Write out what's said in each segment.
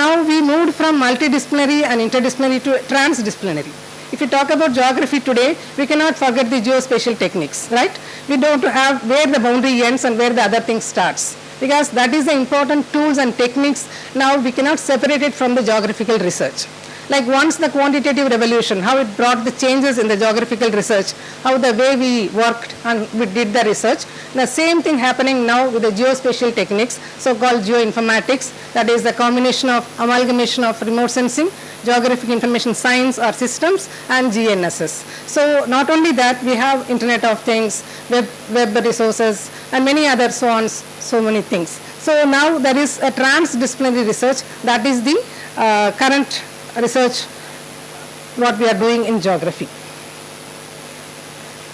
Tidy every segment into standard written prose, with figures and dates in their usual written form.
now we moved from multidisciplinary and interdisciplinary to transdisciplinary. If you talk about geography today, we cannot forget the geospatial techniques, right? We don't have where the boundary ends and where the other thing starts, because that is the important tools and techniques. Now we cannot separate it from the geographical research. Like once the quantitative revolution, how it brought the changes in the geographical research, how the way we worked and we did the research, the same thing happening now with the geospatial techniques, so-called geoinformatics, that is the combination of amalgamation of remote sensing, geographic information science or systems, and GNSS. So not only that, we have Internet of Things, web resources, and many other so many things. So now there is a transdisciplinary research, that is the current research what we are doing in geography.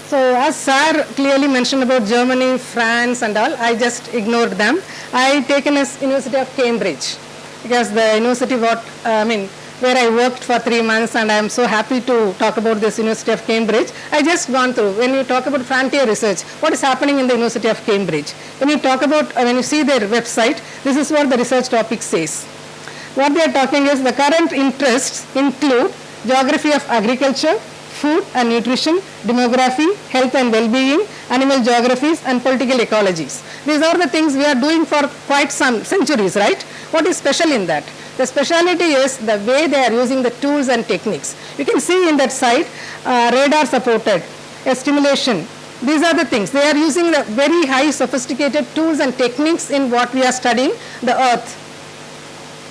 So as Sir clearly mentioned about Germany, France and all, I just ignored them. I taken as University of Cambridge, because the university where I worked for 3 months, and I am so happy to talk about this University of Cambridge. I just gone through, when you talk about frontier research, what is happening in the University of Cambridge? When you talk about, when you see their website, this is what the research topic says. What they are talking is the current interests include geography of agriculture, food and nutrition, demography, health and well-being, animal geographies and political ecologies. These are the things we are doing for quite some centuries, right? What is special in that? The speciality is the way they are using the tools and techniques. You can see in that site, radar supported, stimulation. These are the things. They are using the very high sophisticated tools and techniques in what we are studying, the earth.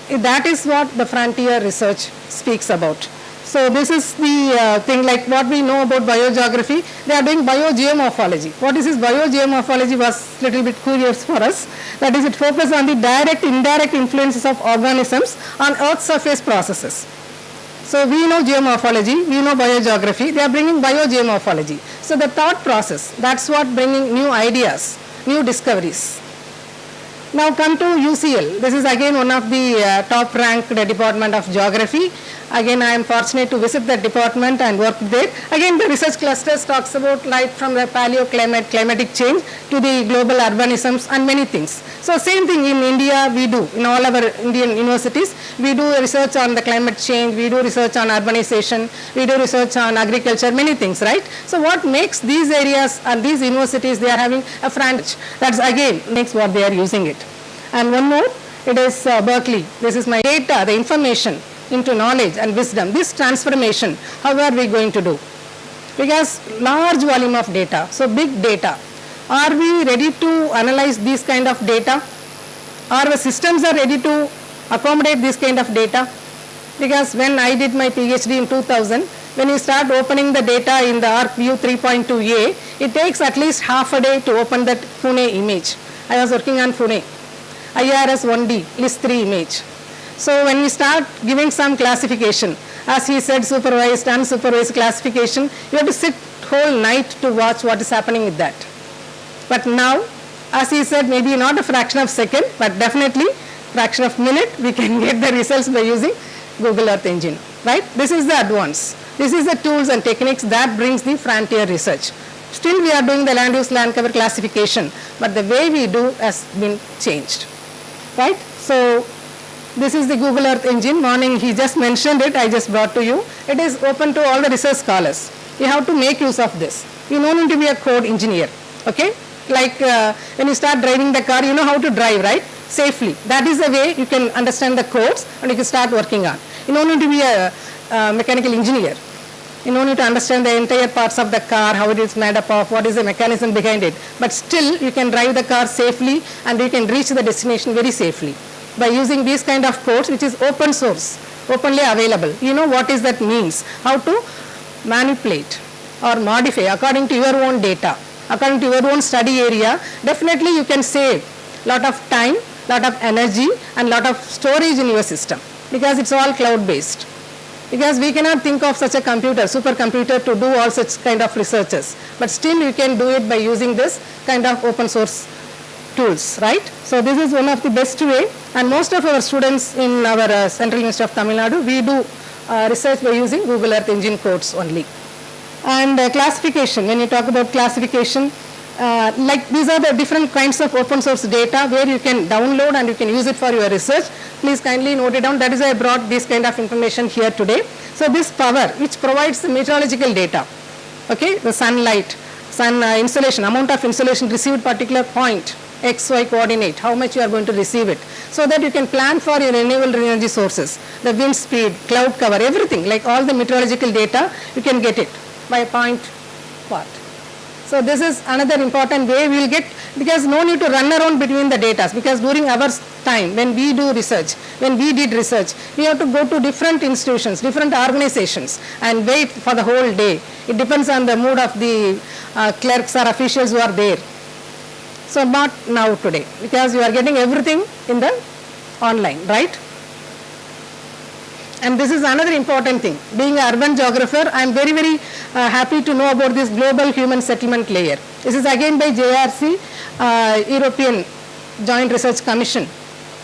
That is what the frontier research speaks about. So this is the thing, like what we know about biogeography. They are doing biogeomorphology. What is this biogeomorphology was a little bit curious for us. That is, it focuses on the direct, indirect influences of organisms on Earth's surface processes. So we know geomorphology, we know biogeography. They are bringing biogeomorphology. So the thought process, that's what bringing new ideas, new discoveries. Now come to UCL. This is again one of the top ranked department of geography. Again, I am fortunate to visit that department and work there. Again, the research clusters talks about right from the paleoclimate, climatic change to the global urbanisms and many things. So same thing in India we do. In all our Indian universities, we do research on the climate change, we do research on urbanization, we do research on agriculture, many things, right? So what makes these areas and these universities, they are having a franchise. That's again makes what they are using it. And one more, it is Berkeley. This is my data, the information into knowledge and wisdom. This transformation, how are we going to do? Because large volume of data, so big data. Are we ready to analyze this kind of data? Are the systems are ready to accommodate this kind of data? Because when I did my PhD in 2000, when you start opening the data in the ArcView 3.2a, it takes at least half a day to open that Pune image. I was working on Pune. IRS 1D, list 3 image. So when we start giving some classification, as he said, supervised, unsupervised classification, you have to sit whole night to watch what is happening with that. But now, as he said, maybe not a fraction of second, but definitely fraction of minute, we can get the results by using Google Earth Engine, right? This is the advance. This is the tools and techniques that brings the frontier research. Still we are doing the land use land cover classification, but the way we do has been changed, right? So this is the Google Earth Engine. Morning he just mentioned it, I just brought to you. It is open to all the research scholars. You have to make use of this. You don't need to be a code engineer, okay? Like when you start driving the car, you know how to drive, right? Safely. That is the way you can understand the codes and you can start working on. You don't need to be a mechanical engineer. You don't need to understand the entire parts of the car, how it is made up of, what is the mechanism behind it. But still you can drive the car safely and you can reach the destination very safely by using these kind of codes, which is open source, openly available. You know what is that means, how to manipulate or modify according to your own data, according to your own study area. Definitely you can save lot of time, lot of energy and lot of storage in your system because it's all cloud based. Because we cannot think of such a computer, supercomputer to do all such kind of researches, but still you can do it by using this kind of open source tools, right? So this is one of the best way, and most of our students in our Central University of Tamil Nadu, we do research by using Google Earth Engine codes only. And classification, when you talk about classification, like these are the different kinds of open source data where you can download and you can use it for your research. Please kindly note it down. That is why I brought this kind of information here today. So this power which provides the meteorological data, okay, the sunlight, sun insolation, amount of insolation received particular point, XY coordinate, how much you are going to receive it, so that you can plan for your renewable energy sources, the wind speed, cloud cover, everything, like all the meteorological data, you can get it by point part. So this is another important way we will get, because no need to run around between the data, because during our time when we do research, when we did research, we have to go to different institutions, different organizations and wait for the whole day. It depends on the mood of the clerks or officials who are there. So not now today, because you are getting everything in the online, right? And this is another important thing. Being an urban geographer, I am very, very happy to know about this global human settlement layer. This is again by JRC, European Joint Research Commission,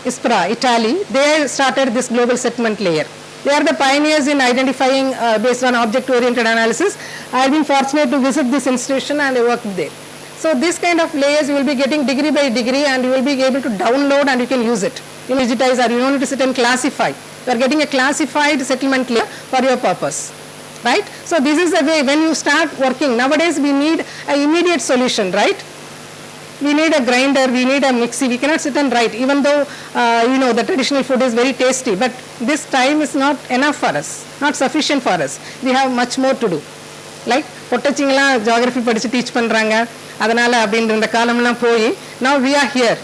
ISPRA, Italy. They started this global settlement layer. They are the pioneers in identifying based on object-oriented analysis. I have been fortunate to visit this institution and I worked there. So this kind of layers you will be getting degree by degree, and you will be able to download and you can use it. You digitize, or you don't need to sit and classify. You are getting a classified settlement layer for your purpose, right? So this is the way when you start working. Nowadays we need an immediate solution, right? We need a grinder, we need a mixie. We cannot sit and write, even though you know the traditional food is very tasty, but this time is not enough for us, not sufficient for us. We have much more to do. Like பொட்டச்சிங்கலாம் geography படிச்சு teach பண்றாங்க, அதனால அப்படின்ற இந்த காலம்லாம் போய் now we are here,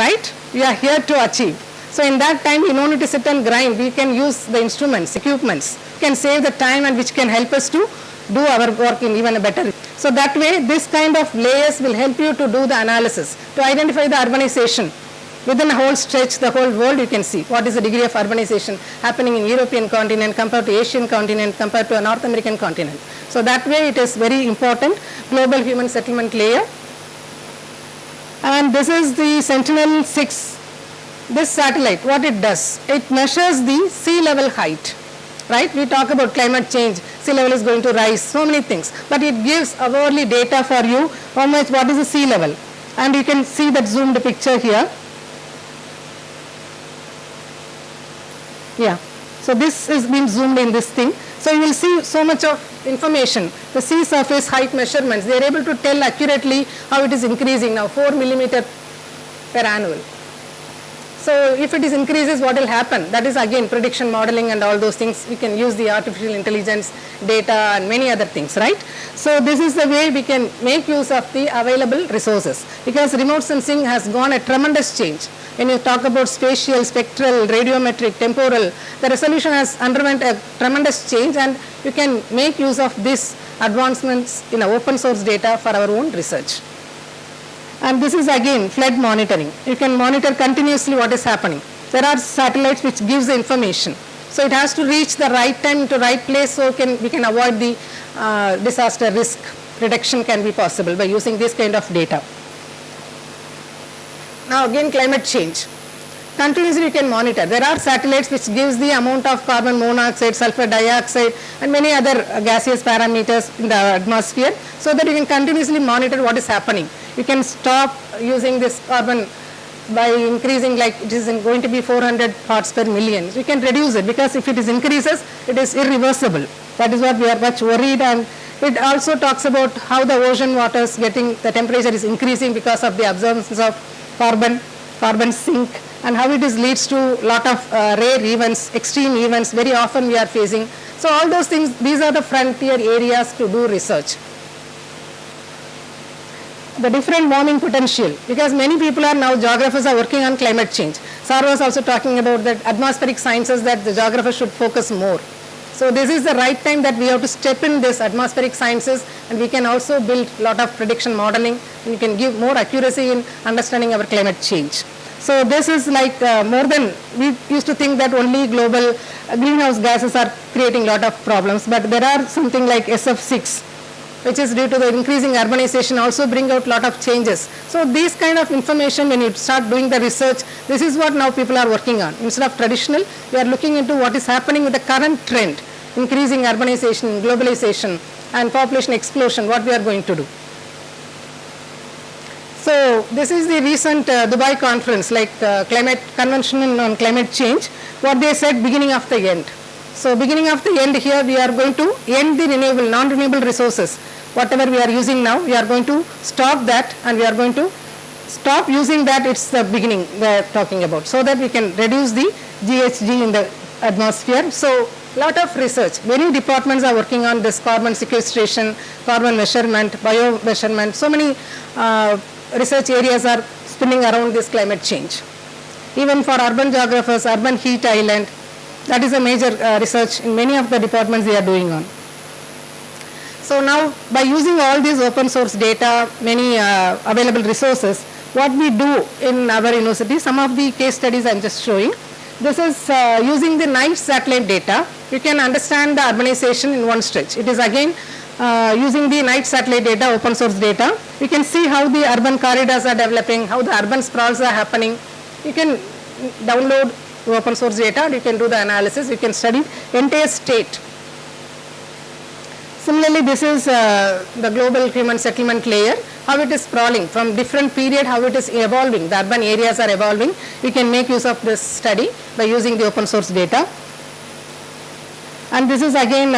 right? We are here to achieve. So in that time we don't need to sit and grind. We can use the instruments, equipments, can save the time, and which can help us to do our work in even a better. So that way this kind of layers will help you to do the analysis, to identify the urbanization. Within a whole stretch, the whole world, you can see what is the degree of urbanization happening in European continent compared to Asian continent, compared to a North American continent. So that way it is very important, global human settlement layer. And this is the Sentinel-6. This satellite, what it does, it measures the sea level height, right? We talk about climate change, sea level is going to rise, so many things, but it gives hourly data for you, how much, what is the sea level. And you can see that zoomed picture here. Yeah, so this is being zoomed in this thing. So you will see so much of information. The sea surface height measurements, they are able to tell accurately how it is increasing now, 4 millimeter per annual. So if it is increases, what will happen? That is again prediction modeling and all those things. We can use the artificial intelligence data and many other things, right? So this is the way we can make use of the available resources, because remote sensing has gone a tremendous change. When you talk about spatial, spectral, radiometric, temporal, the resolution has underwent a tremendous change, and you can make use of these advancements in open source data for our own research. And this is again flood monitoring. You can monitor continuously what is happening. There are satellites which gives the information. So it has to reach the right time to right place, so we can avoid the disaster risk reduction can be possible by using this kind of data. Now again climate change. Continuously you can monitor. There are satellites which gives the amount of carbon monoxide, sulfur dioxide and many other gaseous parameters in the atmosphere, so that you can continuously monitor what is happening. You can stop using this carbon by increasing, like it is going to be 400 parts per million. You can reduce it, because if it is increases, it is irreversible. That is what we are much worried. And it also talks about how the ocean waters getting, the temperature is increasing because of the absorption of carbon sink, and how it is leads to lot of rare events, extreme events very often we are facing. So all those things, these are the frontier areas to do research. The different warming potential, because many people are now, geographers are working on climate change. Sar was also talking about that atmospheric sciences, that the geographers should focus more. So this is the right time that we have to step in this atmospheric sciences, and we can also build a lot of prediction modeling, and we can give more accuracy in understanding our climate change. So this is like more than, we used to think that only global greenhouse gases are creating a lot of problems, but there are something like SF6, which is due to the increasing urbanization, also bring out a lot of changes. So these kind of information, when you start doing the research, this is what now people are working on. Instead of traditional, we are looking into what is happening with the current trend, increasing urbanization, globalization and population explosion, what we are going to do. So this is the recent Dubai conference, like climate convention on climate change. What they said, beginning of the end. So beginning of the end here, we are going to end the renewable, non-renewable resources. Whatever we are using now, we are going to stop that, and we are going to stop using that. It's the beginning they are talking about, so that we can reduce the GHG in the atmosphere. So lot of research, many departments are working on this carbon sequestration, carbon measurement, bio measurement. So many research areas are spinning around this climate change. Even for urban geographers, urban heat island, that is a major research in many of the departments they are doing on. So now by using all these open source data, many available resources, what we do in our university, some of the case studies I am just showing. This is using the night satellite data. You can understand the urbanization in one stretch. It is again using the night satellite data, open source data. You can see how the urban corridors are developing, how the urban sprawls are happening. You can download open source data, and you can do the analysis. You can study entire state. Similarly, this is the global human settlement layer, how it is sprawling from different period, how it is evolving. The urban areas are evolving. We can make use of this study by using the open source data. And this is again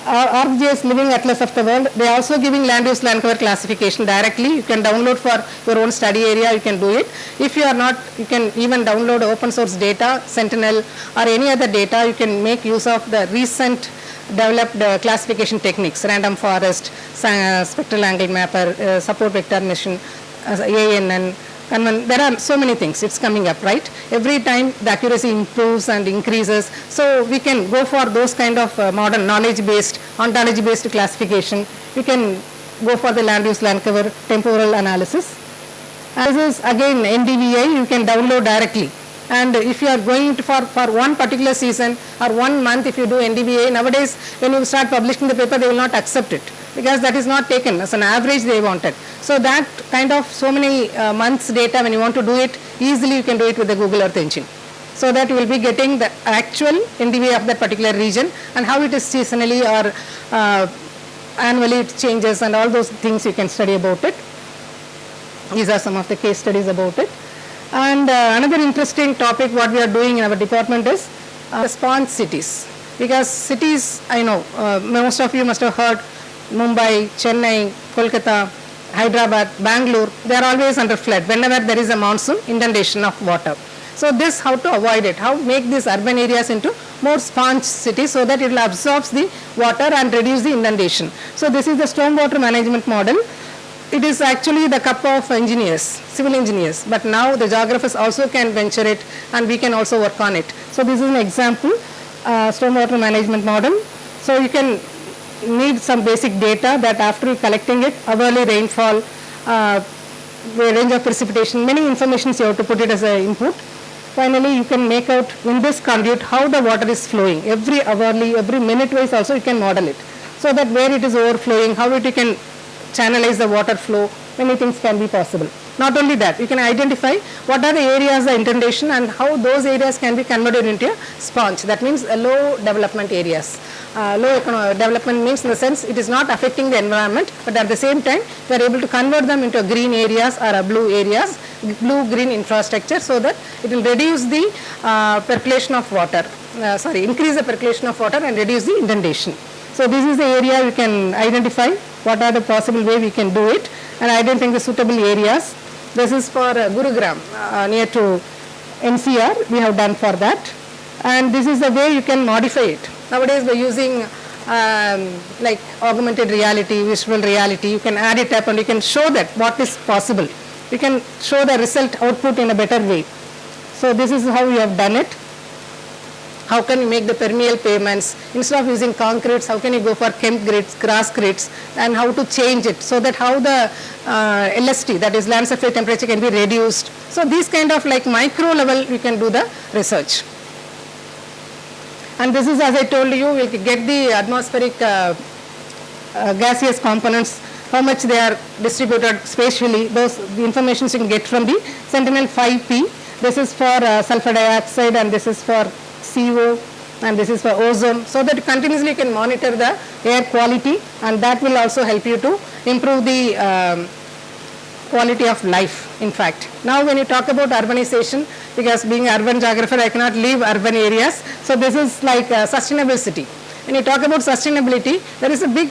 ArcGIS Living Atlas of the World. They are also giving land use land cover classification directly. You can download for your own study area, you can do it. If you are not, you can even download open source data, Sentinel or any other data. You can make use of the recent developed classification techniques, random forest, spectral angle mapper, support vector mission, ANN, there are so many things, it's coming up, right? Every time the accuracy improves and increases, so we can go for those kind of modern knowledge-based, ontology-based classification. We can go for the land use, land cover, temporal analysis. And this is again NDVI, you can download directly. And if you are going to for one particular season or 1 month, if you do NDVA, nowadays when you start publishing the paper, they will not accept it because that is not taken as an average they wanted. So that kind of so many months data, when you want to do it, easily you can do it with the Google Earth engine. So that you will be getting the actual NDVA of that particular region and how it is seasonally or annually it changes, and all those things you can study about it. These are some of the case studies about it. And another interesting topic what we are doing in our department is sponge cities. Because cities, I know, most of you must have heard Mumbai, Chennai, Kolkata, Hyderabad, Bangalore, they are always under flood. Whenever there is a monsoon, inundation of water. So this, how to avoid it, how make these urban areas into more sponge cities so that it will absorb the water and reduce the inundation. So this is the stormwater management model. It is actually the cup of engineers, civil engineers, but now the geographers also can venture it and we can also work on it. So this is an example, stormwater management model. So you can need some basic data that after collecting it, hourly rainfall, the range of precipitation, many informations you have to put it as an input. Finally, you can make out in this conduit how the water is flowing. Every hourly, every minute wise also you can model it. So that where it is overflowing, how it you can channelize the water flow, many things can be possible. Not only that, you can identify what are the areas of inundation and how those areas can be converted into a sponge. That means low development areas. Low development means in the sense it is not affecting the environment, but at the same time we are able to convert them into green areas or blue areas, blue-green infrastructure, so that it will reduce the percolation of water, increase the percolation of water and reduce the inundation. So this is the area we can identify what are the possible way we can do it and identifying the suitable areas. This is for Gurugram near to NCR, we have done for that, and this is the way you can modify it. Nowadays by using like augmented reality, visual reality, you can add it up and you can show that what is possible. You can show the result output in a better way. So this is how we have done it. How can you make the permeable pavements? Instead of using concretes, how can you go for kempt grits, grass grits, and how to change it so that how the LST, that is land surface temperature, can be reduced. So these kind of like micro level we can do the research. And this is, as I told you, we get the atmospheric gaseous components, how much they are distributed spatially. Those the information you can get from the Sentinel-5P. This is for sulfur dioxide and this is for CO and this is for ozone, so that continuously you can monitor the air quality, and that will also help you to improve the quality of life, in fact. Now when you talk about urbanization, because being urban geographer, I cannot leave urban areas. So this is like a sustainable city. When you talk about sustainability, there is a big,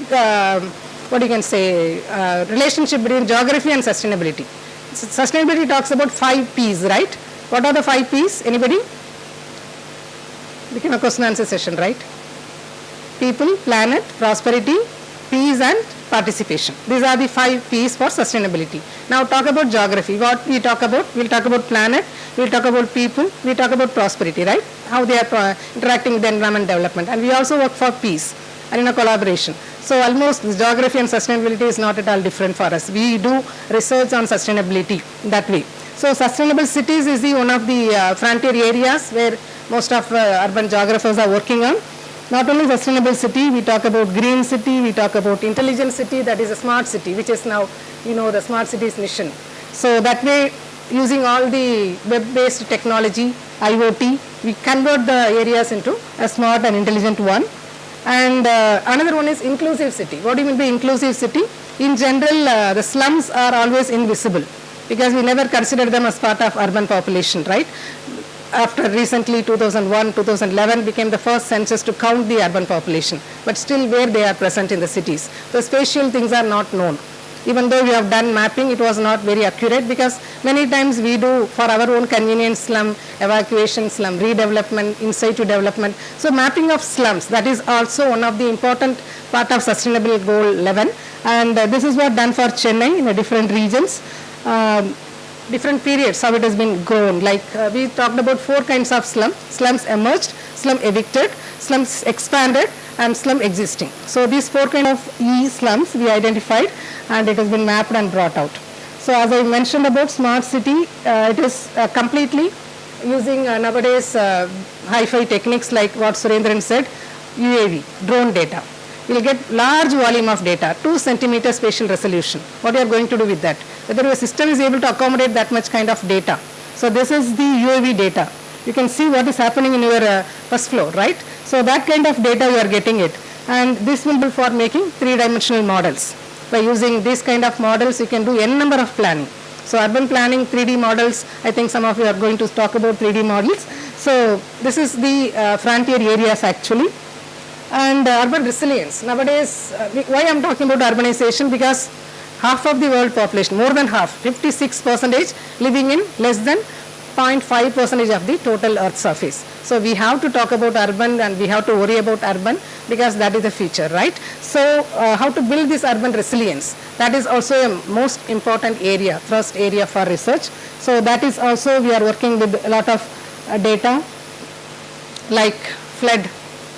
what you can say, relationship between geography and sustainability. Sustainability talks about 5 P's, right? What are the 5 P's? Anybody? Became a question answer session, right? People, planet, prosperity, peace and participation. These are the 5 P's for sustainability. Now talk about geography. What we talk about? We'll talk about planet, we'll talk about people, we'll talk about prosperity, right? How they are interacting with the environment development. And we also work for peace and in a collaboration. So almost geography and sustainability is not at all different for us. We do research on sustainability that way. So sustainable cities is one of the frontier areas where most of urban geographers are working on. Not only sustainable city, we talk about green city, we talk about intelligent city, that is a smart city, which is now, the smart cities mission. So that way, using all the web-based technology, IoT, we convert the areas into a smart and intelligent one. And another one is inclusive city. What do you mean by inclusive city? In general, the slums are always invisible because we never consider them as part of urban population, right? After recently 2001, 2011 became the first census to count the urban population, but still where they are present in the cities. The spatial things are not known. Even though we have done mapping, it was not very accurate because many times we do for our own convenience slum evacuation, slum redevelopment, in situ development. So mapping of slums, that is also one of the important part of sustainable goal 11. And this is what done for Chennai in the different regions. Different periods, how it has been grown. Like we talked about 4 kinds of slum. Slums emerged, slum evicted, slums expanded, and slum existing. So these 4 kinds of slums we identified and it has been mapped and brought out. So as I mentioned about smart city, it is completely using nowadays hi-fi techniques like what Surendran said, UAV, drone data. You will get large volume of data, 2 centimeter spatial resolution. What you are going to do with that? Whether your system is able to accommodate that much kind of data. So this is the UAV data. You can see what is happening in your first floor, right? So that kind of data you are getting it. And this will be for making 3-dimensional models. By using this kind of models, you can do n number of planning. So urban planning, 3D models, I think some of you are going to talk about 3D models. So this is the frontier areas actually. And urban resilience. Nowadays, why I am talking about urbanization? Because half of the world population, more than half, 56% living in less than 0.5% of the total earth surface. So we have to talk about urban and we have to worry about urban because that is the future, right? So how to build this urban resilience? That is also a most important area, first area for research. So that is also we are working with a lot of data like flood.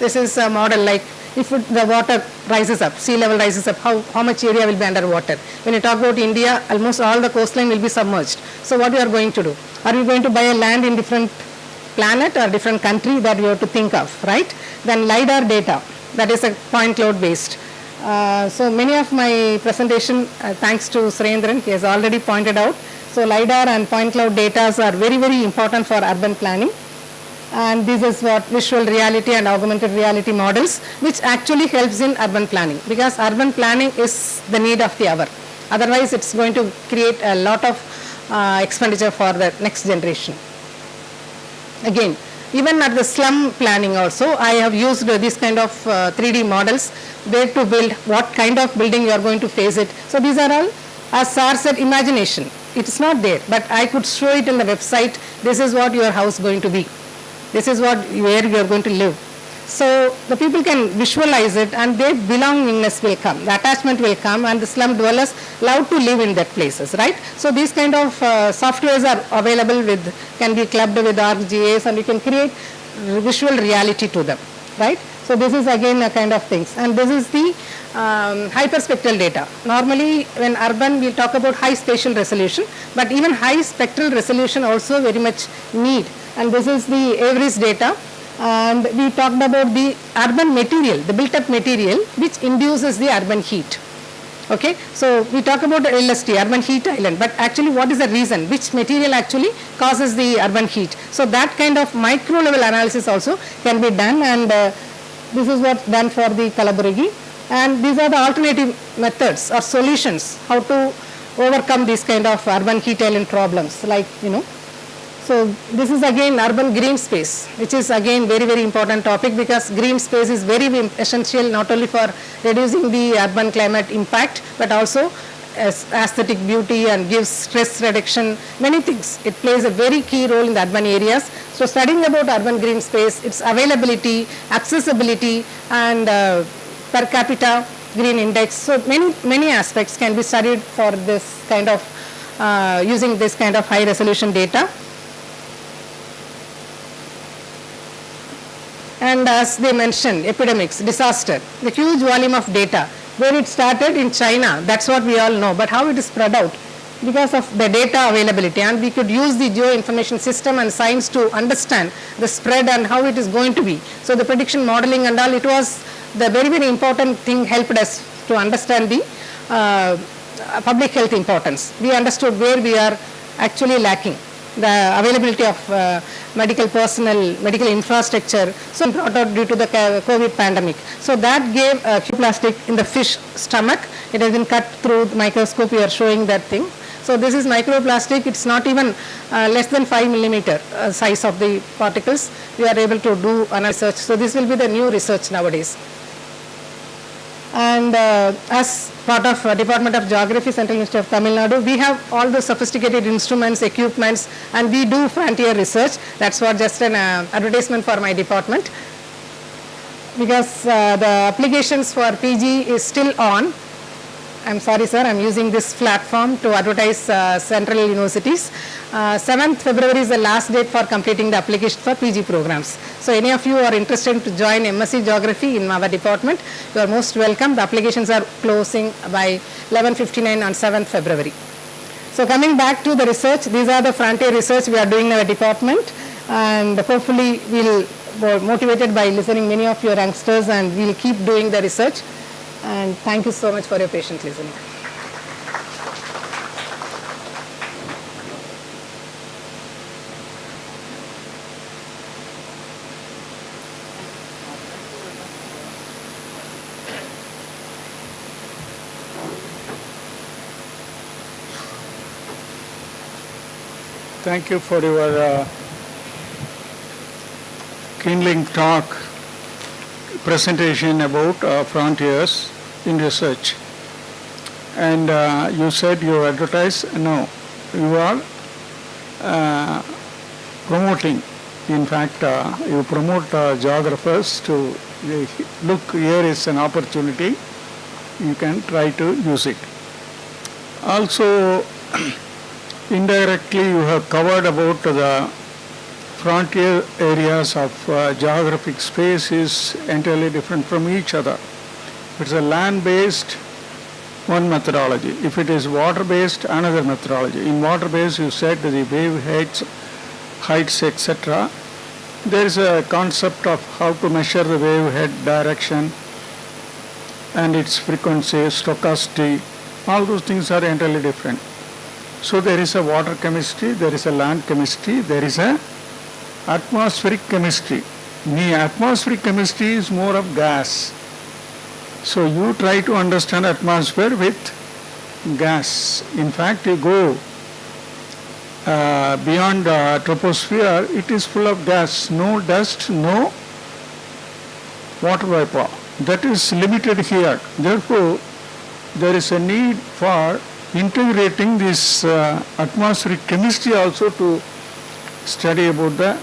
This is a model like if the water rises up, sea level rises up, how much area will be underwater. When you talk about India, almost all the coastline will be submerged. So what we are going to do? Are we going to buy a land in different planet or different country? That we have to think of, right? Then LiDAR data, that is a point cloud based. So many of my presentation, thanks to Surendran, he has already pointed out. So LiDAR and point cloud data are very, very important for urban planning. And this is what visual reality and augmented reality models, which actually helps in urban planning because urban planning is the need of the hour. Otherwise, it's going to create a lot of expenditure for the next generation. Again, even at the slum planning also, I have used this kind of 3D models there to build what kind of building you are going to face it. So these are all, as Sar said, imagination. It's not there, but I could show it in the website. This is what your house is going to be. This is where you are going to live. So the people can visualize it and their belongingness will come, the attachment will come and the slum dwellers love to live in that places, right? So these kind of softwares are available can be clubbed with ArcGIS and you can create visual reality to them, right? So this is again a kind of things and this is the hyperspectral data. Normally when urban we talk about high spatial resolution, but even high spectral resolution also very much need. And this is the average data and we talked about the urban material, the built up material which induces the urban heat. Okay, so we talk about LST, urban heat island, but actually what is the reason, which material actually causes the urban heat. So that kind of micro level analysis also can be done and this is what's done for the Kalaburagi and these are the alternative methods or solutions how to overcome these kind of urban heat island problems, like, So this is again urban green space, which is again very, very important topic, because green space is very essential not only for reducing the urban climate impact, but also as aesthetic beauty and gives stress reduction, many things. It plays a very key role in the urban areas. So studying about urban green space, its availability, accessibility, and per capita green index. So many aspects can be studied for this kind of using this kind of high resolution data. And as they mentioned, epidemics, disaster, the huge volume of data. Where it started in China, that's what we all know, but how it is spread out because of the data availability, and we could use the geoinformation system and science to understand the spread and how it is going to be. So the prediction modeling and all, it was the very, very important thing, helped us to understand the public health importance. We understood where we are actually lacking, the availability of medical personnel, medical infrastructure, so brought out due to the COVID pandemic. So that gave plastic in the fish stomach. It has been cut through the microscope. We are showing that thing. So this is microplastic. It's not even less than 5 millimeter size of the particles. We are able to do research. So this will be the new research nowadays. And as part of Department of Geography, Central University of Tamil Nadu, we have all the sophisticated instruments, equipments, and we do frontier research. That's what just an advertisement for my department. Because the applications for PG is still on. I'm sorry, sir, I'm using this platform to advertise central universities. 7th February is the last date for completing the application for PG programs. So any of you are interested to join MSc Geography in our department, you are most welcome. The applications are closing by 11:59 on 7th February. So coming back to the research, these are the frontier research we are doing in our department, and hopefully we'll be motivated by listening many of your youngsters, and we'll keep doing the research. And thank you so much for your patient listening. Thank you for your kindling talk, presentation about frontiers in research. And you said you advertise. No, you are promoting. In fact, you promote geographers to look, here is an opportunity, you can try to use it. Also, indirectly you have covered about the frontier areas of geographic space is entirely different from each other. If it's a land-based, one methodology. If it is water-based, another methodology. In water-based, you said the wave heights, etc. There is a concept of how to measure the wave head direction and its frequency, stochasticity. All those things are entirely different. So there is a water chemistry, there is a land chemistry, there is a atmospheric chemistry. The atmospheric chemistry is more of gas. So you try to understand atmosphere with gas. In fact, you go beyond the troposphere, it is full of gas, no dust, no water vapor. That is limited here. Therefore, there is a need for integrating this atmospheric chemistry also to study about the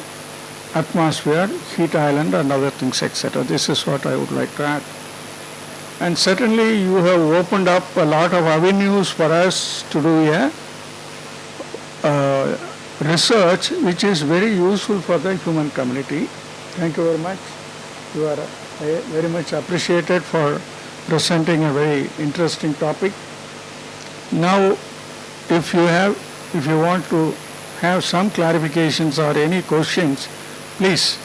atmosphere, heat island and other things, etc. This is what I would like to add. And certainly you have opened up a lot of avenues for us to do a research which is very useful for the human community. Thank you very much. You are very much appreciated for presenting a very interesting topic. Now, if you want to have some clarifications or any questions, please.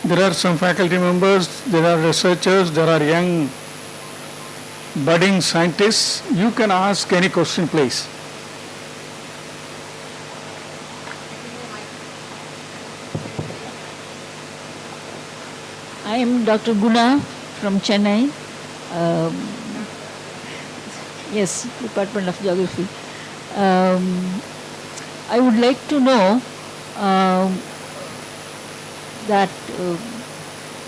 There are some faculty members, there are researchers, there are young budding scientists. You can ask any question, please. I am Dr. Guna from Chennai. Um, yes, Department of Geography. Um, I would like to know um, that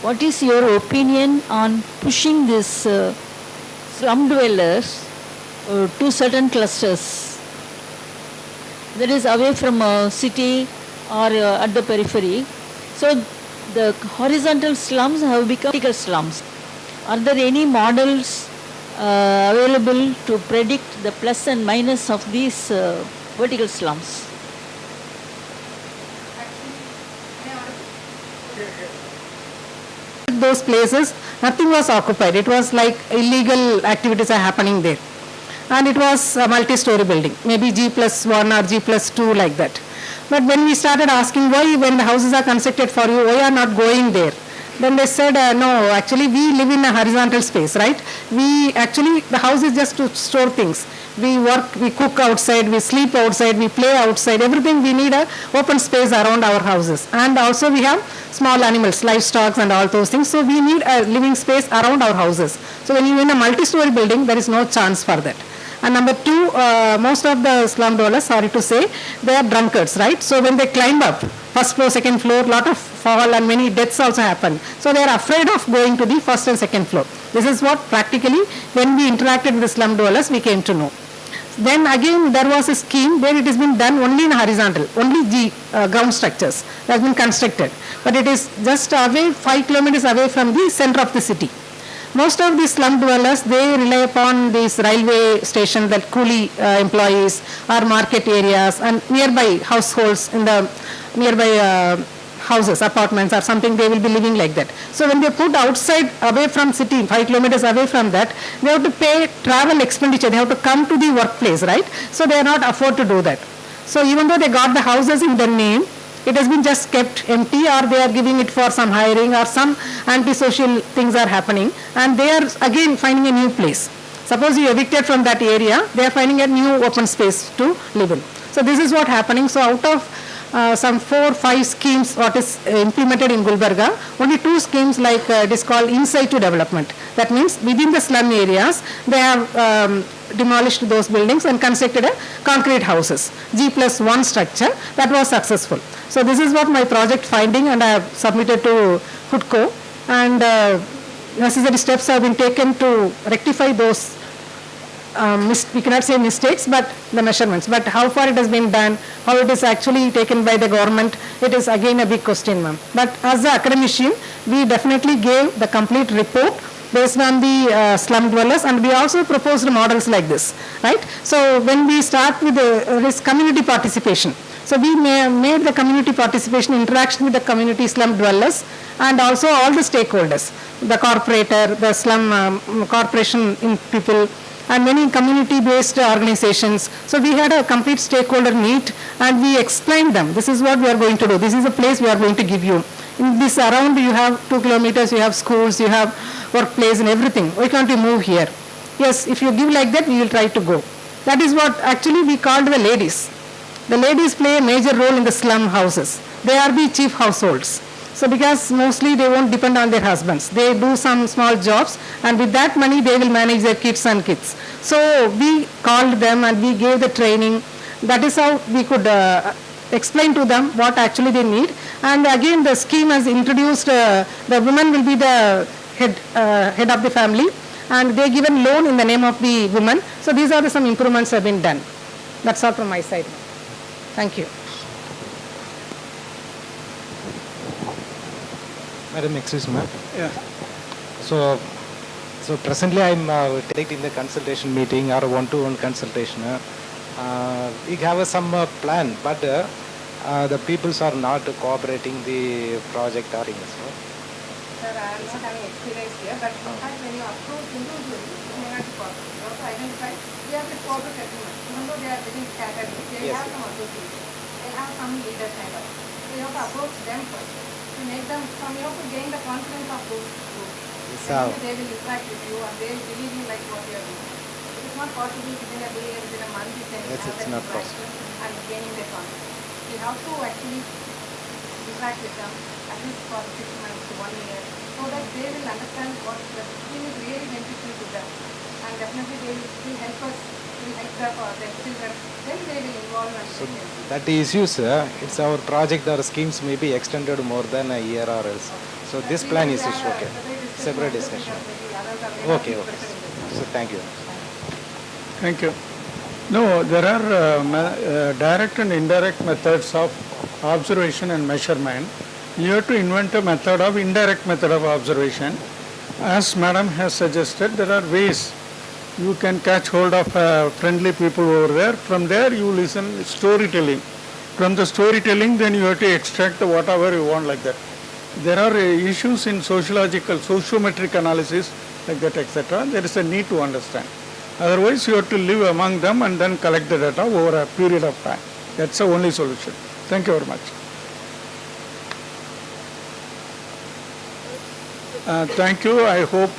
what is your opinion on pushing this slum dwellers to certain clusters, that is away from a city or at the periphery. So the horizontal slums have become vertical slums. Are there any models available to predict the plus and minus of these vertical slums? Those places, nothing was occupied. It was like illegal activities are happening there. And it was a multi-story building, maybe G+1 or G+2 like that. But when we started asking why, when the houses are constructed for you, why are not going there? Then they said, no, actually we live in a horizontal space, right? The house is just to store things. We work, we cook outside, we sleep outside, we play outside, everything we need a open space around our houses. And also we have small animals, livestock and all those things. So we need a living space around our houses. So when you are in a multi-story building, there is no chance for that. And number two, most of the slum dwellers, sorry to say, they are drunkards, right? So when they climb up, first floor, second floor, lot of fall and many deaths also happen. So they are afraid of going to the first and second floor. This is what practically, when we interacted with the slum dwellers, we came to know. Then again, there was a scheme where it has been done only in horizontal, only ground structures that has been constructed. But it is just away, 5 kilometers away from the center of the city. Most of the slum dwellers, they rely upon these railway stations, that coolie employees or market areas and nearby households in the nearby houses, apartments or something, they will be living like that. So when they put outside, away from city, 5 kilometers away from that, they have to pay travel expenditure. They have to come to the workplace, right? So they are not afford to do that. So even though they got the houses in their name, it has been just kept empty, or they are giving it for some hiring, or some antisocial things are happening, and they are again finding a new place. Suppose you evicted from that area, they are finding a new open space to live in. So this is what happening. So out of some 4 or 5 schemes what is implemented in Gulbarga, only 2 schemes like it is called in situ development. That means within the slum areas, they have demolished those buildings and constructed a concrete houses, G+1 structure, that was successful. So this is what my project finding, and I have submitted to HUDCO, and necessary steps have been taken to rectify those we cannot say mistakes, but the measurements. But how far it has been done, how it is actually taken by the government, it is again a big question, ma'am. But as an academician, we definitely gave the complete report based on the slum dwellers, and we also proposed models like this, right? So when we start with this community participation, so we made the community participation interaction with the community slum dwellers and also all the stakeholders, the corporator, the slum corporation people, and many community-based organizations. So we had a complete stakeholder meet, and we explained them, this is what we are going to do, this is a place we are going to give you. In this around you have 2 kilometers, you have schools, you have workplace and everything. Why can't you move here? Yes, if you give like that, we will try to go. That is what actually we called the ladies. The ladies play a major role in the slum houses. They are the chief households. So because mostly they won't depend on their husbands. They do some small jobs, and with that money they will manage their kids and kids. So we called them and we gave the training. That is how we could explain to them what actually they need. And again the scheme has introduced, the woman will be the head of the family, and they given loan in the name of the woman. So these are some improvements have been done. That's all from my side. Thank you. Madam, excuse me. Yeah. So presently I am taking the consultation meeting or one-to-one consultation. We have some plan, but the peoples are not cooperating the project or things. Sir, I am not having experience here, but in fact when you approach individually, you may not be possible. You also identify, we have the proper settlement. Even though they are getting scattered, they have some association, they have some leader kind of. So you have to approach them first. To make them, you have to gain the confidence of those groups. Then they will interact with you and they will believe you like what you are doing. It is not possible within a day, within a month, you can have that interaction and gaining their confidence. You have to actually interact with them at least for 6 months to 1 year. so that they will understand what the thing is really beneficial to them. And definitely they will help us, will help the children, then they will involve and So that issues, it's our project or schemes may be extended more than a year or else. So this plan is okay. Separate discussion. Okay, okay. So thank you. Thank you. No, there are direct and indirect methods of observation and measurement. You have to invent a method of indirect method of observation. As Madam has suggested, there are ways. You can catch hold of friendly people over there. From there you listen storytelling. From the storytelling then you have to extract whatever you want like that. There are issues in sociological, sociometric analysis like that, etc. There is a need to understand. Otherwise you have to live among them and then collect the data over a period of time. That's the only solution. Thank you very much. Thank you. I hope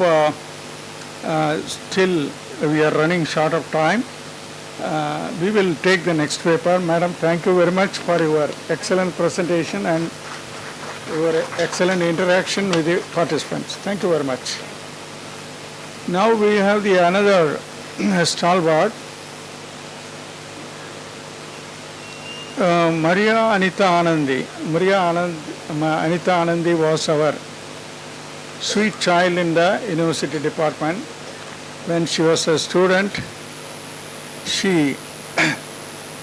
still we are running short of time. We will take the next paper. Madam, thank you very much for your excellent presentation and your excellent interaction with the participants. Thank you very much. Now we have the another stalwart. Maria Anita Anandi. Anita Anandi was our sweet child in the university department. When she was a student, she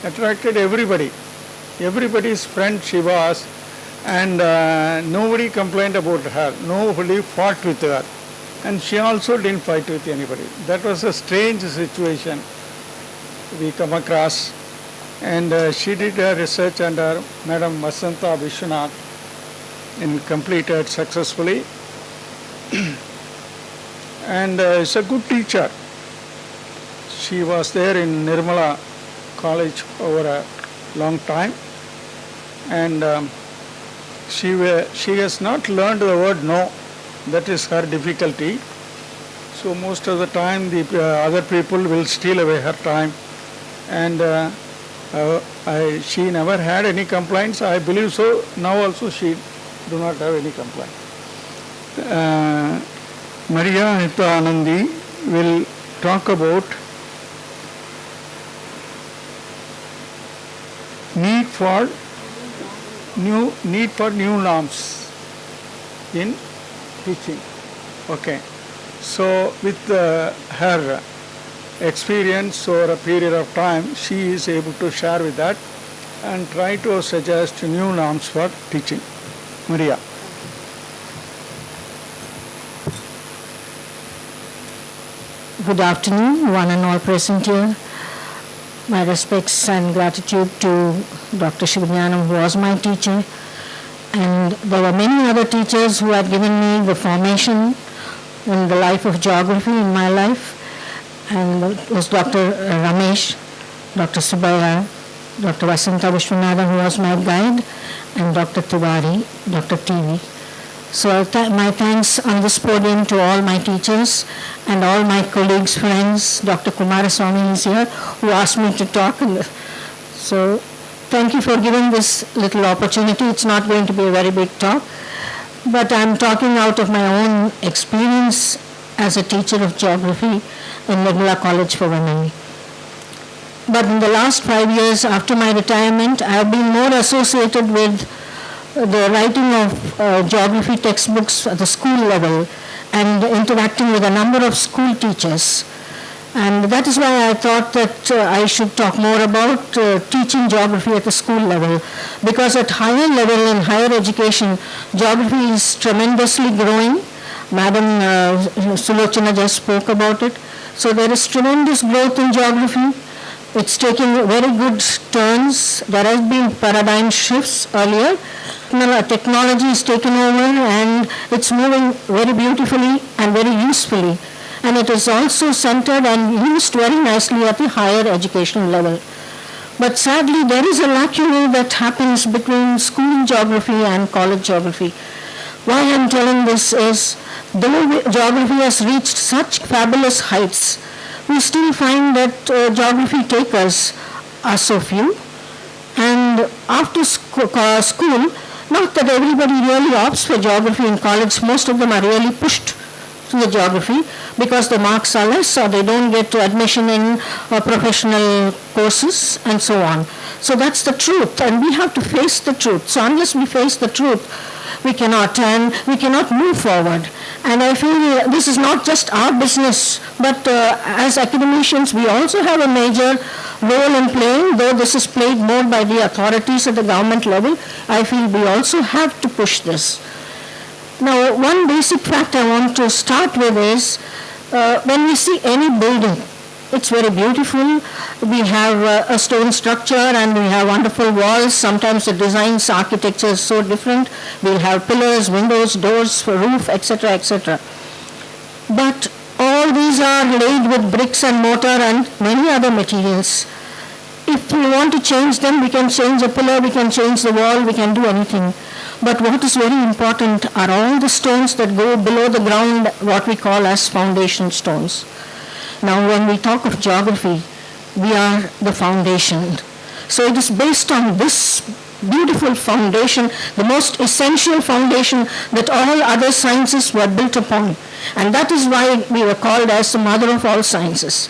attracted everybody. Everybody's friend she was, and nobody complained about her. Nobody fought with her. And she also didn't fight with anybody. That was a strange situation we come across. And she did her research under Madam Vasanta Vishwanath and completed successfully. And is a good teacher. She was there in Nirmala College over a long time, and she has not learned the word no. That is her difficulty. So most of the time the other people will steal away her time, and she never had any complaints. I believe so. Now also she do not have any complaint. Maria Anita Anandi will talk about need for new norms in teaching. Okay. So with her experience over a period of time, she is able to share with that and try to suggest new norms for teaching. Maria. Good afternoon, one and all present here. My respects and gratitude to Dr. Shivnyanam, who was my teacher. And there were many other teachers who had given me the formation in the life of geography in my life. And it was Dr. Ramesh, Dr. Subaya, Dr. Vasanta Vishwanathan, who was my guide, and Dr. Tiwari, Dr. TV. So my thanks on this podium to all my teachers and all my colleagues, friends. Dr. Kumaraswamy is here, who asked me to talk. So thank you for giving this little opportunity. It's not going to be a very big talk, but I'm talking out of my own experience as a teacher of geography in Nirmala College for Women. But in the last 5 years after my retirement, I have been more associated with the writing of geography textbooks at the school level and interacting with a number of school teachers. And that is why I thought that I should talk more about teaching geography at the school level, because at higher level in higher education, geography is tremendously growing. Madam Sulochana just spoke about it. So there is tremendous growth in geography. It's taking very good turns. There has been paradigm shifts earlier. Technology is taken over and it's moving very beautifully and very usefully. And it is also centered and used very nicely at the higher education level. But sadly, there is a lacuna that happens between school geography and college geography. Why I am telling this is, though geography has reached such fabulous heights, we still find that geography takers are so few. And after school, Not that everybody really opts for geography in college. Most of them are really pushed to the geography because the marks are less or they don't get admission in professional courses and so on. So that's the truth, and we have to face the truth. So unless we face the truth, we cannot move forward. And I feel this is not just our business, but as academicians, we also have a major role in playing, though this is played more by the authorities at the government level. I feel we also have to push this. Now, one basic fact I want to start with is when we see any building, it's very beautiful. We have a stone structure and we have wonderful walls. Sometimes the designs, architecture is so different. We'll have pillars, windows, doors for roof, etc., etc. But all these are laid with bricks and mortar and many other materials. If we want to change them, we can change a pillar, we can change the wall, we can do anything. But what is very important are all the stones that go below the ground, what we call as foundation stones. Now, when we talk of geography, we are the foundation. So it is based on this beautiful foundation, the most essential foundation that all other sciences were built upon. And that is why we were called as the mother of all sciences.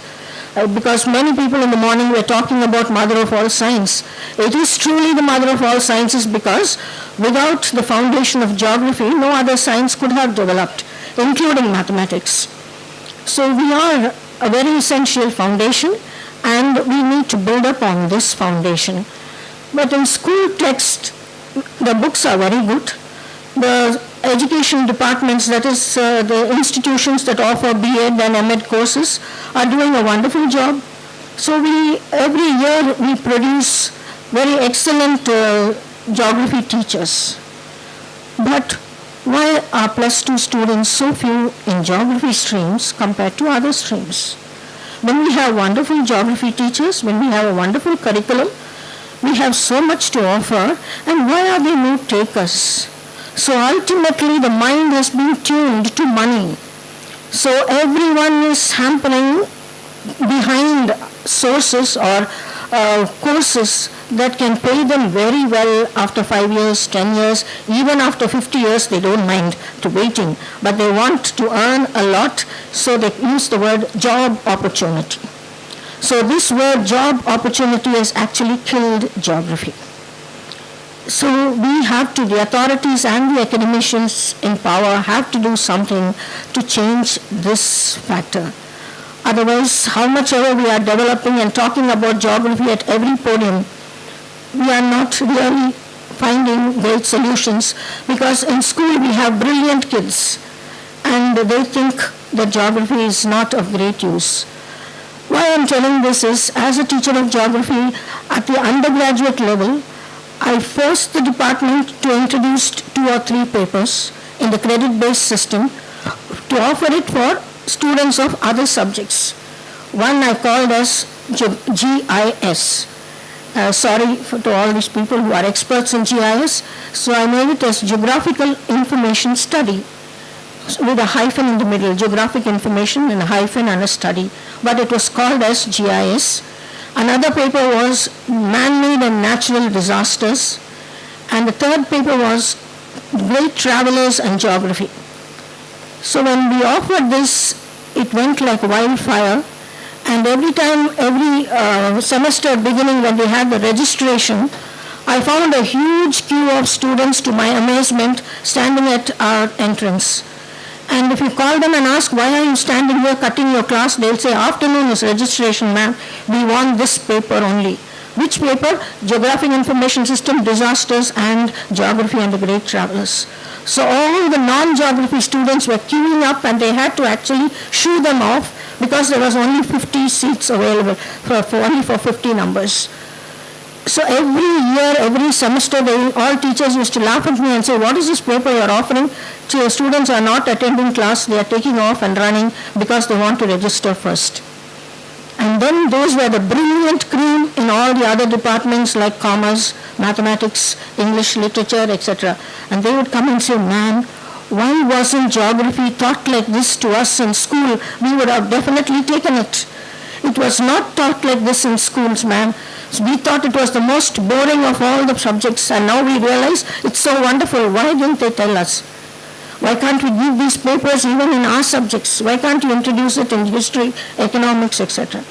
Because many people in the morning were talking about mother of all science. It is truly the mother of all sciences because without the foundation of geography, no other science could have developed, including mathematics. So we are a very essential foundation, and we need to build up on this foundation. But in school text, the books are very good. The education departments, that is the institutions that offer B.Ed and M.Ed courses, are doing a wonderful job. So every year we produce very excellent geography teachers. But why are +2 students so few in geography streams compared to other streams? When we have wonderful geography teachers, when we have a wonderful curriculum, we have so much to offer, and why are they no takers? So ultimately the mind has been tuned to money. So everyone is hampering behind sources or courses that can pay them very well after 5 years, 10 years, even after 50 years they don't mind to waiting, but they want to earn a lot, so they use the word job opportunity. So this word job opportunity has actually killed geography. So we have to, the authorities and the academicians in power have to do something to change this factor. Otherwise, how much ever we are developing and talking about geography at every podium, we are not really finding great solutions, because in school we have brilliant kids and they think that geography is not of great use. Why I am telling this is, as a teacher of geography at the undergraduate level, I forced the department to introduce 2 or 3 papers in the credit-based system to offer it for students of other subjects. One I called as GIS. Sorry to all these people who are experts in GIS. So I made it as Geographical Information Study with a hyphen in the middle, Geographic Information and a hyphen and a study. But it was called as GIS. Another paper was Man-made and Natural Disasters. And the third paper was Great Travelers and Geography. So when we offered this, it went like wildfire. And every semester beginning when we had the registration, I found a huge queue of students, to my amazement, standing at our entrance. And if you call them and ask, why are you standing here cutting your class, they'll say, afternoon is registration, ma'am. We want this paper only. Which paper? Geographic Information System, Disasters, and Geography and the Great Travelers. So all the non-geography students were queuing up, and they had to actually shoo them off because there was only 50 seats available, only for 50 numbers. So every year, every semester, all teachers used to laugh at me and say, what is this paper you are offering? Students are not attending class, they are taking off and running because they want to register first. And then those were the brilliant cream in all the other departments like commerce, mathematics, English, literature, etc. And they would come and say, ma'am, why wasn't geography taught like this to us in school? We would have definitely taken it. It was not taught like this in schools, ma'am. So we thought it was the most boring of all the subjects, and now we realize it's so wonderful. Why didn't they tell us? Why can't we give these papers even in our subjects? Why can't you introduce it in history, economics, etc.?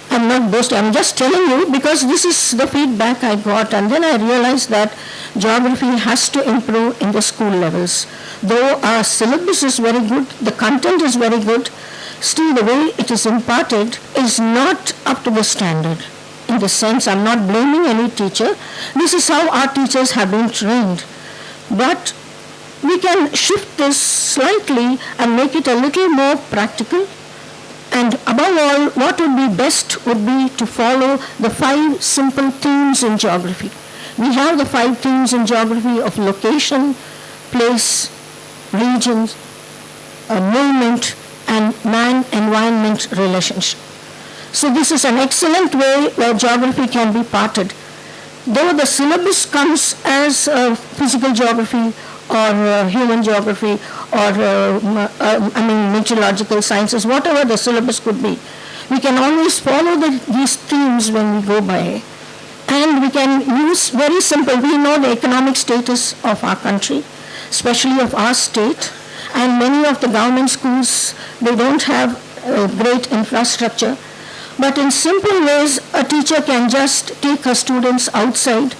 I'm not boasting, I'm just telling you because this is the feedback I got, and then I realized that geography has to improve in the school levels. Though our syllabus is very good, the content is very good, still the way it is imparted is not up to the standard. In the sense, I'm not blaming any teacher. This is how our teachers have been trained. But we can shift this slightly and make it a little more practical. And above all, what would be best would be to follow the 5 simple themes in geography. We have the 5 themes in geography of location, place, regions, movement, and man-environment relationship. So this is an excellent way where geography can be parted. Though the syllabus comes as physical geography or human geography or meteorological sciences, whatever the syllabus could be, we can always follow these themes when we go by. And we can use very simple, we know the economic status of our country, especially of our state, and many of the government schools, they don't have great infrastructure. But in simple ways, a teacher can just take her students outside,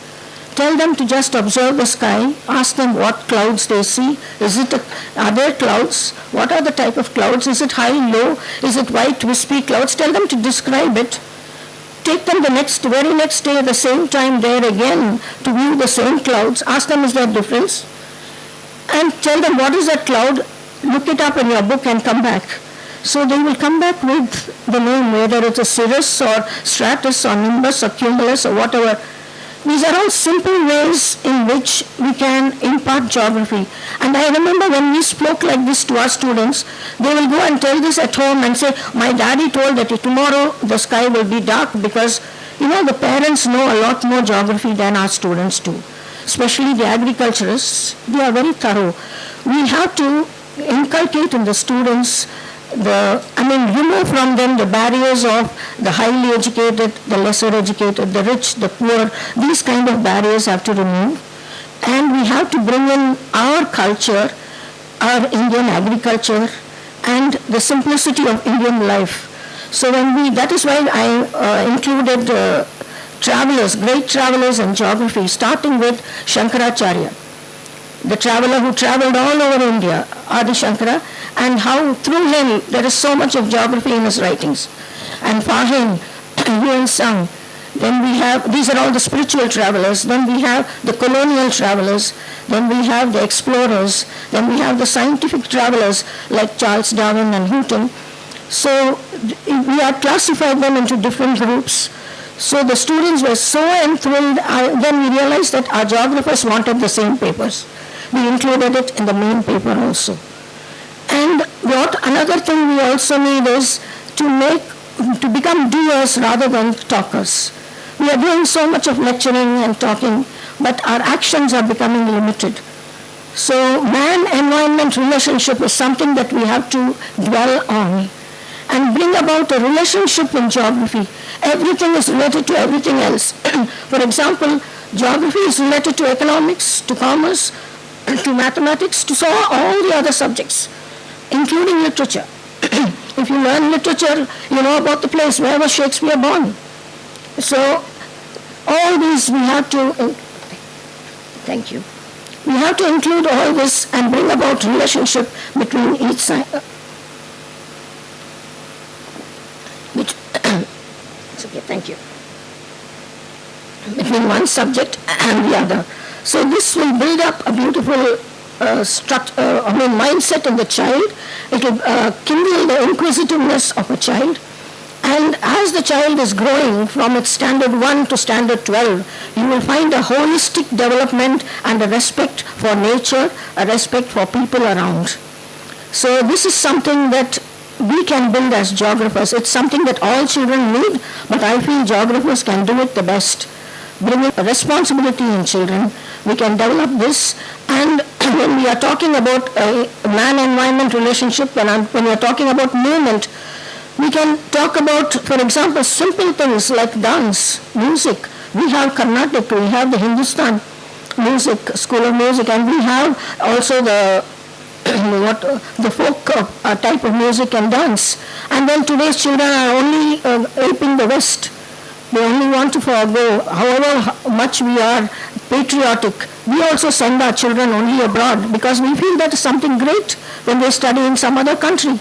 tell them to just observe the sky, ask them what clouds they see. Are there clouds? What are the type of clouds? Is it high, low? Is it white, wispy clouds? Tell them to describe it. Take them the very next day at the same time there again to view the same clouds. Ask them, is there a difference? And tell them, what is that cloud? Look it up in your book and come back. So they will come back with the name, whether it's a cirrus or stratus or nimbus or cumulus or whatever. These are all simple ways in which we can impart geography. And I remember when we spoke like this to our students, they will go and tell this at home and say, my daddy told that tomorrow the sky will be dark, because, the parents know a lot more geography than our students do. Especially the agriculturists, they are very thorough. We have to inculcate in the students remove from them the barriers of the highly educated, the lesser educated, the rich, the poor. These kind of barriers have to remove. And we have to bring in our culture, our Indian agriculture, and the simplicity of Indian life. So that is why I included travelers, great travelers in geography, starting with Shankaracharya, the traveler who traveled all over India, Adi Shankara, and how through him there is so much of geography in his writings. And Fahin, Yuan Sang. Then we have, these are all the spiritual travelers. Then we have the colonial travelers. Then we have the explorers. Then we have the scientific travelers like Charles Darwin and Newton. So we have classified them into different groups. So the students were so enthralled. Then we realized that our geographers wanted the same papers. We included it in the main paper also. And another thing we also need is to become doers rather than talkers. We are doing so much of lecturing and talking, but our actions are becoming limited. So man-environment relationship is something that we have to dwell on and bring about a relationship in geography. Everything is related to everything else. For example, geography is related to economics, to commerce, to mathematics, to all the other subjects, including literature. If you learn literature, you know about the place where was Shakespeare born. So all these we have to, thank you. We have to include all this and bring about relationship between each side. It's okay, thank you. Between one subject and the other. So this will build up a beautiful mindset in the child. It will kindle the inquisitiveness of a child. And as the child is growing from its standard 1 to standard 12, you will find a holistic development and a respect for nature, a respect for people around. So this is something that we can build as geographers. It's something that all children need, but I feel geographers can do it the best. Bringing a responsibility in children, we can develop this. And when we are talking about a man-environment relationship, when we are talking about movement, We can talk about, for example, simple things like dance, music. We have Carnatic, we have the Hindustan music, school of music, and we have also the the folk type of music and dance. And then today's children are only aping the West. They only want to forego, however much we are patriotic. We also send our children only abroad because we feel that is something great when they study in some other country.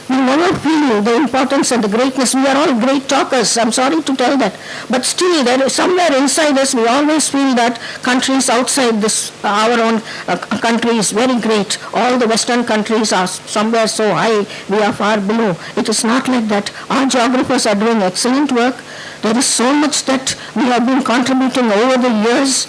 We never feel the importance and the greatness. We are all great talkers. I'm sorry to tell that. But still, there is somewhere inside us, we always feel that countries outside this, our own country is very great. All the Western countries are somewhere so high, we are far below. It is not like that. Our geographers are doing excellent work. There is so much that we have been contributing over the years.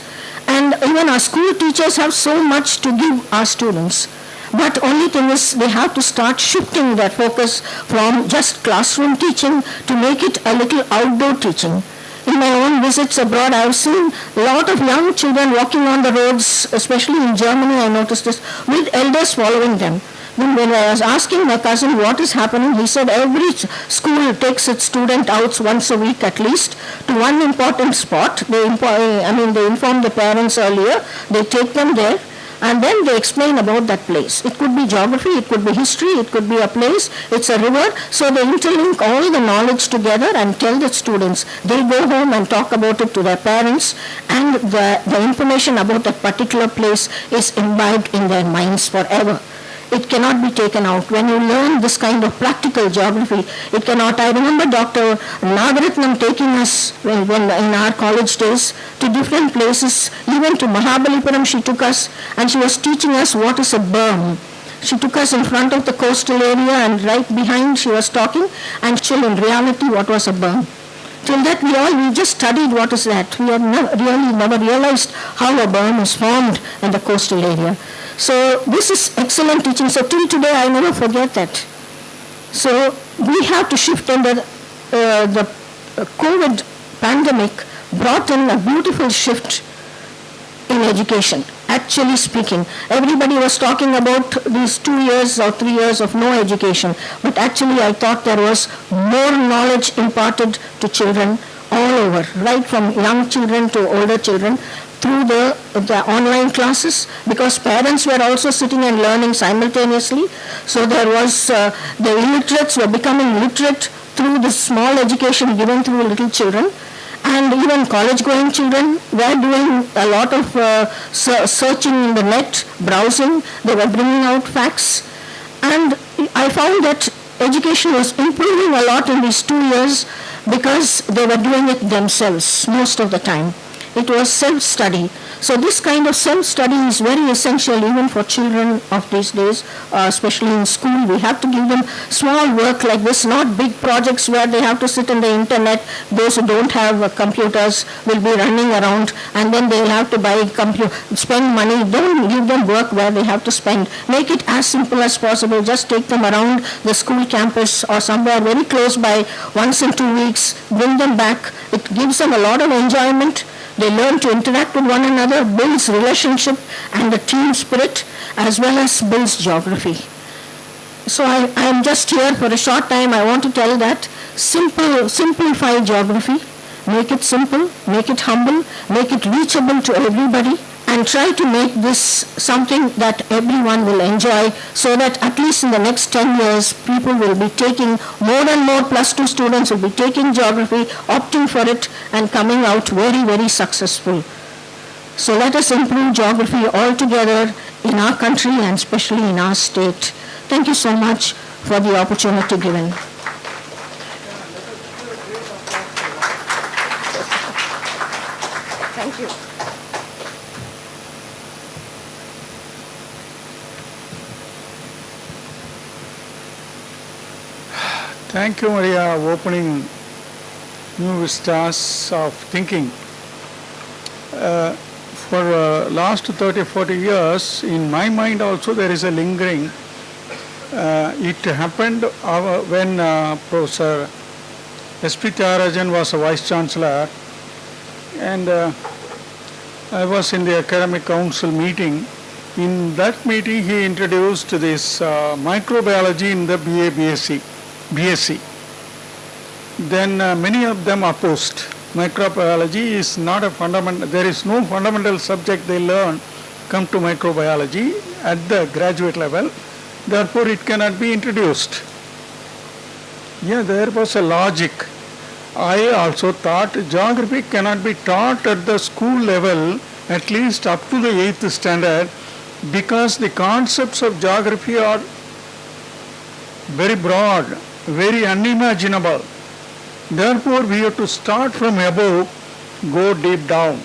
And even our school teachers have so much to give our students. But only thing is they have to start shifting their focus from just classroom teaching to make it a little outdoor teaching. In my own visits abroad, I have seen a lot of young children walking on the roads, especially in Germany, I noticed this, with elders following them. Then when I was asking my cousin what is happening, he said every school takes its student out once a week at least to one important spot. They inform the parents earlier, they take them there, and then they explain about that place. It could be geography, it could be history, it could be a place, it's a river. So they interlink all the knowledge together and tell the students. They go home and talk about it to their parents, and the information about that particular place is imbibed in their minds forever. It cannot be taken out. When you learn this kind of practical geography, it cannot. I remember Dr. Nagaratnam taking us when in our college days to different places, even to Mahabalipuram she took us, and she was teaching us what is a berm. She took us in front of the coastal area, and right behind she was talking, and still in reality what was a berm. Till that we just studied what is that. We have never realized how a berm is formed in the coastal area. So this is excellent teaching. So till today I never forget that. So we have to shift, and the COVID pandemic brought in a beautiful shift in education. Actually speaking, everybody was talking about these 2 years or 3 years of no education, but actually I thought there was more knowledge imparted to children all over, right from young children to older children, through the online classes, because parents were also sitting and learning simultaneously. So there was, the illiterates were becoming literate through the small education given through little children. And even college-going children were doing a lot of searching in the net, browsing. They were bringing out facts. And I found that education was improving a lot in these 2 years because they were doing it themselves most of the time. It was self-study. So this kind of self-study is very essential even for children of these days, especially in school. We have to give them small work like this, not big projects where they have to sit in the internet. Those who don't have computers will be running around, and then they'll have to spend money. Don't give them work where they have to spend. Make it as simple as possible. Just take them around the school campus or somewhere very close by once in 2 weeks. Bring them back. It gives them a lot of enjoyment. They learn to interact with one another, builds relationship and the team spirit, as well as builds geography. So I am just here for a short time. I want to tell that simplify geography, make it simple, make it humble, make it reachable to everybody, and try to make this something that everyone will enjoy, so that at least in the next 10 years, people will be taking, more and more +2 students will be taking geography, opting for it, and coming out very, very successful. So let us improve geography altogether in our country and especially in our state. Thank you so much for the opportunity given. Thank you. Thank you, Maria, for opening new vistas of thinking. For last 30, 40 years, in my mind also there is a lingering. It happened when Professor S.P. Tyagarajan was a Vice Chancellor, and I was in the Academic Council meeting. In that meeting, he introduced this microbiology in the BSc. then many of them opposed. Microbiology is not a fundamental, there is no fundamental subject they learn come to microbiology at the graduate level, therefore it cannot be introduced. Yeah, there was a logic. I also thought geography cannot be taught at the school level, at least up to the 8th standard, because the concepts of geography are very broad, very unimaginable. Therefore, we have to start from above, go deep down.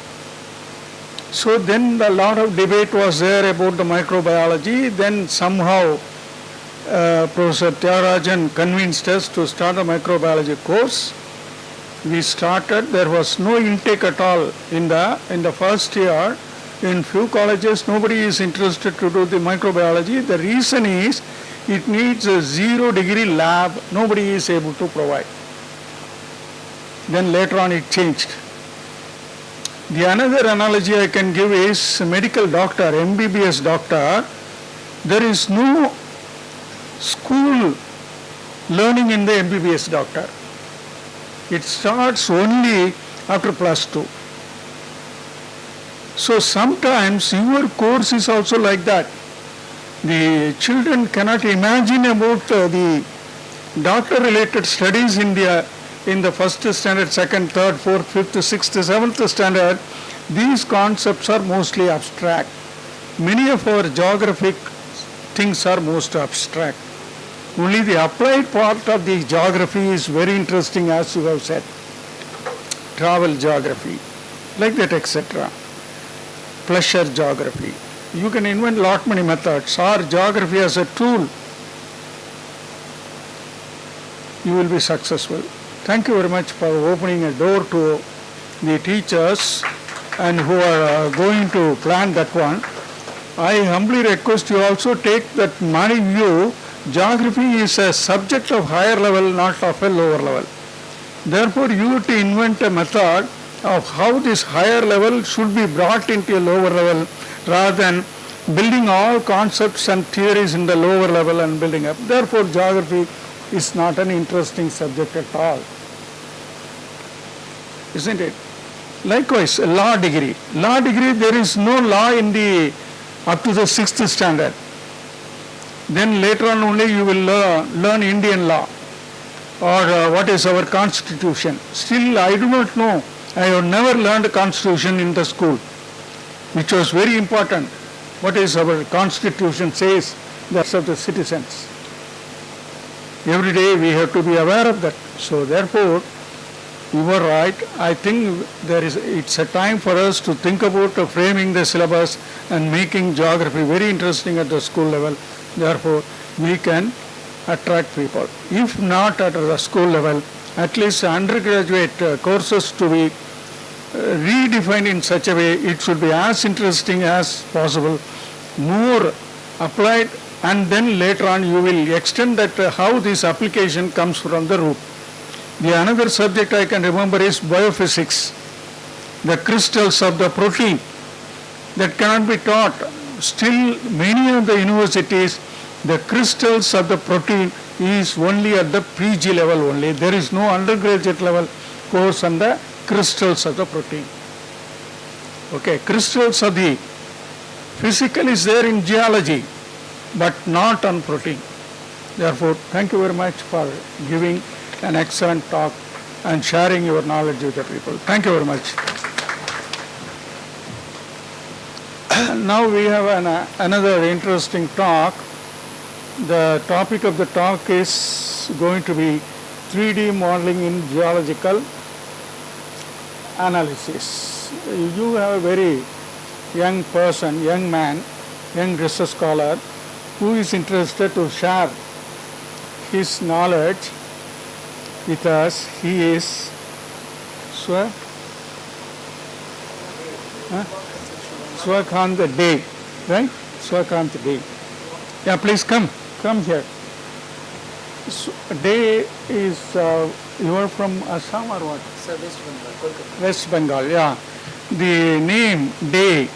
So then a lot of debate was there about the microbiology. Then somehow Professor Tyagarajan convinced us to start a microbiology course. We started. There was no intake at all in the first year. In few colleges, nobody is interested to do the microbiology. The reason is it needs a 0-degree lab. Nobody is able to provide. Then later on it changed. The another analogy I can give is medical doctor, MBBS doctor. There is no school learning in the MBBS doctor. It starts only after +2. So sometimes your course is also like that. The children cannot imagine about the doctor related studies in the first standard, second, third, fourth, fifth, sixth, seventh standard. These concepts are mostly abstract. Many of our geographic things are most abstract. Only the applied part of the geography is very interesting, as you have said. Travel geography, like that, etc. Pleasure geography. You can invent lot many methods, or geography as a tool. You will be successful. Thank you very much for opening a door to the teachers and who are going to plan that one. I humbly request you also take that my view. Geography is a subject of higher level, not of a lower level. Therefore, you have to invent a method of how this higher level should be brought into a lower level, rather than building all concepts and theories in the lower level and building up. Therefore, geography is not an interesting subject at all. Isn't it? Likewise, law degree. Law degree, there is no law in the up to the 6th standard. Then later on only you will learn Indian law, or what is our constitution. Still I do not know. I have never learned constitution in the school, which was very important. What is our constitution says, that's of the citizens. Every day we have to be aware of that. So therefore, you were right. I think it's a time for us to think about framing the syllabus and making geography very interesting at the school level. Therefore, we can attract people. If not at the school level, at least undergraduate courses to be redefined in such a way, it should be as interesting as possible, more applied, and then later on you will extend that how this application comes from the root. The another subject I can remember is biophysics, the crystals of the protein that cannot be taught. Still, many of the universities, the crystals of the protein is only at the PG level only. There is no undergraduate level course on the crystals of the protein. Okay, crystals of the physical is there in geology, but not on protein. Therefore, thank you very much for giving an excellent talk and sharing your knowledge with the people. Thank you very much. Now we have another interesting talk. The topic of the talk is going to be 3D modeling in geological analysis. You have a very young person, young man, young research scholar who is interested to share his knowledge with us. He is Swakant Day, right? Swakant Day. Yeah, please come here. Day is, you are from Assam or what? Sir, West Bengal, Kolkata. West Bengal, yeah. The name, Day,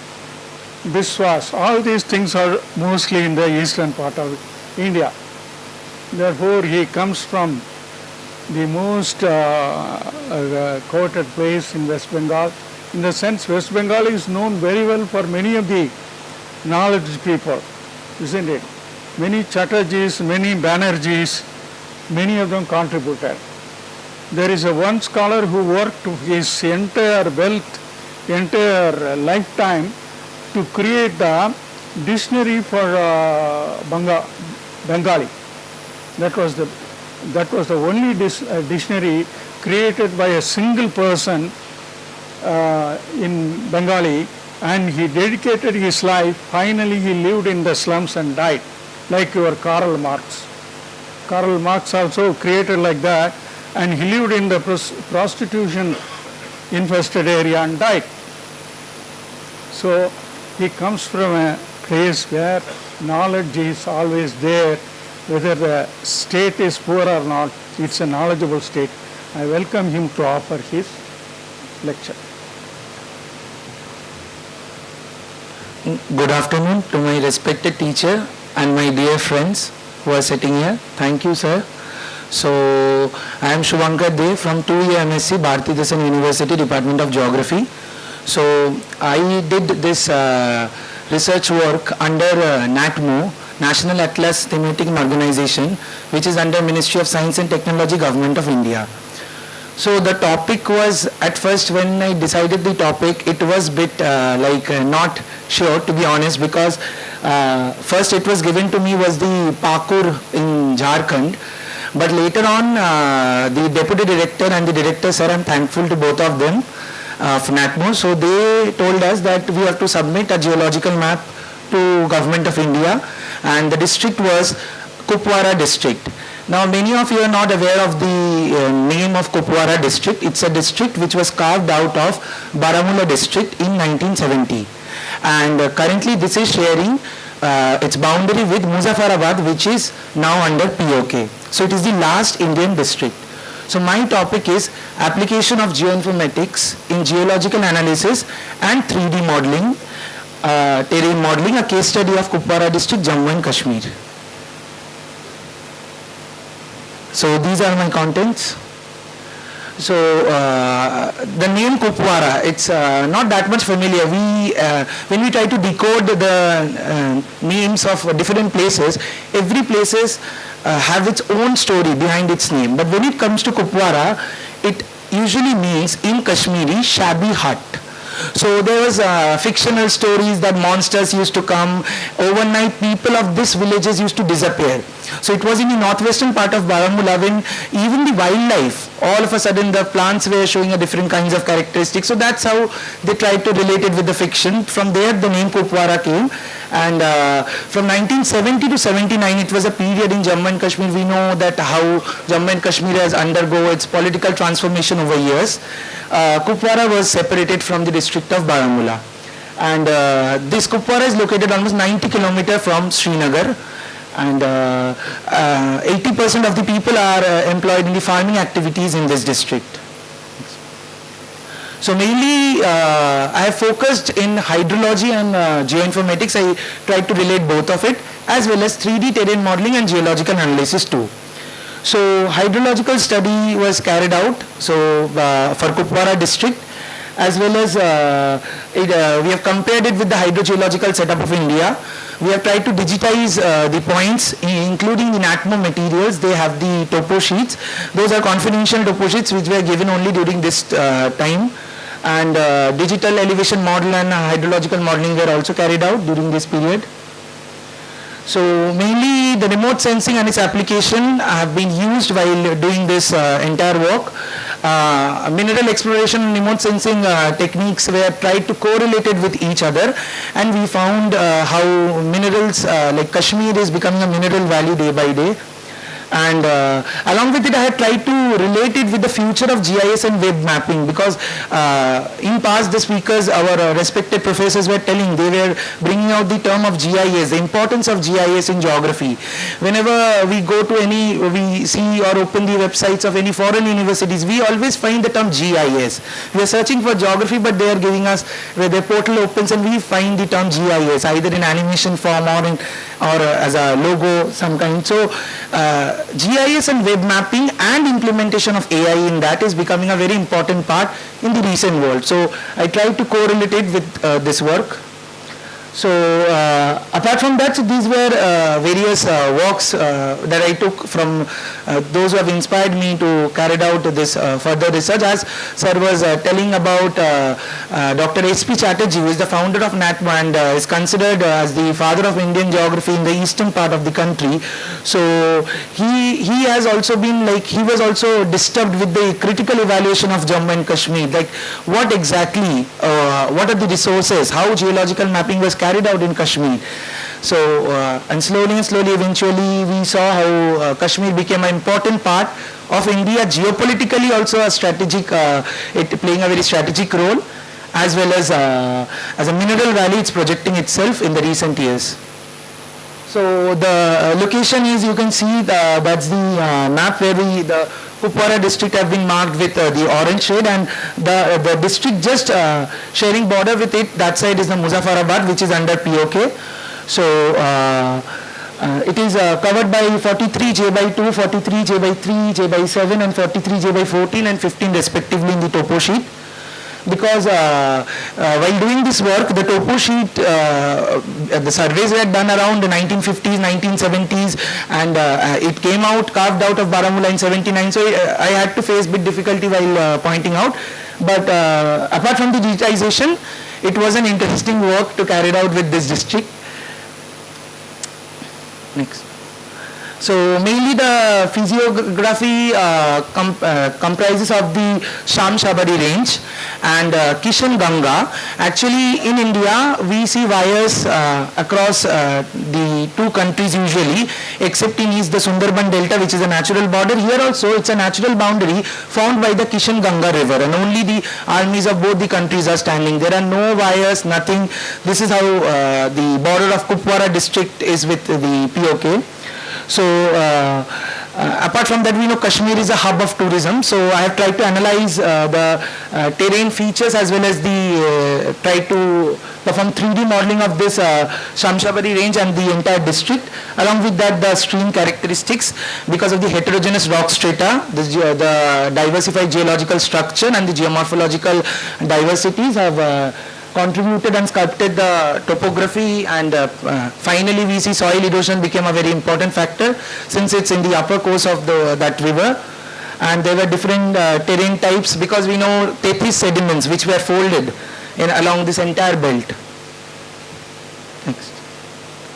Biswas, all these things are mostly in the eastern part of India. Therefore, he comes from the most quoted place in West Bengal. In the sense, West Bengal is known very well for many of the knowledge people, isn't it? Many Chatterjees, many Banerjees, many of them contributed. There is one scholar who worked his entire wealth, entire lifetime to create the dictionary for Bengali. That was the only dictionary created by a single person in Bengali, and he dedicated his life. Finally, he lived in the slums and died, like your Karl Marx. Karl Marx also created like that, and he lived in the prostitution infested area and died. So he comes from a place where knowledge is always there, whether the state is poor or not. It's a knowledgeable state. I welcome him to offer his lecture. Good afternoon to my respected teacher and my dear friends who are sitting here. Thank you, sir. So, I am Shubhankar Dev from 2-year MSc, Bharati Dasan University, Department of Geography. So, I did this research work under TNOU, National Atlas Thematic Organization, which is under Ministry of Science and Technology, Government of India. So the topic was, at first when I decided the topic, it was bit not sure, to be honest, because first it was given to me was the parkour in Jharkhand, but later on the deputy director and the director, sir, I'm thankful to both of them of NATMO. So they told us that we have to submit a geological map to Government of India, and the district was Kupwara district. Now many of you are not aware of the name of Kupwara district. It's a district which was carved out of Baramulla district in 1970, and currently this is sharing its boundary with Muzaffarabad, which is now under POK. So it is the last Indian district. So my topic is application of geoinformatics in geological analysis and 3D modeling, terrain modeling, a case study of Kupwara district, Jammu and Kashmir. So these are my contents. So the name Kupwara, it's not that much familiar. When we try to decode the names of different places, every places have its own story behind its name. But when it comes to Kupwara, it usually means in Kashmiri shabby hut. So there was fictional stories that monsters used to come. Overnight, people of these villages used to disappear. So it was in the northwestern part of Baramulla when even the wildlife, all of a sudden the plants were showing a different kinds of characteristics. So that's how they tried to relate it with the fiction. From there the name Kupwara came. And from 1970 to 79, it was a period in Jammu and Kashmir. We know that how Jammu and Kashmir has undergone its political transformation over years. Kupwara was separated from the district of Baramulla. And this Kupwara is located almost 90 kilometers from Srinagar. And 80% of the people are employed in the farming activities in this district. So mainly I have focused in hydrology and geoinformatics. I tried to relate both of it, as well as 3D terrain modeling and geological analysis too. So hydrological study was carried out for Kupwara district, as well as we have compared it with the hydrogeological setup of India. We have tried to digitize the points, including the NATMO materials. They have the topo sheets. Those are confidential topo sheets which were given only during this time. And digital elevation model and hydrological modeling were also carried out during this period. So mainly the remote sensing and its application have been used while doing this entire work. Mineral exploration and remote sensing techniques were tried to correlate it with each other, and we found how minerals like Kashmir is becoming a mineral valley day by day. And along with it, I had tried to relate it with the future of GIS and web mapping, because in past the speakers, our respected professors were telling, they were bringing out the term of GIS, the importance of GIS in geography. Whenever we go to we see or open the websites of any foreign universities, we always find the term GIS. We are searching for geography, but they are giving us, where their portal opens and we find the term GIS, either in animation form or in or as a logo, some kind. So GIS and web mapping and implementation of AI in that is becoming a very important part in the recent world. So I try to correlate it with this work. So apart from that, so these were various works that I took from those who have inspired me to carry out this further research. As sir was telling about Dr. S.P. Chatterjee, who is the founder of NATMO and is considered as the father of Indian geography in the eastern part of the country. So he has also been like, he was also disturbed with the critical evaluation of Jammu and Kashmir, like what exactly, what are the resources, how geological mapping was carried out in Kashmir. So and slowly eventually we saw how Kashmir became an important part of India, geopolitically also a strategic, it playing a very strategic role, as well as a mineral valley it's projecting itself in the recent years. So the location is, you can see that's the map where the Kupwara district have been marked with the orange shade, and the district just sharing border with it, that side is the Muzaffarabad, which is under POK. So it is covered by 43 J by 2, 43 J by 3, J by 7 and 43 J by 14 and 15 respectively in the topo sheet. Because while doing this work, the topo sheet, the surveys were done around the 1950s, 1970s, and it came out, carved out of Baramulla in 79, so I had to face bit difficulty while pointing out. But apart from the digitization, it was an interesting work to carry out with this district. Next. So mainly the physiography comprises of the Sham Shabari range and Kishan Ganga. Actually in India we see wires across the two countries usually, except in east the Sundarban Delta, which is a natural border. Here also it's a natural boundary formed by the Kishan Ganga river, and only the armies of both the countries are standing. There are no wires, nothing. This is how the border of Kupwara district is with the POK. So apart from that, we know Kashmir is a hub of tourism. So I have tried to analyze the terrain features as well as the try to perform 3D modeling of this Shamshabari range and the entire district. Along with that, the stream characteristics, because of the heterogeneous rock strata, the diversified geological structure and the geomorphological diversities have contributed and sculpted the topography, and finally we see soil erosion became a very important factor since it's in the upper course of that river, and there were different terrain types because we know Tetris sediments which were folded along this entire belt. Next.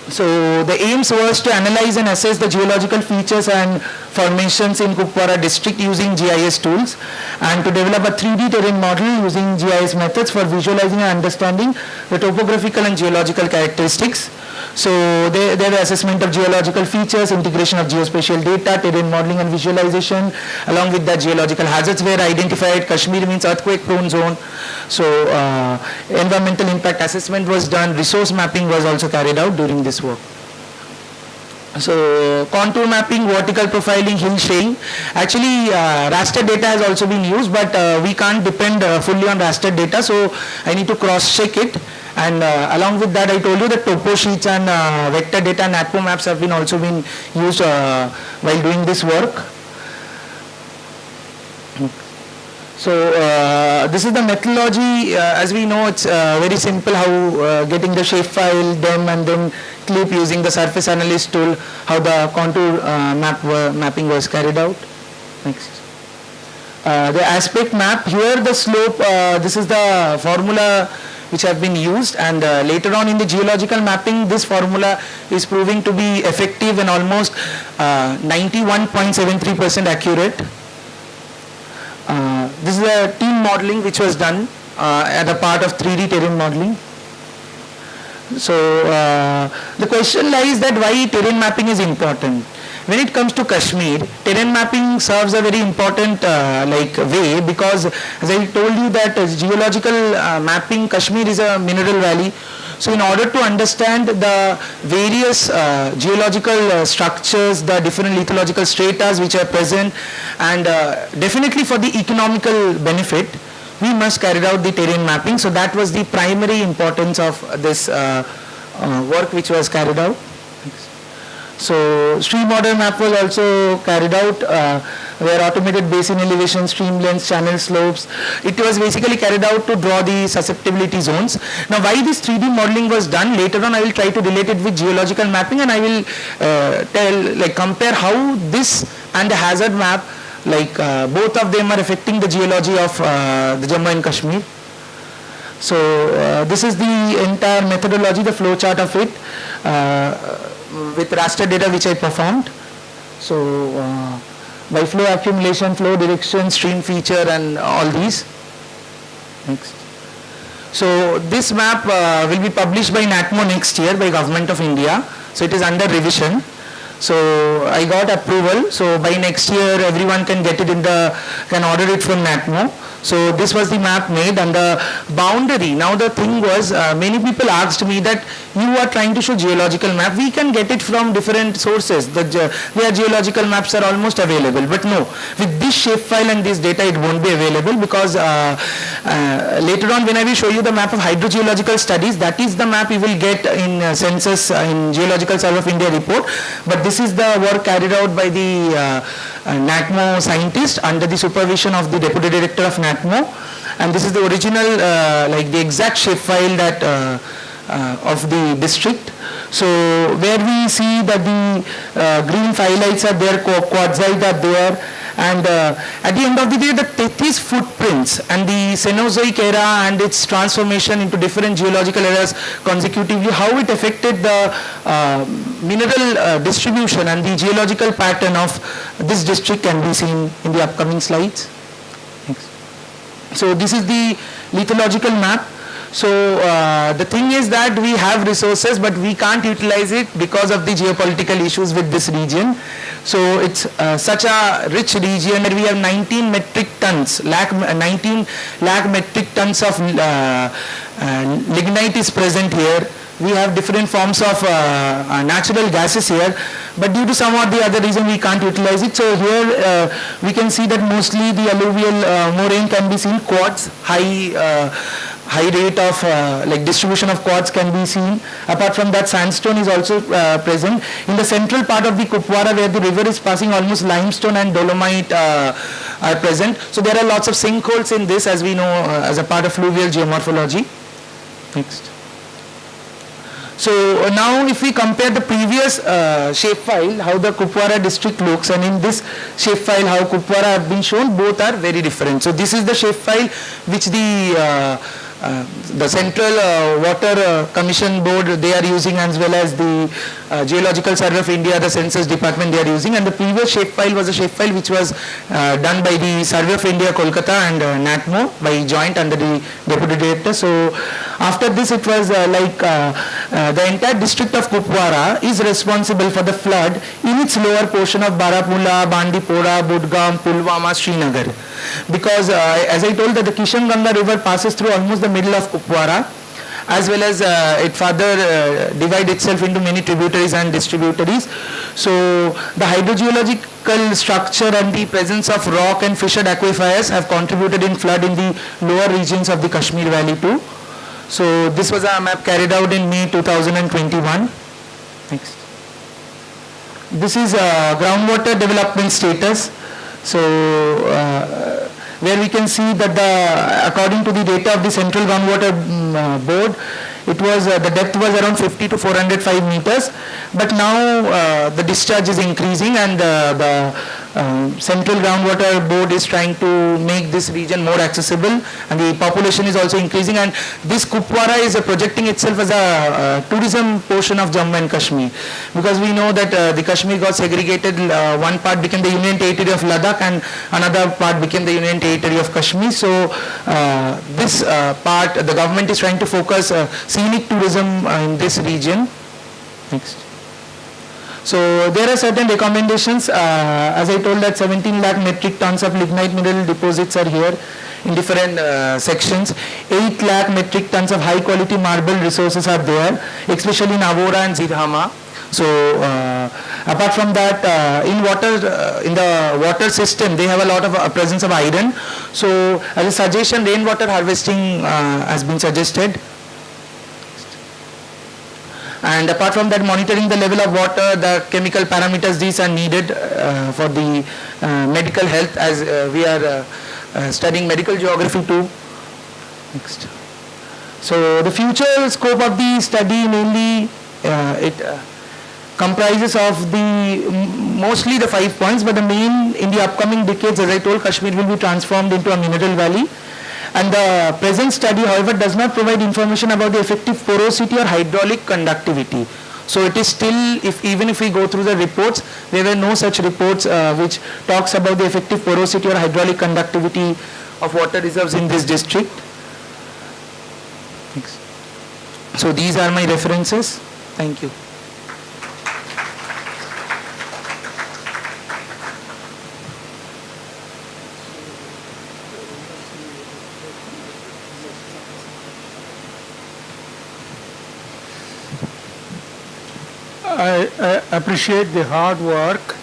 So the aims was to analyze and assess the geological features and formations in Kupwara district using GIS tools, and to develop a 3D terrain model using GIS methods for visualizing and understanding the topographical and geological characteristics. So there were assessment of geological features, integration of geospatial data, terrain modeling and visualization. Along with that, geological hazards were identified. Kashmir means earthquake prone zone. So environmental impact assessment was done. Resource mapping was also carried out during this work. So contour mapping, vertical profiling, hill shading. Actually raster data has also been used, but we can't depend fully on raster data, so I need to cross check it. And along with that, I told you that topo sheets and vector data and NATPO maps have been also been used while doing this work. So this is the methodology. As we know, it's very simple how getting the shapefile, them, and then clip using the surface analyst tool, how the contour mapping was carried out. Next. The aspect map, here the slope, this is the formula which have been used, and later on in the geological mapping, this formula is proving to be effective and almost 91.73% accurate. This is a team modeling which was done as a part of 3D terrain modeling. So the question lies that why terrain mapping is important. When it comes to Kashmir, terrain mapping serves a very important way, because as I told you that geological mapping, Kashmir is a mineral valley. So in order to understand the various geological structures, the different lithological stratas which are present, and definitely for the economical benefit, we must carry out the terrain mapping. So that was the primary importance of this work which was carried out. So stream order map was also carried out where automated basin elevation, stream lengths, channel slopes. It was basically carried out to draw the susceptibility zones. Now why this 3D modeling was done, later on I will try to relate it with geological mapping, and I will compare how this and the hazard map, both of them are affecting the geology of the Jammu and Kashmir. So this is the entire methodology, the flow chart of it with raster data which I performed. So by flow accumulation, flow direction, stream feature, and all these. Next. So this map will be published by NATMO next year by Government of India. So it is under revision. So I got approval. So by next year everyone can get it can order it from NATMO. So this was the map made, and the boundary. Now the thing was, many people asked me that you are trying to show geological map. We can get it from different sources. Their geological maps are almost available. But no, with this shapefile and this data, it won't be available, because later on when I will show you the map of hydrogeological studies, that is the map you will get in census in Geological Survey of India report. But this is the work carried out by the NATMO scientist under the supervision of the Deputy Director of NATMO, and this is the original, the exact shapefile that of the district. So where we see that the green phyllites are there, quartzite are there, and at the end of the day, the Tethys footprints and the Cenozoic era and its transformation into different geological eras consecutively, how it affected the mineral distribution and the geological pattern of this district can be seen in the upcoming slides. Thanks. So this is the lithological map. So the thing is that we have resources, but we can't utilize it because of the geopolitical issues with this region. So it's such a rich region that we have 19 metric tons, 19 lakh metric tons of lignite is present here. We have different forms of natural gases here, but due to some or the other reason we can't utilize it. So here we can see that mostly the alluvial moraine can be seen, quartz, high rate of distribution of quartz can be seen. Apart from that, sandstone is also present. In the central part of the Kupwara, where the river is passing, almost limestone and dolomite are present. So there are lots of sinkholes in this, as we know, as a part of fluvial geomorphology. Next. So now if we compare the previous shapefile, how the Kupwara district looks, and in this shapefile how Kupwara have been shown, both are very different. So this is the shapefile which the Central Water Commission Board they are using, as well as the Geological Survey of India, the Census Department they are using, and the previous shapefile was a shapefile which was done by the Survey of India Kolkata and NATMO by joint under the Deputy Director. So after this it was the entire district of Kupwara is responsible for the flood in its lower portion of Baramulla, Bandipora, Budgam, Pulwama, Srinagar, because as I told that the Kishan Ganga river passes through almost the middle of Kupwara, as well as it further divide itself into many tributaries and distributaries. So the hydrogeological structure and the presence of rock and fissured aquifers have contributed in flood in the lower regions of the Kashmir Valley too. So this was a map carried out in May 2021. Next. This is groundwater development status. So where we can see that according to the data of the Central Groundwater Board, it was the depth was around 50 to 405 meters, but now the discharge is increasing, and the Central Groundwater Board is trying to make this region more accessible, and the population is also increasing, and this Kupwara is projecting itself as a tourism portion of Jammu and Kashmir, because we know that the Kashmir got segregated, one part became the Union Territory of Ladakh and another part became the Union Territory of Kashmir. So this part, the government is trying to focus scenic tourism in this region. Next. So there are certain recommendations. As I told that 17 lakh metric tons of lignite mineral deposits are here in different sections. 8 lakh metric tons of high quality marble resources are there, especially in Avora and Zirhama. So apart from that, in the water system, they have a lot of presence of iron. So as a suggestion, rainwater harvesting has been suggested. And apart from that, monitoring the level of water, the chemical parameters, these are needed for the medical health, as we are studying medical geography too. Next. So the future scope of the study mainly it comprises of mostly the 5 points, but the main in the upcoming decades, as I told, Kashmir will be transformed into a mineral valley. And the present study, however, does not provide information about the effective porosity or hydraulic conductivity. So it is still, even if we go through the reports, there were no such reports which talks about the effective porosity or hydraulic conductivity of water reserves in this district. Thanks. So these are my references. Thank you. I appreciate the hard work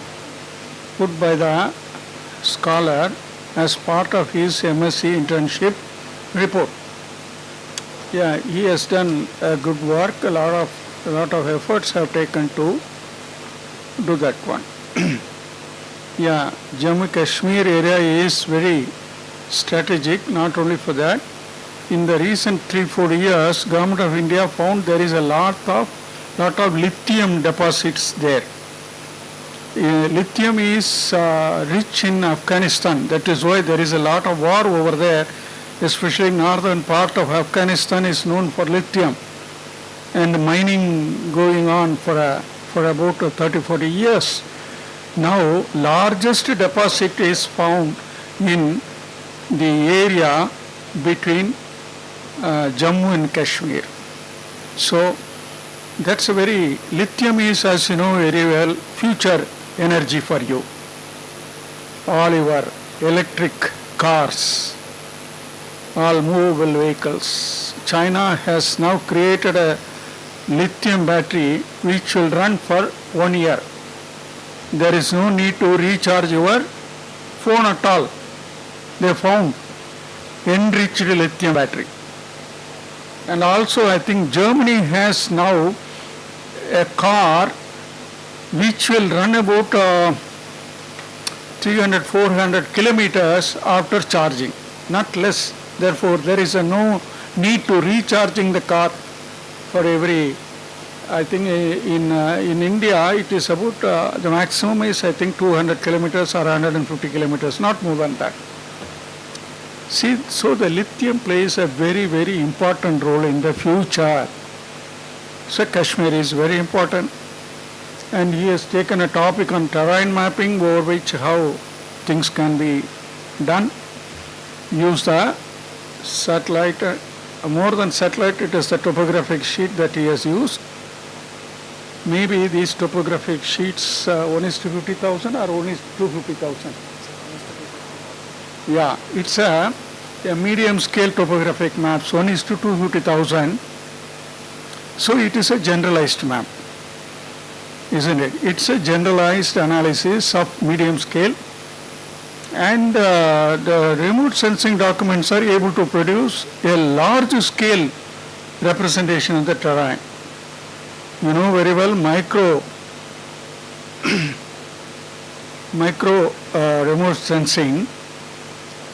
put by the scholar as part of his MSc internship report. Yeah, he has done a good work. A lot of efforts have taken to do that one. Yeah, Jammu Kashmir area is very strategic, not only for that. In the recent 3-4 years, Government of India found there is a lot of lithium deposits there. Lithium is rich in Afghanistan. That is why there is a lot of war over there, especially northern part of Afghanistan is known for lithium, and mining going on for about 30-40 years. Now, largest deposit is found in the area between Jammu and Kashmir. So that's a lithium is, as you know very well, future energy for you. All your electric cars, all movable vehicles. China has now created a lithium battery which will run for 1 year. There is no need to recharge your phone at all. They found enriched lithium battery. And also I think Germany has now a car which will run about 300-400 kilometers after charging, not less. Therefore, there is no need to recharging the car for every. I think in India it is about the maximum is I think 200 kilometers or 150 kilometers, not more than that. See, so the lithium plays a very important role in the future. So Kashmir is very important, and he has taken a topic on terrain mapping, over which how things can be done. Use the satellite, more than satellite, it is the topographic sheet that he has used. Maybe these topographic sheets 1:50,000 or 1:250,000. Yeah, it's a medium scale topographic maps, 1:250,000. So it is a generalized map, isn't it? It's a generalized analysis of medium scale, and the remote sensing documents are able to produce a large scale representation of the terrain. You know very well, micro remote sensing,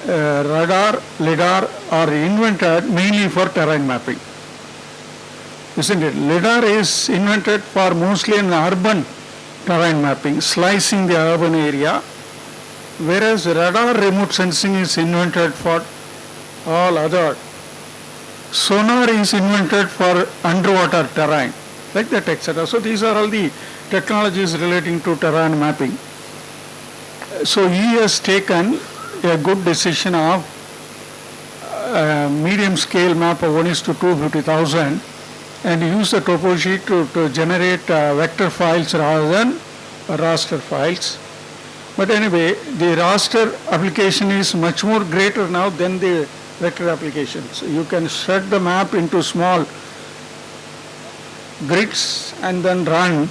radar, lidar are invented mainly for terrain mapping, isn't it? Lidar is invented for mostly an urban terrain mapping, slicing the urban area, whereas radar remote sensing is invented for all other. Sonar is invented for underwater terrain, like that, etc. So these are all the technologies relating to terrain mapping. So he has taken a good decision of medium scale map of 1:250,000 and use the topo sheet to generate vector files rather than raster files. But anyway, the raster application is much more greater now than the vector applications. You can shred the map into small grids and then run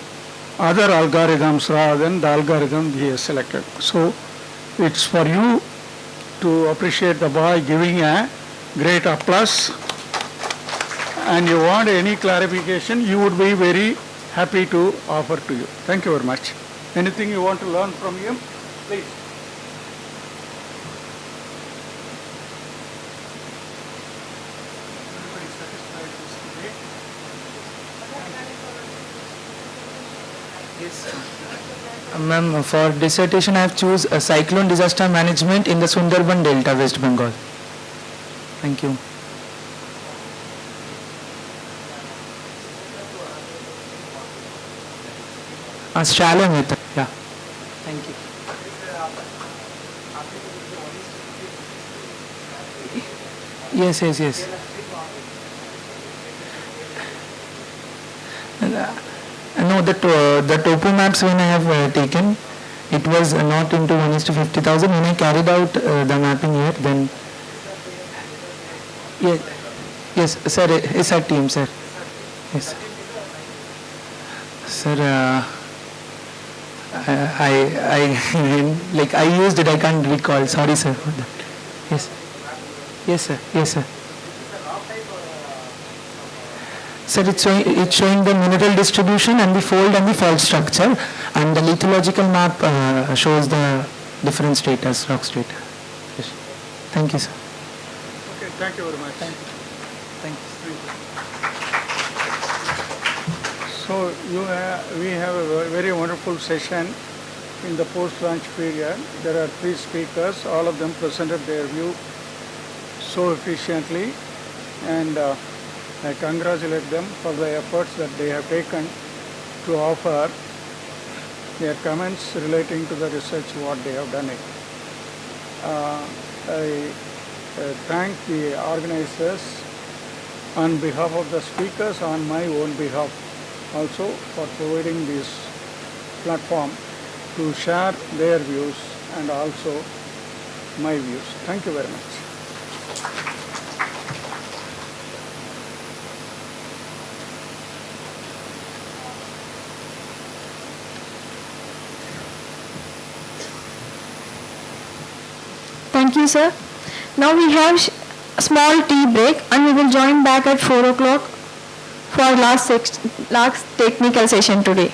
other algorithms rather than the algorithm he has selected. So it's for you to appreciate the boy giving a great applause. and you want any clarification, you would be very happy to offer to you. Thank you very much. Anything you want to learn from him, please. Ma'am, for dissertation I have choose a cyclone disaster management in the Sundarban Delta, West Bengal. Thank you. Shallow method. Yeah. Thank you. Yes, yes, yes. No, the topo maps when I have taken, it was not into 1:50,000. When I carried out the mapping here, then yes, yes, sir, yes, our team, sir. Yes, sir. Like I used it, I can't recall. Sorry, sir, for that. Yes, yes, sir. Yes, sir. Sir, it's showing the mineral distribution and the fold and the fault structure, and the lithological map shows the different status, rock state. Yes. Thank you, sir. Okay, thank you very much. Thank you. Thank you. So we have a very wonderful session in the post-launch period. There are 3 speakers. All of them presented their view so efficiently, and I congratulate them for the efforts that they have taken to offer their comments relating to the research what they have done it. I thank the organizers on behalf of the speakers, on my own behalf also, for providing this platform to share their views and also my views. Thank you very much. Thank you, sir. Now we have a small tea break, and we will join back at 4 o'clock for our last technical session today.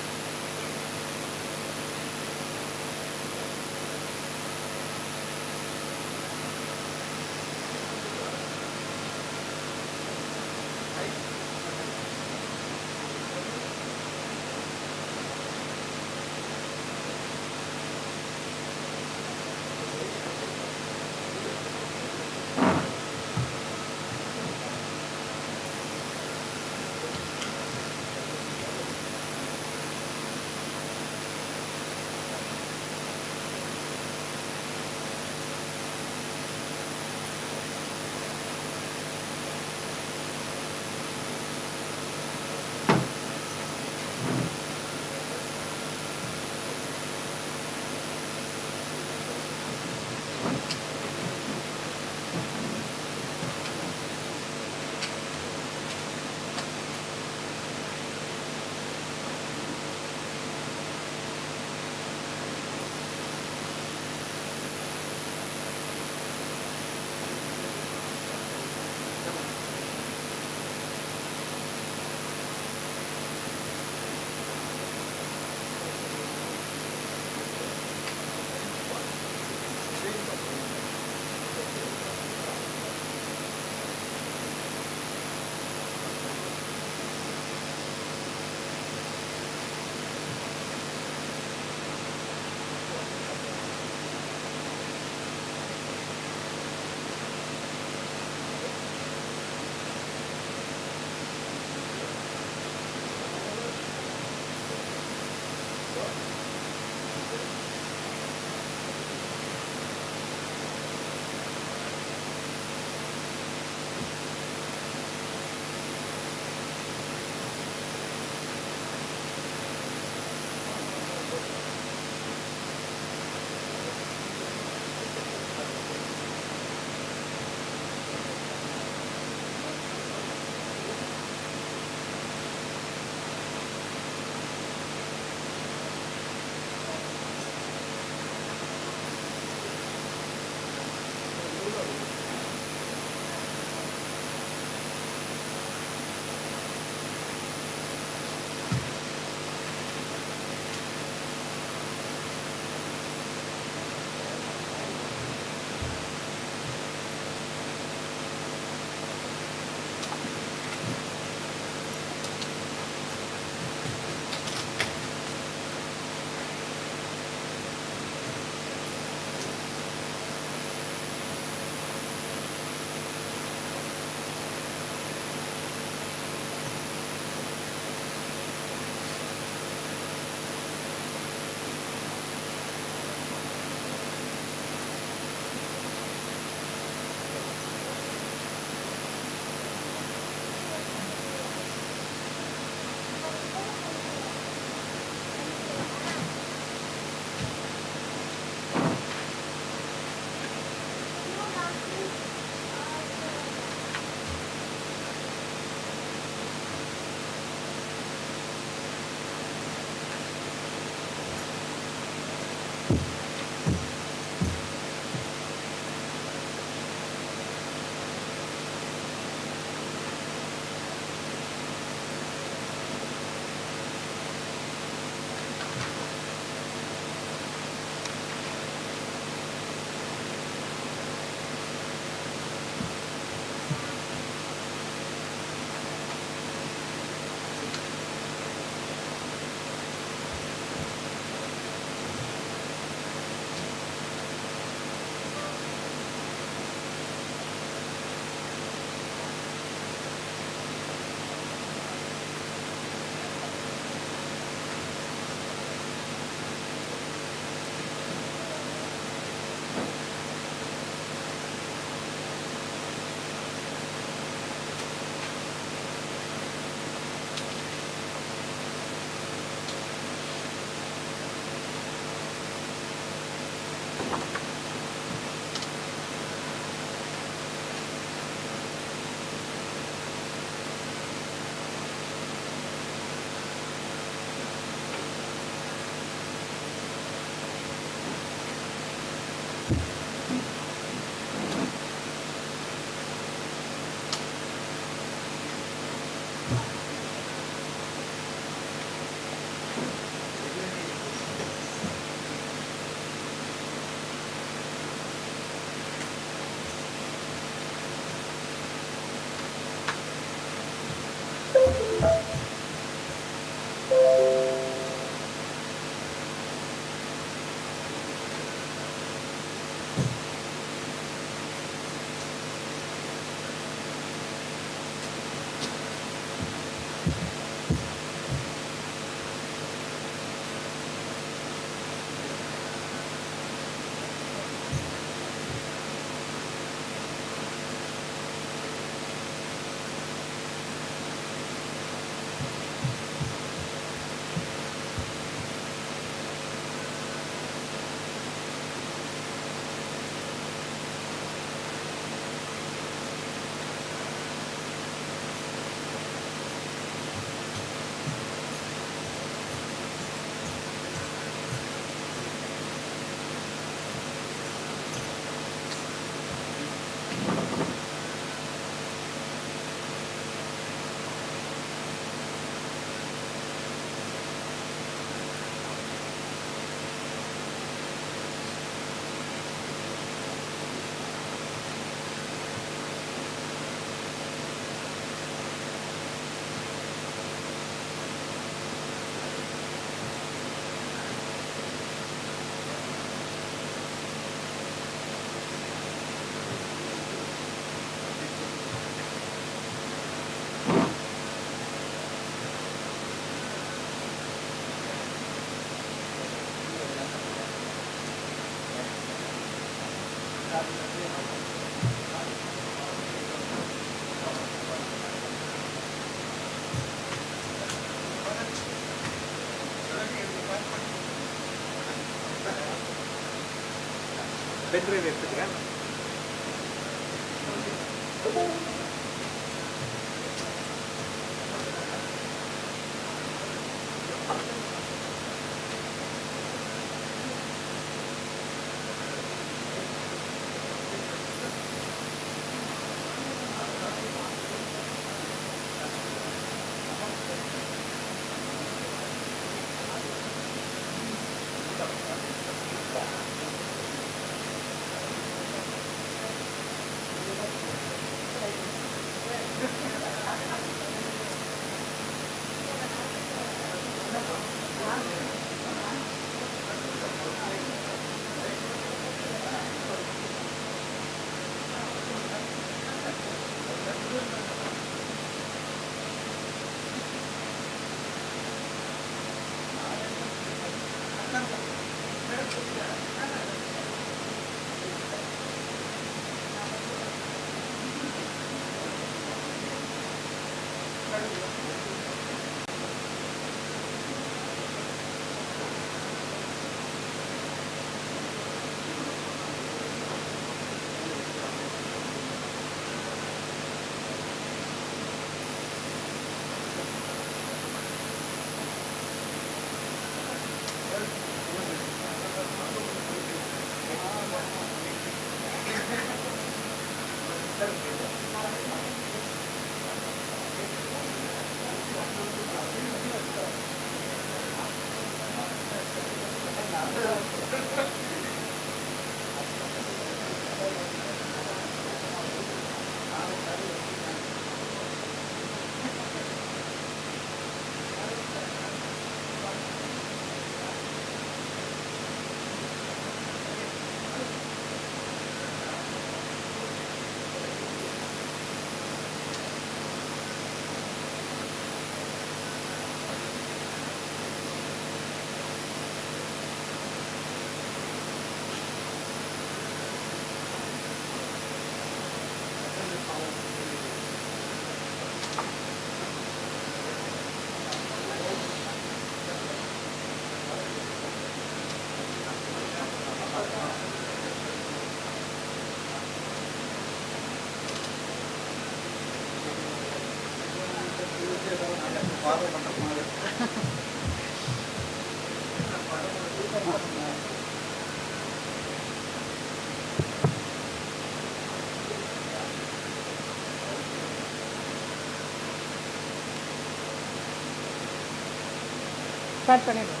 Start பண்ணிடலாம்.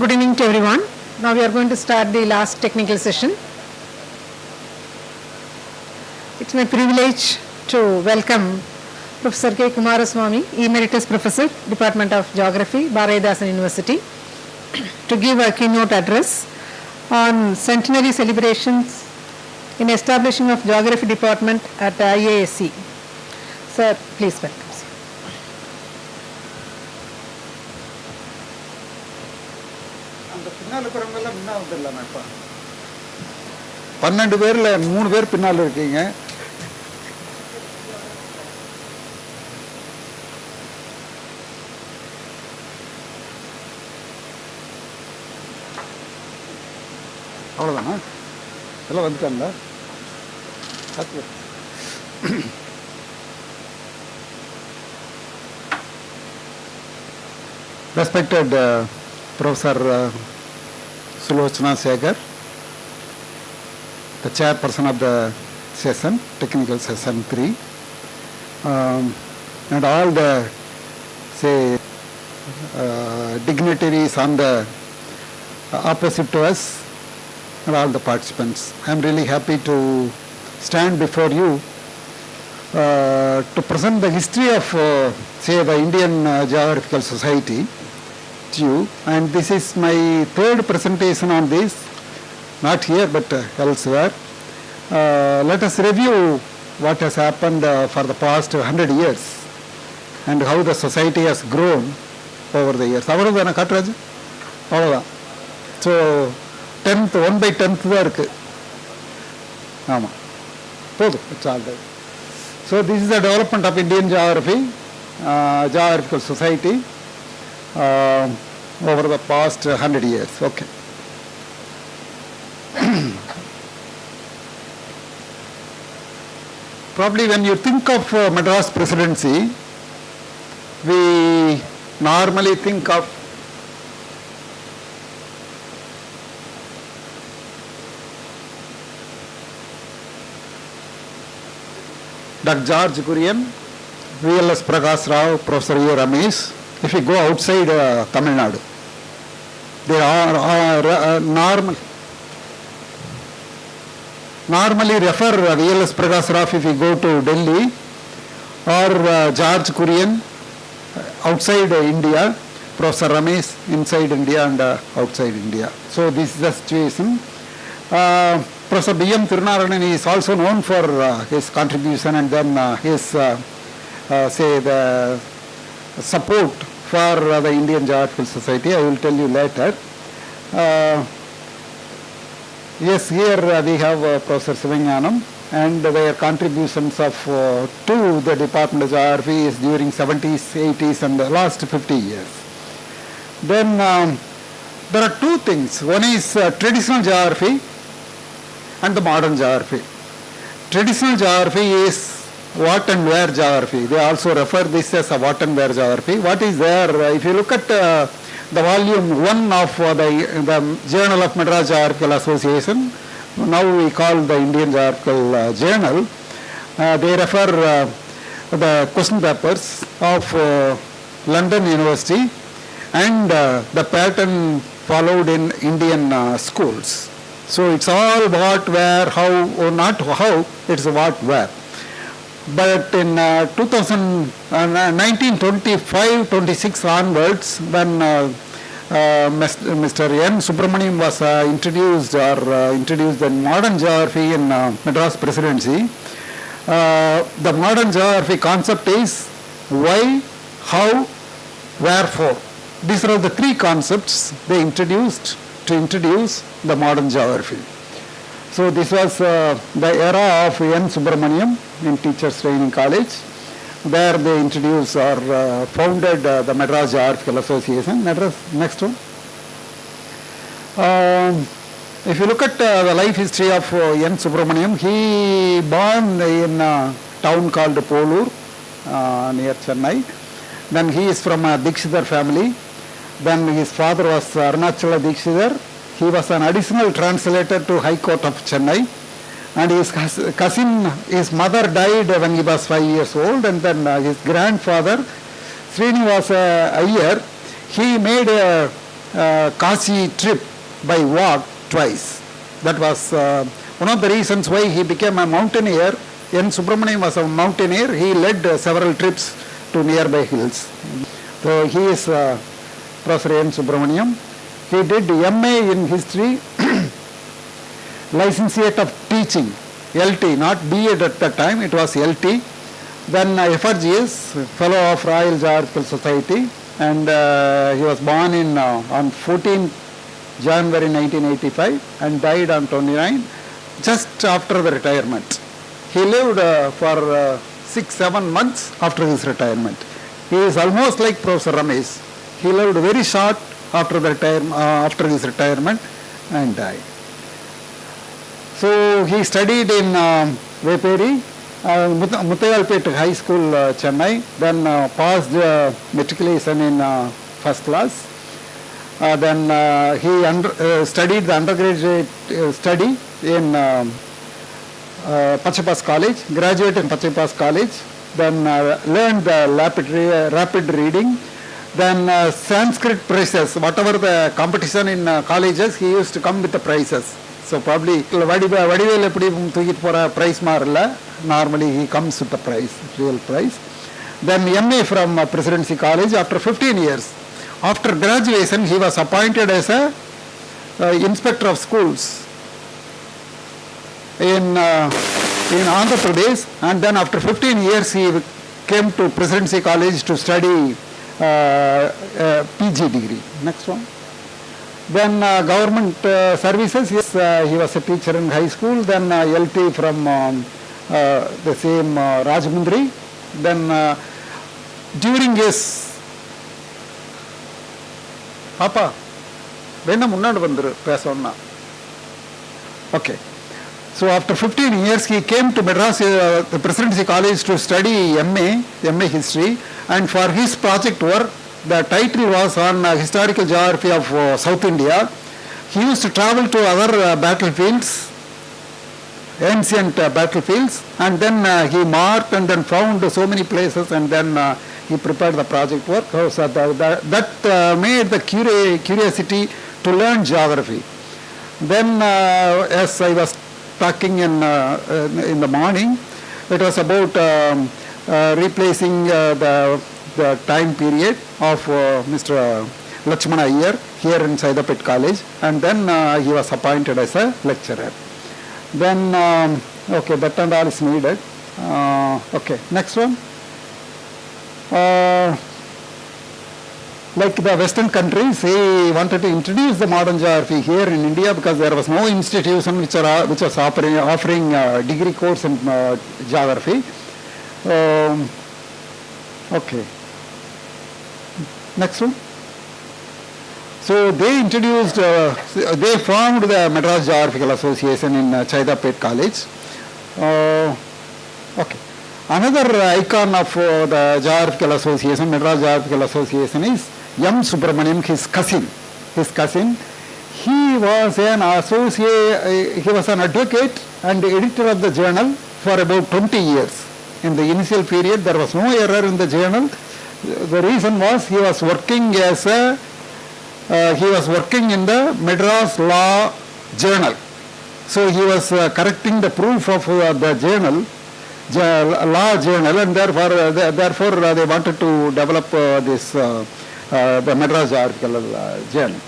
Good evening to everyone. Now we are going to start the last technical session. It's my privilege to welcome Professor K. Kumaraswamy, Emeritus Professor, Department of Geography, Bharathidasan University, to give a keynote address on centenary celebrations in establishing of Geography Department at IASC. Sir, please welcome. அந்த பின்னால் இருக்கிறவங்கெல்லாம் முன்னா வந்துடலாமா? இப்போ 12 பேரில் 3 பேர் பின்னால் இருக்கீங்க. அவ்வளோதானா? எல்லாம் வந்துட்டாங்களா? Respected Professor Sulochana Segar, the chairperson of the session, technical session 3, and all the dignitaries on the opposite to us, and all the participants. I am really happy to stand before you to present the history of the Indian Geographical Society to you, and this is my third presentation on this, not here but elsewhere. Let us review what has happened for the past 100 years and how the society has grown over the years. அவ்வளவுதான காட்டுராஜ்? அவ்வளவுதான். So 10th 1/10 தான் இருக்குது. ஆமாம், போதும், it's all right. So this is the development of Indian geography, geographical society over the past 100 years. Okay. Probably when you think of Madras presidency, we normally think of Dr. George Kurian, VLS Prakash Rao, Professor A. Ramesh. If you go outside Tamil Nadu, they are normally refer VLS Prakash Rao if you go to Delhi, or George Kurian outside India, Professor Ramesh inside India and outside India. So this is the situation. Professor B.M. Tirunarayanan is also known for his contribution and then his say the support for the Indian Geographical Society. I will tell you later. Yes, here we have Professor Sivanyanam, and their contributions of to the Department of Geography is during 70s, 80s and the last 50 years. Then there are two things. One is traditional geography and the modern geography. Traditional geography is what and where geography. They also refer this as a what and where geography. What is there? If you look at the volume 1 of the Journal of Madras Geographical Association, now we call the Indian Geographical Journal, they refer the question papers of London University and the pattern followed in Indian schools. So it's all what, where, how, or not how, it's what, where. But in 1925-26 onwards, when Mr. N. Subramaniam was introduced the modern geography in Madras Presidency, the modern geography concept is why, how, wherefore. These are the three concepts they introduced to introduce the modern geography. So this was the era of N. Subramaniam in Teachers Training College. There they introduced or founded the Madras Geographical Association. Next one. If you look at the life history of N. Subramaniam, he born in a town called Polur near Chennai. Then he is from a Dikshidhar family. Then his father was Arunachala Dikshidhar. He was an additional translator to High Court of Chennai. And his cousin, his mother died when he was 5 years old. And then his grandfather, Srinivasa Iyer, he made a Kashi trip by walk twice. That was one of the reasons why he became a mountaineer. N. Subramaniam was a mountaineer. He led several trips to nearby hills. So he is Professor N. Subramaniam. He did MA in history, licentiate of teaching, LT, not BEd at that time, it was LT. Then FRGS, Fellow of Royal Geographical Society, and he was born on 14 January 1985 and died on 29, just after the retirement. He lived for 6-7 months after his retirement. He is almost like Professor Ramesh. He lived very short after his retirement and died. So he studied in Veperi, Muthayalpet High School, Chennai, then passed matriculation in first class. Then he studied the undergraduate study in Pachapas College, graduated in Pachapas College, then learned the rapid reading. Then Sanskrit prizes, whatever the competition in colleges, he used to come with the prizes. So probably prize normally he comes with the prize, real prize. Then MA from Presidency College after 15 years. After graduation, he was appointed as a inspector of schools in Andhra Pradesh, and then after 15 years he came to Presidency College to study PG degree. Next one. Then government services, yes, he was a teacher in high school. Then LT from the same Rajmundry. Then during his Papa, okay. So after 15 years, he came to Madras, the Presidency College, to study MA History, and for his project work, the title was on historical geography of South India. He used to travel to other battlefields, ancient battlefields, and then he marked and then found so many places, and then he prepared the project work. So that made the curiosity to learn geography. Then, as I was talking in the morning, it was about replacing the time period of Mr. Lakshmana Iyer here in Saidapet College, and then he was appointed as a lecturer. Then, okay, that and all is needed. Okay, next one. Like the Western countries, he wanted to introduce the modern geography here in India because there was no institution which was offering degree course in geography. Okay. Next one. So they introduced, they formed the Madras Geographical Association in Chaidapet College. Okay. Another icon of the Geographical Association, Madras Geographical Association, is M. Subramaniam, his cousin. He was an associate, he was an advocate and editor of the journal for about 20 years. In the initial period, there was no error in the journal. The reason was he was working as a he was working in the Madras Law Journal. So he was correcting the proof of the journal, law journal, and therefore they wanted to develop this the Madras Geographical Journal.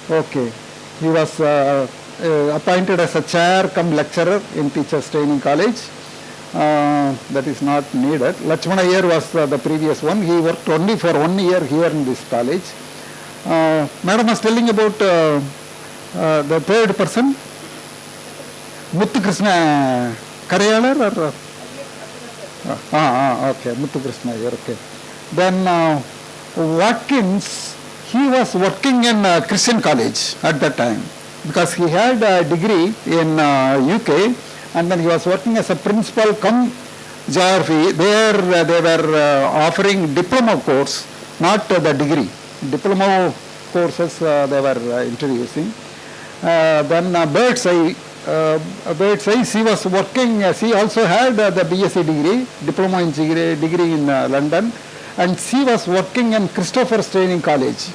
Okay, he was appointed as a chair cum lecturer in Teachers Training College. That is not needed. Lakshmana Iyer was the previous one. He worked only for 1 year here in this college. Madam was telling about the third person, Muthu Krishna Karayalar or okay, Muthu Krishna Iyer, okay. Then Watkins, he was working in Christian college at that time because he had a degree in UK, and then he was working as a principal cum geography. There they were offering diploma course, not the degree. Diploma courses they were introducing. Then Birdseye, she was working, she also had the BSc degree, diploma in degree in London, and she was working in Christopher's Training College.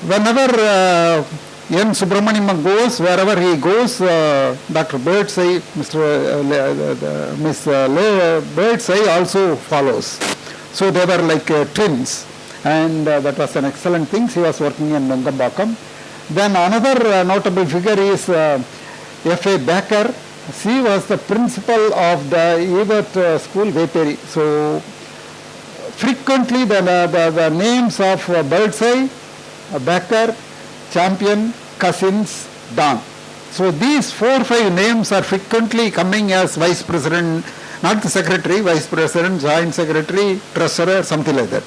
Whenever N. Subramaniam goes, wherever he goes, Dr. Birdseye, Miss Birdseye also follows. So they were like twins, and that was an excellent thing. She was working in Nungambakam. Then another notable figure is F.A. Baker. She was the principal of the Ebert School, Veperi. So frequently the names of Birdseye, Baker, Champion, Cousins, Don. So these 4 or 5 names are frequently coming as vice president, not the secretary, vice president, joint secretary, treasurer, something like that.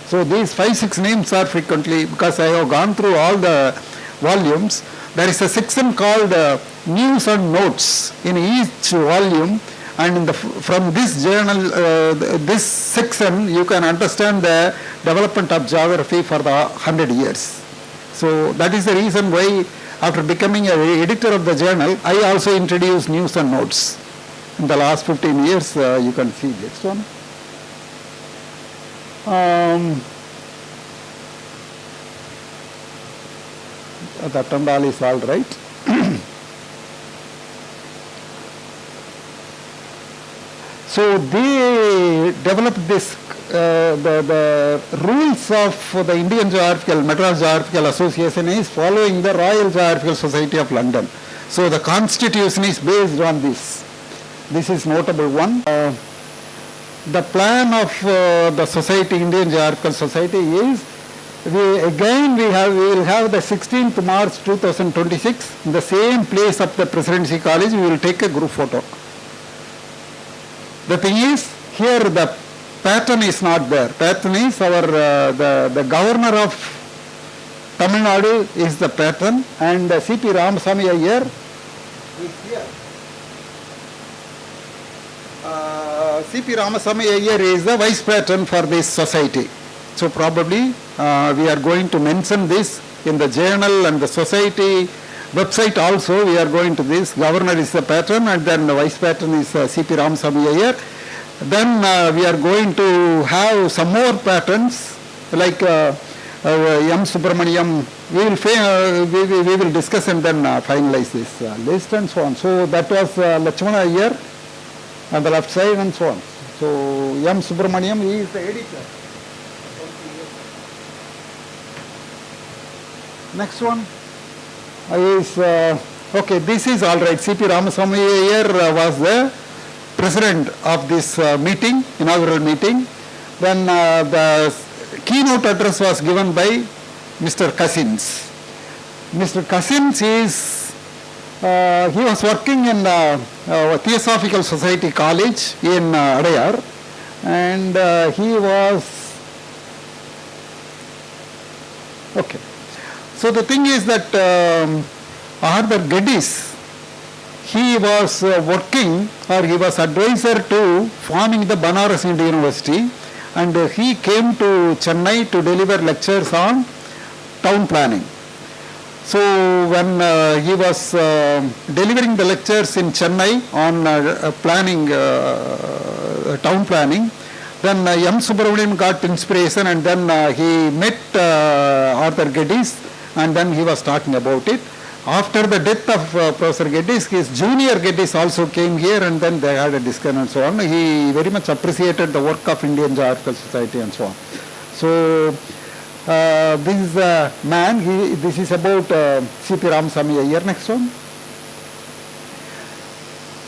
So these 5 or 6 names are frequently, because I have gone through all the volumes, there is a section called News and Notes in each volume, and from this journal, this section, you can understand the development of geography for the 100 years. So that is the reason why, after becoming an editor of the journal, I also introduced News and Notes. In the last 15 years, you can see this one. The Tandal is all right. So they developed this, the rules of the Indian Geographical, Madras Geographical Association is following the Royal Geographical Society of London. So the constitution is based on this. This is notable one. The plan of the society, Indian Geographical Society, is we will have the 16th March 2026 in the same place of the Presidency College. We will take a group photo. The thing is, here the pattern is not there. Pattern is the governor of Tamil Nadu is the pattern, and C.P. Ramasamy Iyer is here. C.P. Ramasamy Iyer is the vice patron for this society. So probably we are going to mention this in the journal and the society website also. We are going to this. Governor is the patron, and then the vice patron is C.P. Ramasamy Iyer. Then we are going to have some more patrons like M. Subramaniam. We will discuss and then finalize this list and so on. So that was Lakshmana Iyer on the left side and so on. So M. Subramaniam, he is the editor. Next one is, okay, this is all right. C.P. Ramasamy Iyer was the president of this meeting, inaugural meeting. Then the keynote address was given by Mr. Cousins. Mr. Cousins is, he was working in Theosophical Society College in Adayar, and he was, okay. So the thing is that Arthur Geddes, he was working, or he was advisor to forming the Banaras Hindu University, and he came to Chennai to deliver lectures on town planning. So when he was delivering the lectures in Chennai on planning, town planning, then M. Subramaniam got inspiration, and then he met Arthur Geddes, and then he was talking about it. After the death of Professor Geddes, his junior Geddes also came here, and then they had a discussion and so on. He very much appreciated the work of Indian Geographical Society and so on. So this is a man, this is about C.P. Ramasamy Iyer. Next one.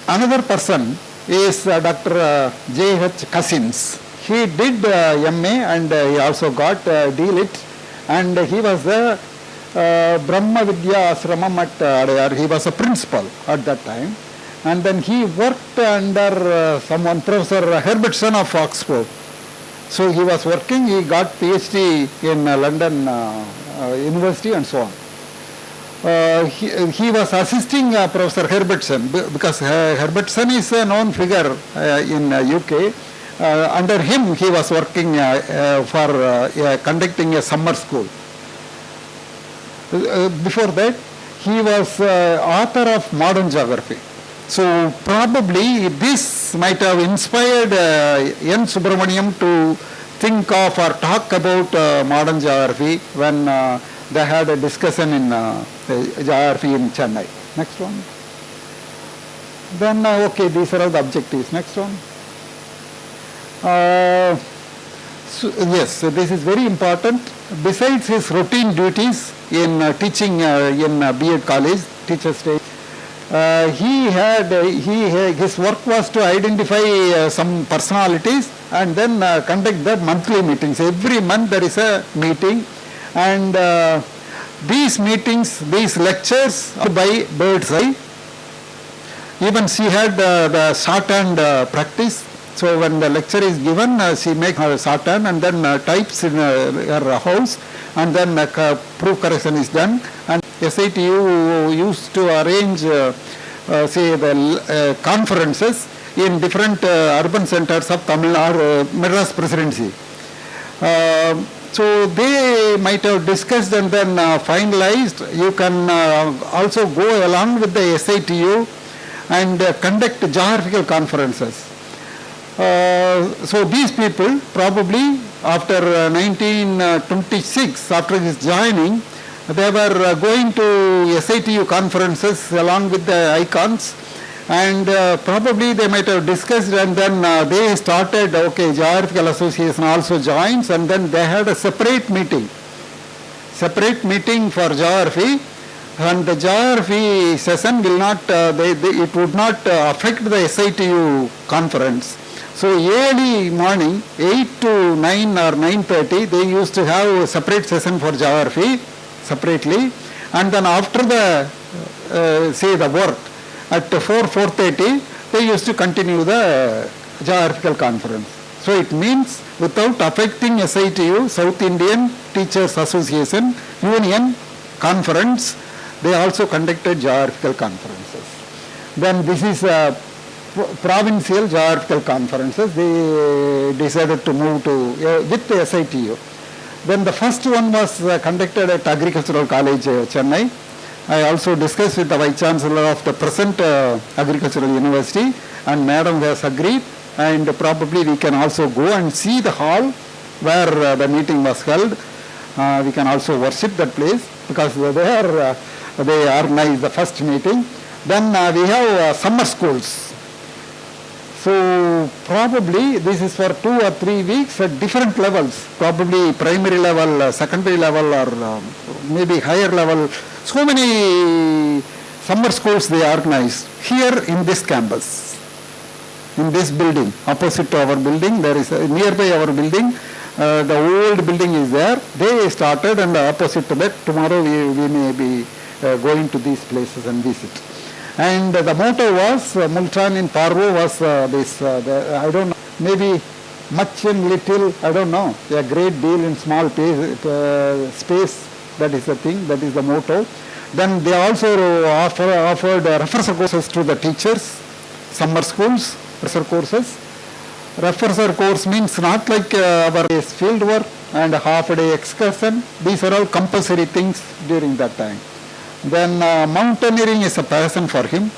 Another person is Dr. J.H. Cousins. He did MA, and he also got D.Lit, and he was the Brahma Vidya Ashramam at Adayar. He was a principal at that time, and then he worked under someone, Professor Herbertson of Oxford. So he was working, he got PhD in London University and so on. He was assisting Professor Herbertson, because Herbertson is a known figure in UK. Under him he was working for conducting a summer school. Before that, he was author of Modern Geography. So probably this might have inspired N. Subramaniam to think of or talk about modern geography when they had a discussion in geography in Chennai. Next one. Then, okay, these are all the objectives. Next one. So, yes, so this is very important. Besides his routine duties in teaching in B.Ed college, teacher stage, his work was to identify some personalities and then conduct the monthly meetings. Every month there is a meeting, and these meetings, these lectures are by bird's eye. Even she had the shorthand practice. So when the lecture is given, she makes her shorthand and then types in her house, and then proof correction is done. And SITU used to arrange, say, the conferences in different urban centers of Tamil Nadu, Madras Presidency. So they might have discussed and then finalized. You can also go along with the SITU and conduct geographical conferences. So these people probably after 1926, after his joining, they were going to SITU conferences along with the icons, and probably they might have discussed, and then they started, okay, Geographical Association also joins, and then they had a separate meeting for geography, and the geography session will not, it would not affect the SITU conference. So early morning, 8 to 9 or 9:30, they used to have a separate session for geography, separately. And then after the, say the work, at 4:30, they used to continue the geographical conference. So it means without affecting SITU, South Indian Teachers Association, Union Conference, they also conducted geographical conferences. Then this is provincial geographical conferences. They decided to move to with the SITU. Then the first one was conducted at Agricultural College, Chennai. I also discussed with the Vice Chancellor of the present Agricultural University, and Madam has agreed, and probably we can also go and see the hall where the meeting was held. We can also worship that place because there they organized the first meeting. Then we have summer schools. So probably this is for 2 or 3 weeks at different levels, probably primary level, secondary level, or maybe higher level. So many summer schools they organize here in this campus, in this building, opposite to our building. There is nearby our building. The old building is there. They started, and opposite to that, tomorrow we may be going to these places and visit. And the motto was, Multan in Parvo was I don't know, maybe much in little, I don't know, a great deal in small space, that is the thing, that is the motto. Then they also offered refresher courses to the teachers, summer schools, refresher courses. Refresher course means not like our field work and a half-day excursion. These are all compulsory things during that time. Then mountaineering is a passion for him.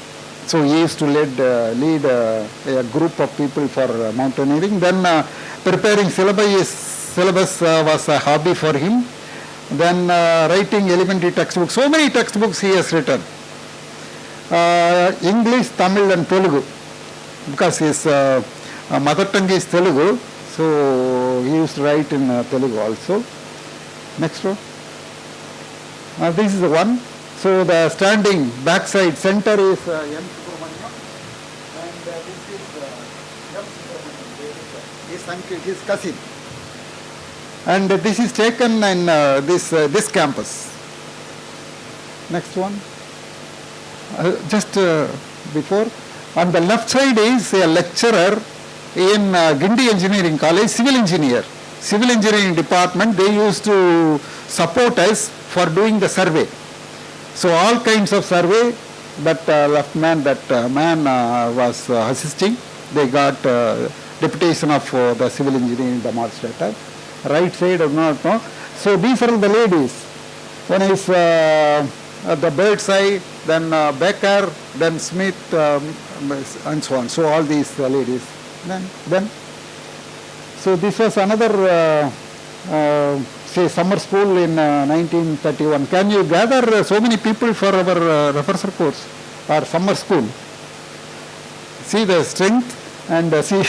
So he used to lead a group of people for mountaineering. Then preparing syllabus was a hobby for him. Then writing elementary textbooks. So many textbooks he has written. English, Tamil and Telugu. Because his mother tongue is Telugu. So he used to write in Telugu also. Next one. This is the one. So the standing backside center is M. Subramaniam, and this is M. Subramaniam, his cousin. And this is taken in this campus. Next one. Just before, on the left side is a lecturer in Gindi Engineering College, civil engineer. Civil engineering department, they used to support us for doing the survey. So all kinds of survey, that man was assisting. They got deputation of the civil engineering demonstrator. Right side, I do not know. So these are the ladies. One is at the bird side, then Becker, then Smith, and so on. So all these ladies. Then. So this was another say summer school in 1931. Can you gather so many people for our refresher course or summer school? See the strength and see.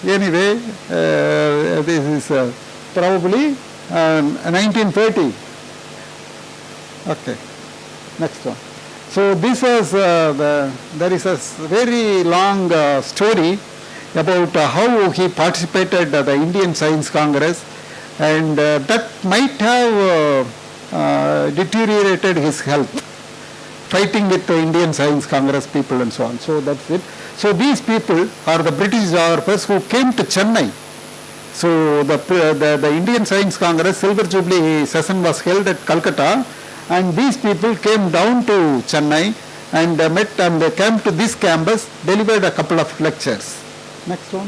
Anyway, this is probably 1930. Okay, next one. So this was there is a very long story about how he participated at the Indian Science Congress, and that might have deteriorated his health, fighting with the Indian Science Congress people and so on. So that's it. So these people are the British geographers who came to Chennai. So the Indian Science Congress Silver Jubilee session was held at Calcutta, and these people came down to Chennai and met, and they came to this campus, delivered a couple of lectures. Next one.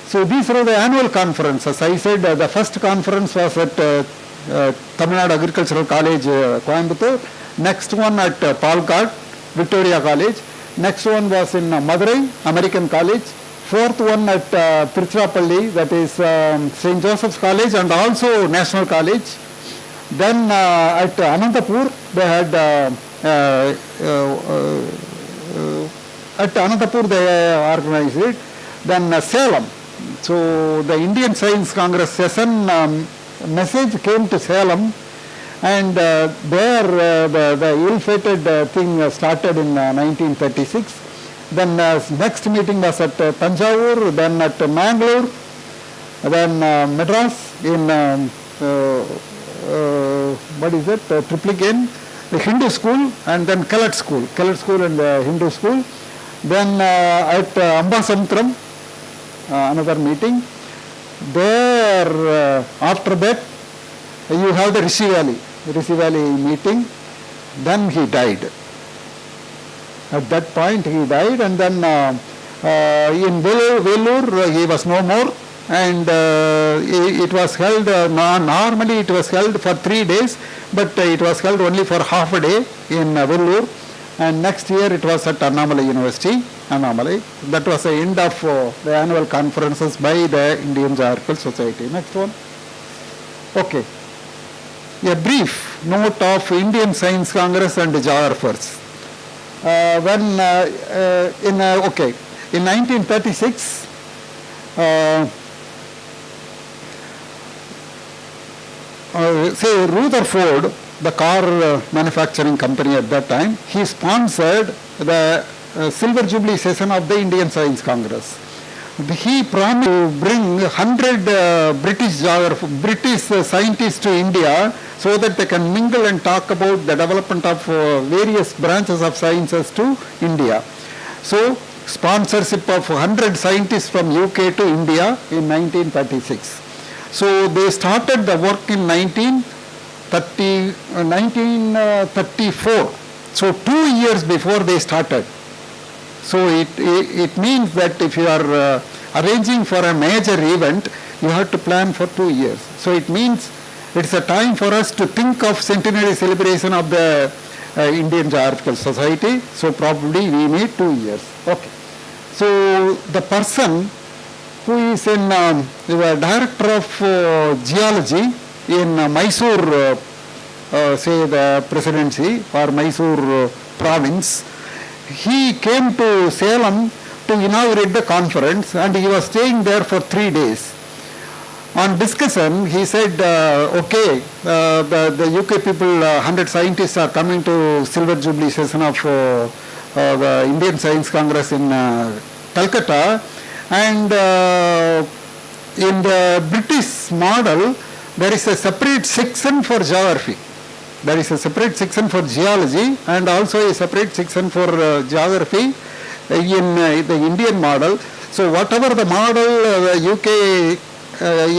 So these are the annual conferences. I said the first conference was at Tamil Nadu Agricultural College, Coimbatore. Next one at Palkad, Victoria College. Next one was in Madurai, American College. Fourth one at Tiruchirappalli, that is St. Joseph's College and also National College. Then at Anantapur, they had at Anantapur they organized it. Then Salem. So the Indian Science Congress session message came to Salem, and there the ill-fated thing started in 1936. Then next meeting was at Tanjavur, then at Mangalore, then Madras in what is it, Triplicane, the Hindu school, and then Kalat school and Hindu school. Then at Ambasamutram, another meeting. There, after that, you have the Rishi Valley meeting. Then he died. At that point he died, and then in Vellore he was no more, and it was held, normally it was held for 3 days, but it was held only for half a day in Vellore, and next year it was at Annamalai University, Annamalai. That was the end of the annual conferences by the Indian Geographical Society. Next one. Okay. A brief note of Indian Science Congress and geographers. In 1936, say Rutherford, the car manufacturing company at that time, he sponsored the Silver Jubilee session of the Indian Science Congress. He promised to bring 100 British scientists to India so that they can mingle and talk about the development of various branches of sciences to India. So, sponsorship of 100 scientists from UK to India in 1936. So, they started the work in 1934. So, 2 years before they started. So, it means that if you are arranging for a major event, you have to plan for 2 years. So, it means it's a time for us to think of centenary celebration of the Indian Geographical Society. So, probably we need 2 years. Okay. So, the person who is in the director of geology in Mysore, say the presidency or Mysore province, he came to Salem to inaugurate the conference, and he was staying there for 3 days. On discussion, he said, okay, the UK people, 100 scientists are coming to Silver Jubilee session of the Indian Science Congress in Calcutta, and in the British model, there is a separate section for geography. There is a separate section for geology and also a separate section for geography in the Indian model. So whatever the model UK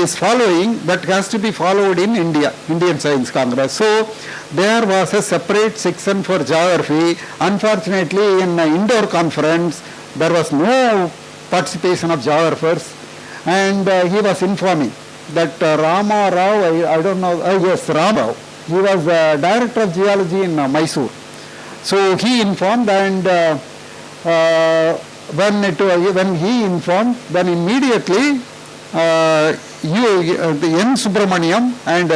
is following, that has to be followed in India, Indian Science Congress. So there was a separate section for geography. Unfortunately, in the indoor conference, there was no participation of geographers, and he was informing that Rama Rao, I don't know, yes, Rama, he was director of geology in Mysore. So he informed, and when he informed, then immediately the N. Subramaniam and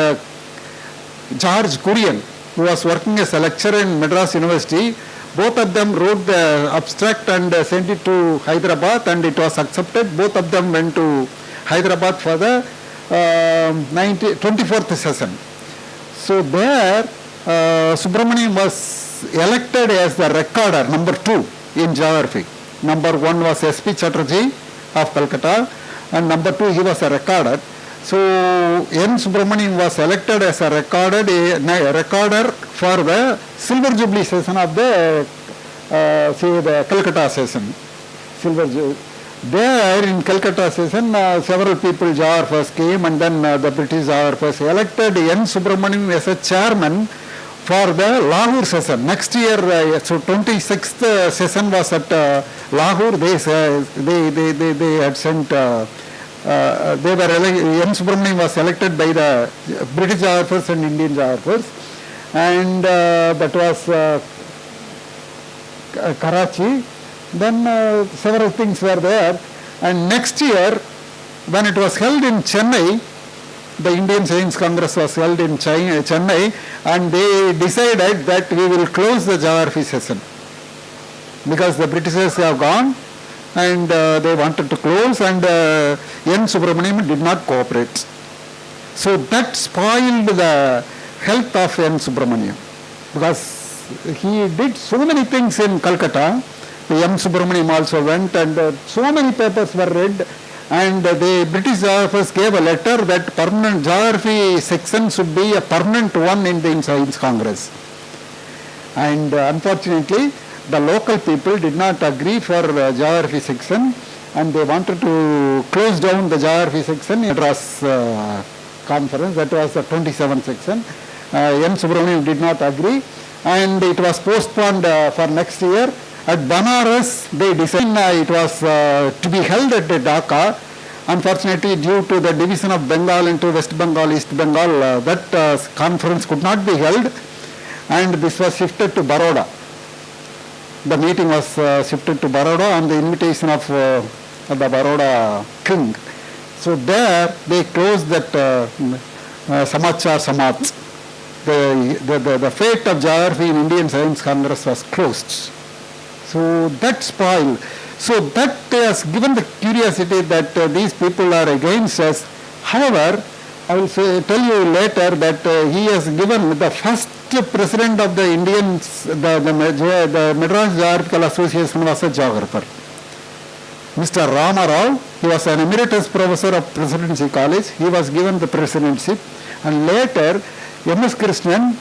George Kurian, who was working as a lecturer in Madras University, both of them wrote the abstract and sent it to Hyderabad, and it was accepted. Both of them went to Hyderabad for the 24th session. So there, Subramaniam was elected as the recorder, number 2 in geography. Number 1 was S.P. Chatterjee of Calcutta, and number 2 he was a recorder. So N. Subramaniam was elected as a recorder for the Silver Jubilee session of the the Calcutta session. There in Calcutta session, several people, geographers came, and then the British geographers elected N. Subramaniam as a chairman for the Lahore session. Next year, so 26th session was at Lahore. They had sent. N. Subramaniam was elected by the British geographers and Indian geographers, and that was Karachi. Then several things were there, and next year, when it was held in Chennai, the Indian Science Congress was held in Chennai, and they decided that we will close the geography session because the Britishers have gone, and they wanted to close, and N. Subramaniam did not cooperate. So that spoiled the health of N. Subramaniam, because he did so many things in Calcutta, M. Subramaniam also went, and so many papers were read, and the British geographers gave a letter that permanent geography section should be a permanent one in the Science Congress. And unfortunately, the local people did not agree for geography section, and they wanted to close down the geography section in Madras conference. That was the 27th section. M. Subramaniam did not agree, and it was postponed for next year. At Banaras, they decided it was to be held at Dhaka. Unfortunately, due to the division of Bengal into West Bengal, East Bengal, that conference could not be held, and this was shifted to Baroda. The meeting was shifted to Baroda on the invitation of the Baroda king. So there they closed that Samachar Samat. The fate of geography in Indian Science Congress was closed. So that spoiled. So that has given the curiosity that these people are against us. However, I will tell you later that he has given the first president of the Indians, the Madras Geographical Association was a geographer. Mr. Rama Rao, he was an emeritus professor of Presidency College. He was given the presidency, and later M.S. Krishnan,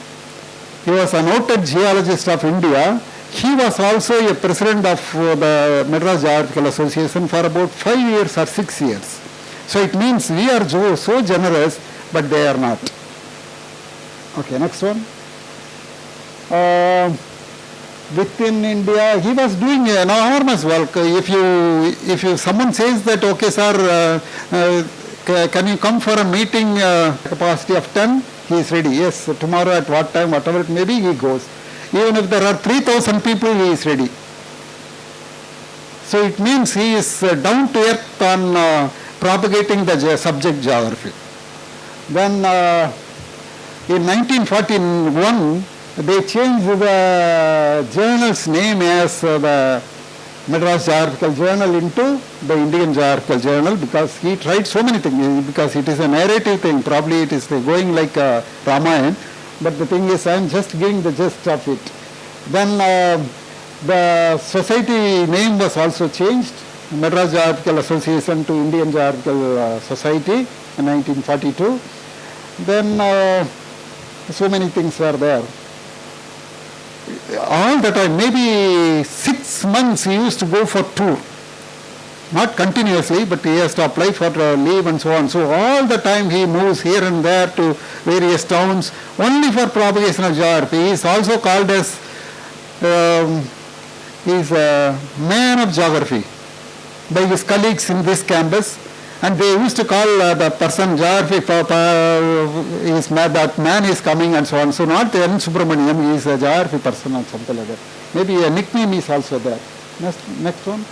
he was a noted geologist of India. He was also a president of the Madras Geographical Association for about 5 years or 6 years. So it means we are so generous, but they are not. Okay, next one. Within India, he was doing enormous work. If someone says that, okay, sir, can you come for a meeting capacity of 10? He is ready. Yes, tomorrow at what time, whatever it may be, he goes. Even if there are 3,000 people, he is ready. So it means he is down to earth on propagating the subject geography. Then in 1941, they changed the journal's name as the Madras Geographical Journal into the Indian Geographical Journal, because he tried so many things, because it is a narrative thing. Probably it is going like Ramayana, but the thing is I am just giving the gist of it. Then the society name was also changed, Madras Geographical Association to Indian Geographical Society in 1942. Then so many things were there. All the time, maybe 6 months he used to go for tour. Not continuously, but he has to apply for leave and so on. So all the time he moves here and there to various towns only for propagation of geography. He is also called as he is a man of geography by his colleagues in this campus, and they used to call the person geography, that man is coming and so on. So not N. Subramaniam, he is a geography person or something like that. Maybe a nickname is also there. Next one.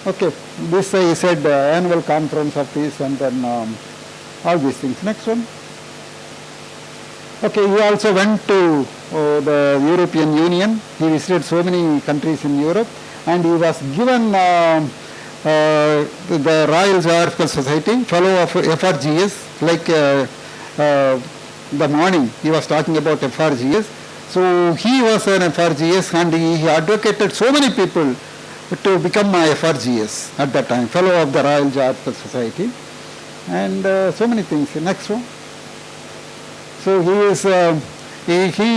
Okay, this I said annual conference of this, and then all these things. Next one. Okay, he also went to the European Union. He visited so many countries in Europe, and he was given the Royal Geographical Society, fellow of FRGS, like the morning he was talking about FRGS. So he was an FRGS, and he advocated so many people to become a FRGS at that time, fellow of the Royal Geographical Society, and so many things. Next one. So he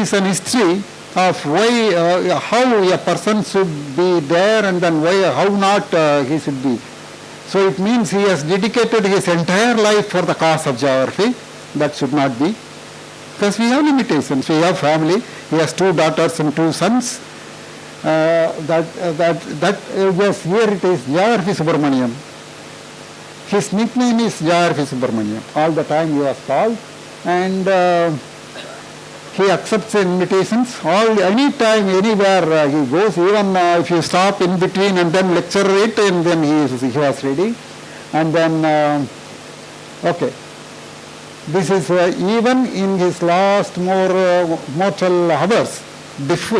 is an history of why, how a person should be there, and then why, how not he should be. So it means he has dedicated his entire life for the cause of geography. That should not be, because we have limitations. We have family. He has 2 daughters and 2 sons. Yes, here it is Geography Subramaniam. His nickname is Geography Subramaniam. All the time he was called, and he accepts invitations any time, anywhere he goes. Even if you stop in between and then lecture it, and then he was ready. And then okay, this is even in his last mortal hours.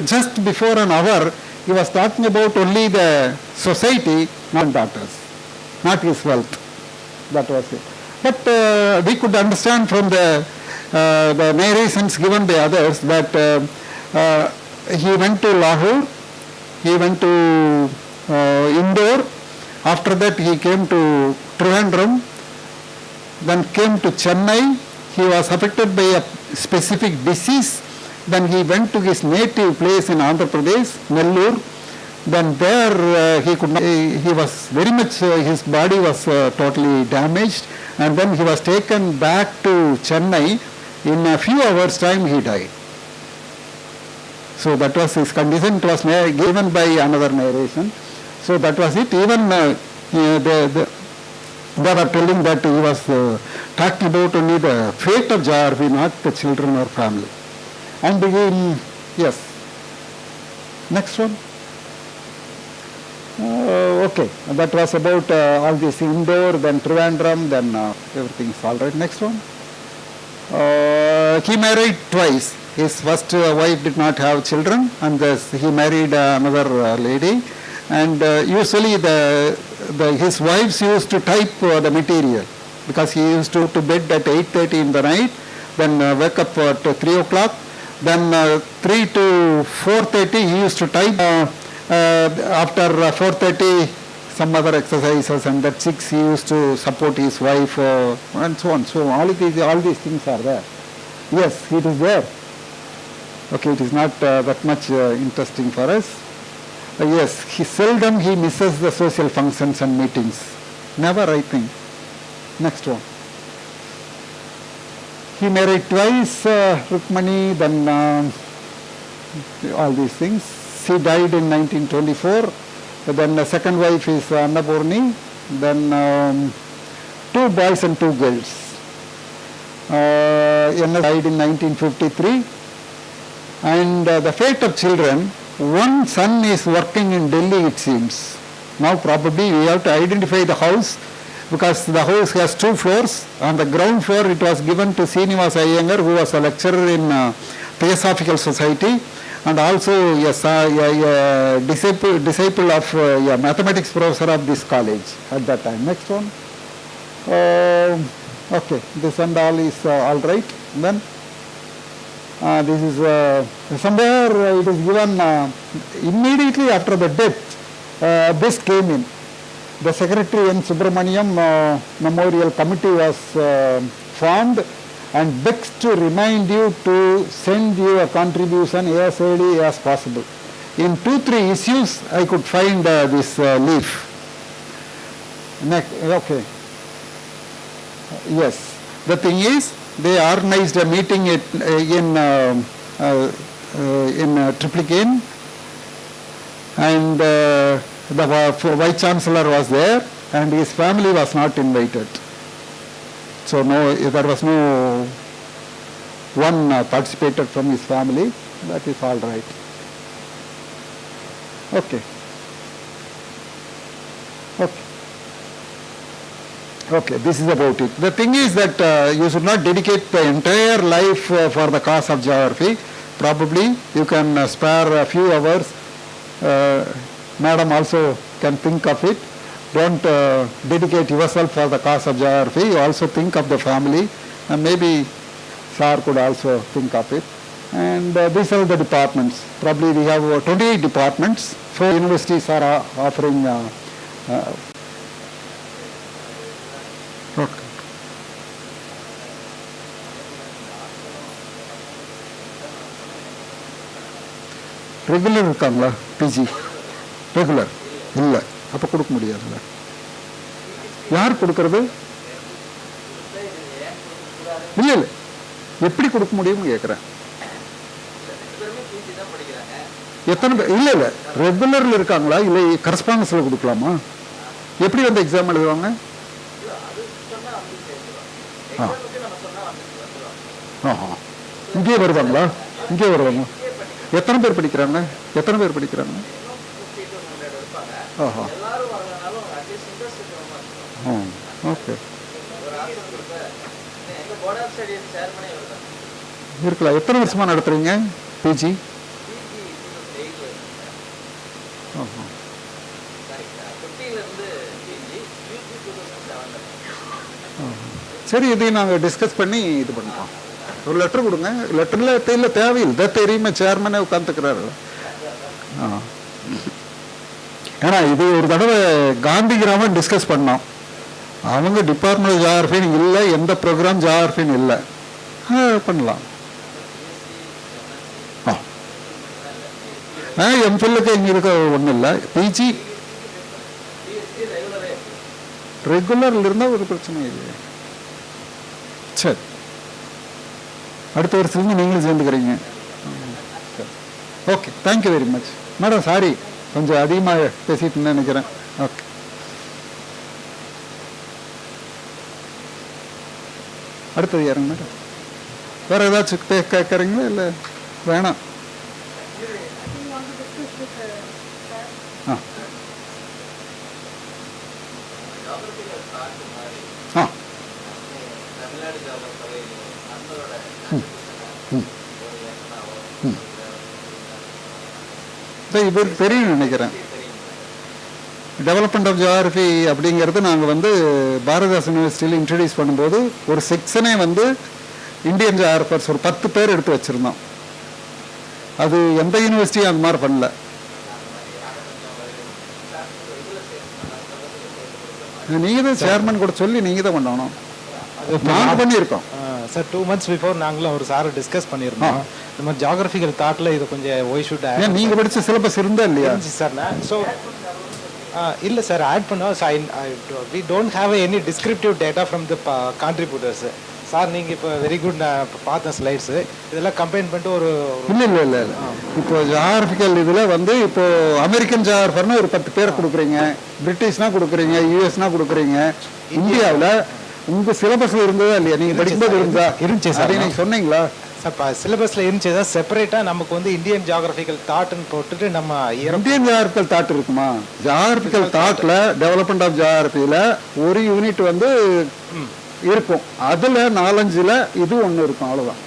Just before an hour, he was talking about only the society, not daughters, not his wealth. That was it. But we could understand from the narrations given by others that he went to Lahore, he went to Indore, after that he came to Trivandrum, then came to Chennai. He was affected by a specific disease. Then he went to his native place in Andhra Pradesh, Nellore. Then there he could not, he was very much, his body was totally damaged, and then he was taken back to Chennai. In a few hours time he died. So that was his condition. It was given by another narration. So that was it. Even they were telling that he was talking about only the fate of Jarvi, not the children or family. And yes. Next one. Okay, that was about all this Indore, then Trivandrum, then everything is all right. Next one. He married twice. His first wife did not have children, and he married another lady. And usually his wives used to type the material, because he used to bed at 8:30 in the night, then wake up at 3 o'clock, then 3 to 4:30 he used to type. After 4:30 some other exercises, and at 6 he used to support his wife and so on. So all these things are there. Yes, it is there. Okay, it is not that much interesting for us. Yes, seldom he misses the social functions and meetings. Never, I think. Next one. He married twice, Rukmani, then all these things. She died in 1924. Then the second wife is Annapurni. Then 2 boys and 2 girls. Anna died in 1953. And the fate of children, one son is working in Delhi, it seems. Now probably we have to identify the house, because the house has 2 floors. On the ground floor it was given to Srinivasa Iyengar, who was a lecturer in Theosophical Society, and also a disciple of a mathematics professor of this college at that time. Next one. Okay, this and all is all right. Then this is somewhere it is given immediately after the death. This came in. The Secretary N. Subramaniam Memorial Committee was formed and begs to remind you to send you a contribution as early as possible. In 2-3 issues I could find this leaf. Next, okay. Yes, the thing is, they organized a meeting in Triplicane, and the Vice Chancellor was there, and his family was not invited. So no, there was no one participated from his family. That is all right. Okay. Okay. Okay, this is about it. The thing is that you should not dedicate the entire life for the cause of geography. Probably you can spare a few hours. Madam also can think of it. Don't dedicate yourself for the cause of geography. You also think of the family, and maybe sir could also think of it. And these are the departments. Probably we have 28 departments. 4 universities are offering okay. Regular இருக்காங்களா PG regular இல்லை அப்போ கொடுக்க முடியாதுல்ல யார் கொடுக்கறது இல்லை இல்லை எப்படி கொடுக்க முடியும்னு கேட்குறேன் எத்தனை பேர் இல்லை இல்லை ரெகுலரில் இருக்காங்களா இல்லை கரஸ்பாண்டன்ஸில் கொடுக்கலாமா எப்படி வந்து எக்ஸாம் எழுதுவாங்க இங்கே வருவாங்களா இங்கே வருவாங்க எத்தனை பேர் படிக்கிறாங்க ஆஹா ஓகே இருக்கலாம் எத்தனை வருஷமா நடத்துறீங்க பிஜி சரி இதையும் நாங்கள் டிஸ்கஸ் பண்ணி இது பண்ணுறோம் ஒரு லெட்டர் கொடுங்க. லெட்டரில் இல்லை தேவையில்லை, இதை தெரியுமே சேர்மனே உட்காந்துக்கிறாரு. ஏன்னா இது ஒரு தடவை காந்தி கிராமம் டிஸ்கஸ் பண்ணோம். அவங்க டிபார்ட்மெண்ட் ஜியாகிரபின்னு இல்லை, எந்த ப்ரோக்ராம் ஜியாகிரபின்னு இல்லை, பண்ணலாம். எம்ஃபில்லுக்கு இங்கே இருக்க ஒன்றும் இல்லை. பிஜி ரெகுலரில் இருந்தால் ஒரு பிரச்சனை இல்லை. சரி, அடுத்த வருஷத்துலேருந்து நீங்களும் சேர்ந்துக்கிறீங்க. Okay, thank you very much madam. Sorry, கொஞ்சம் அதிகமாக பேசிட்டு நினைக்கிறேன். ஓகே, அடுத்தது யாருங்க மேடம்? வேறு ஏதாச்சும் கேட்குறீங்களா இல்லை வேணாம்? இவருக்கு தெரியும் நினைக்கிறேன். டெவலப்மெண்ட் ஆஃப் ஜியாகிரபி அப்படிங்கிறது நாங்கள் வந்து பாரதிதாசன் யூனிவர்சிட்டியில் இன்ட்ரடியூஸ் பண்ணும்போது ஒரு செக்ஷனே வந்து இந்தியன் ஜியாகிரபர்ஸ் ஒரு 10 பேர் எடுத்து வச்சுருந்தோம். அது எந்த யூனிவர்சிட்டியும் அந்த மாதிரி பண்ணல. நீங்கள் தான் சேர்மன் கூட சொல்லி நீங்கள் தான் பண்ணணும். நாங்கள் பண்ணியிருக்கோம் சார். 2 months பிஃபோர் நாங்களும் ஒரு சார் டிஸ்கஸ் பண்ணியிருந்தோம். இந்த மாதிரி ஜியாகிரபிக்கல் தாட்டில் இது கொஞ்சம் ஒய் ஷுட் ஆட். நீங்கள் படித்த சிலபஸ் இருந்தா இல்லையா சார்? ஸோ இல்லை சார், ஆட் பண்ணோம். We don't have any descriptive data from the contributors. Sir நீங்கள் இப்போ வெரி குட், நான் இப்போ பார்த்த ஸ்லைட்ஸு இதெல்லாம் கம்பைன் பண்ணிட்டு ஒரு இல்லை இப்போ ஜியாகிரபிக்கல் இதில் வந்து இப்போ அமெரிக்கன் ஜியாகிரபர்னு ஒரு 10 பேர் கொடுக்குறீங்க, பிரிட்டிஷ்னா கொடுக்குறீங்க, யூஎஸ்னா கொடுக்குறீங்க. இந்தியாவில் உங்கள் சிலபஸில் இருந்ததா இல்லையா? நீங்கள் படிக்கும்போது இருந்தா இருந்துச்சு சார். நீங்கள் சொன்னீங்களா சார்? சிலபஸில் இருந்துச்சு தான். செப்பரேட்டாக நமக்கு வந்து இந்தியன் ஜியாகிரபிக்கல் தாட்னு போட்டுட்டு நம்ம இந்தியன் ஜியாகிரபிக்கல் தாட் இருக்குமா? ஜியாகிரபிக்கல் தாட்டில் டெவலப்மெண்ட் ஆஃப் ஜியாகிரபியில் ஒரு யூனிட் வந்து இருக்கும். அதில் 4-5 இது ஒன்று இருக்கும், அவ்வளோதான்.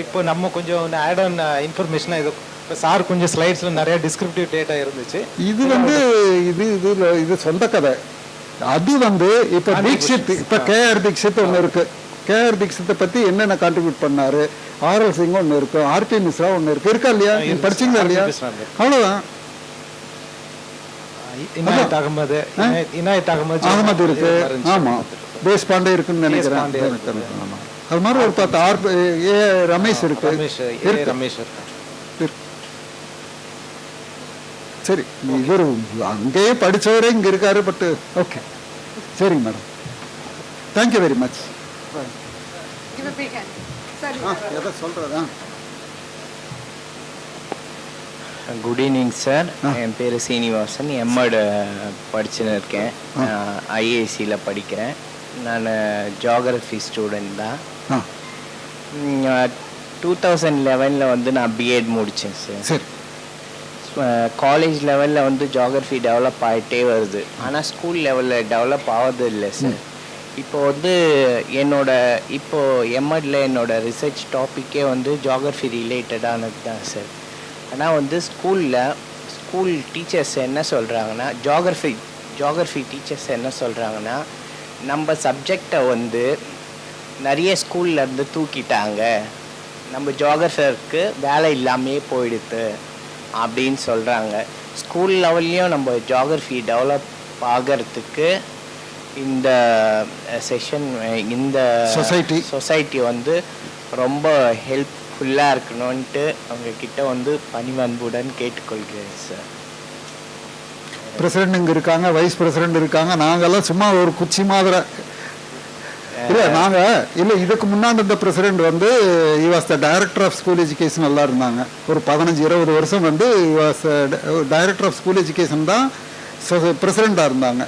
இப்போ நம்ம கொஞ்சம் ஆட் ஆன் இன்ஃபர்மேஷனாக இது இப்போ சார் கொஞ்சம் ஸ்லைட்ஸில் நிறைய டிஸ்கிரிப்டிவ் டேட்டா இருந்துச்சு. இது வந்து இது சொந்த கதை. அது வந்து இப்போ தீக்ஷித், இப்போ கேஆர் தீக்ஷித் ஒன்று இருக்கு. கேஆர் தீக்ஷித்தை பற்றி என்னென்ன கான்ட்ரிபியூட் பண்ணாரு, ஆர்எல் சிங் ஒன்று இருக்கு, ஆர்பி மிஸ்ரா ஒன்று இருக்கு. இருக்கா இல்லையா? நீங்க படிச்சீங்களா இல்லையா? அவ்வளோதான். இனாயத் அகமது இருக்கு. ஆமா, தேஷ் பாண்டே இருக்குன்னு நினைக்கிறேன். அது மாதிரி ஒரு 10 ஏ ரமேஷ் இருக்கு. ரமேஷ் சரி, இவர் அங்கேயே படித்தவரே இங்கே இருக்காரு. பட் ஓகே, சரிங்க மேடம், தேங்க்யூ வெரி மச். எதை சொல்கிறதா? Good evening sir. என் பேர் சீனிவாசன். எம்எட் படிச்சுன்னு இருக்கேன். ஐஏசியில் படிக்கிறேன். நான் ஜியாகிரஃபி ஸ்டூடெண்ட் தான். 2011 வந்து நான் பிஎட் முடித்தேன் சார். சரி. காலேஜ் லெவலில் வந்து ஜியாகிரஃபி டெவலப் ஆகிட்டே வருது, ஆனால் ஸ்கூல் லெவலில் டெவலப் ஆகுது இல்லை சார். இப்போ வந்து இப்போது எம்எட்ல என்னோடய ரிசர்ச் டாப்பிக்கே வந்து ஜியாகிரஃபி ரிலேட்டடானது தான் சார். ஆனால் வந்து ஸ்கூல் டீச்சர்ஸ் என்ன சொல்கிறாங்கன்னா, ஜியாகிரஃபி டீச்சர்ஸ் என்ன சொல்கிறாங்கன்னா, நம்ம சப்ஜெக்டை வந்து நிறைய ஸ்கூல்லேருந்து தூக்கிட்டாங்க, நம்ம ஜியாகிரஃபருக்கு வேலை இல்லாமையே போயிடுது அப்படின்னு சொல்கிறாங்க. ஸ்கூல் லெவல்லையும் நம்ம ஜியாகிரஃபி டெவலப் ஆகிறதுக்கு இந்த செஷன், இந்த சொசைட்டி வந்து ரொம்ப ஹெல்ப்ஃபுல்லாக இருக்கணும்ன்ட்டு அவங்கக்கிட்ட வந்து பணிவன்புடன் கேட்டுக்கொள்கிறேன் சார். பிரசிடென்ட் இங்கே இருக்காங்க, வைஸ் பிரசிடென்ட் இருக்காங்க. நாங்கள்லாம் சும்மா ஒரு குச்சி மாதிரி இல்லை. இதுக்கு முன்னாடி இந்த பிரசிடென்ட் வந்து was the director of school education எல்லாம் இருந்தாங்க. ஒரு 15-20 வருஷம் வந்து was director of school education தான் பிரசிடெண்ட்டாக இருந்தாங்க.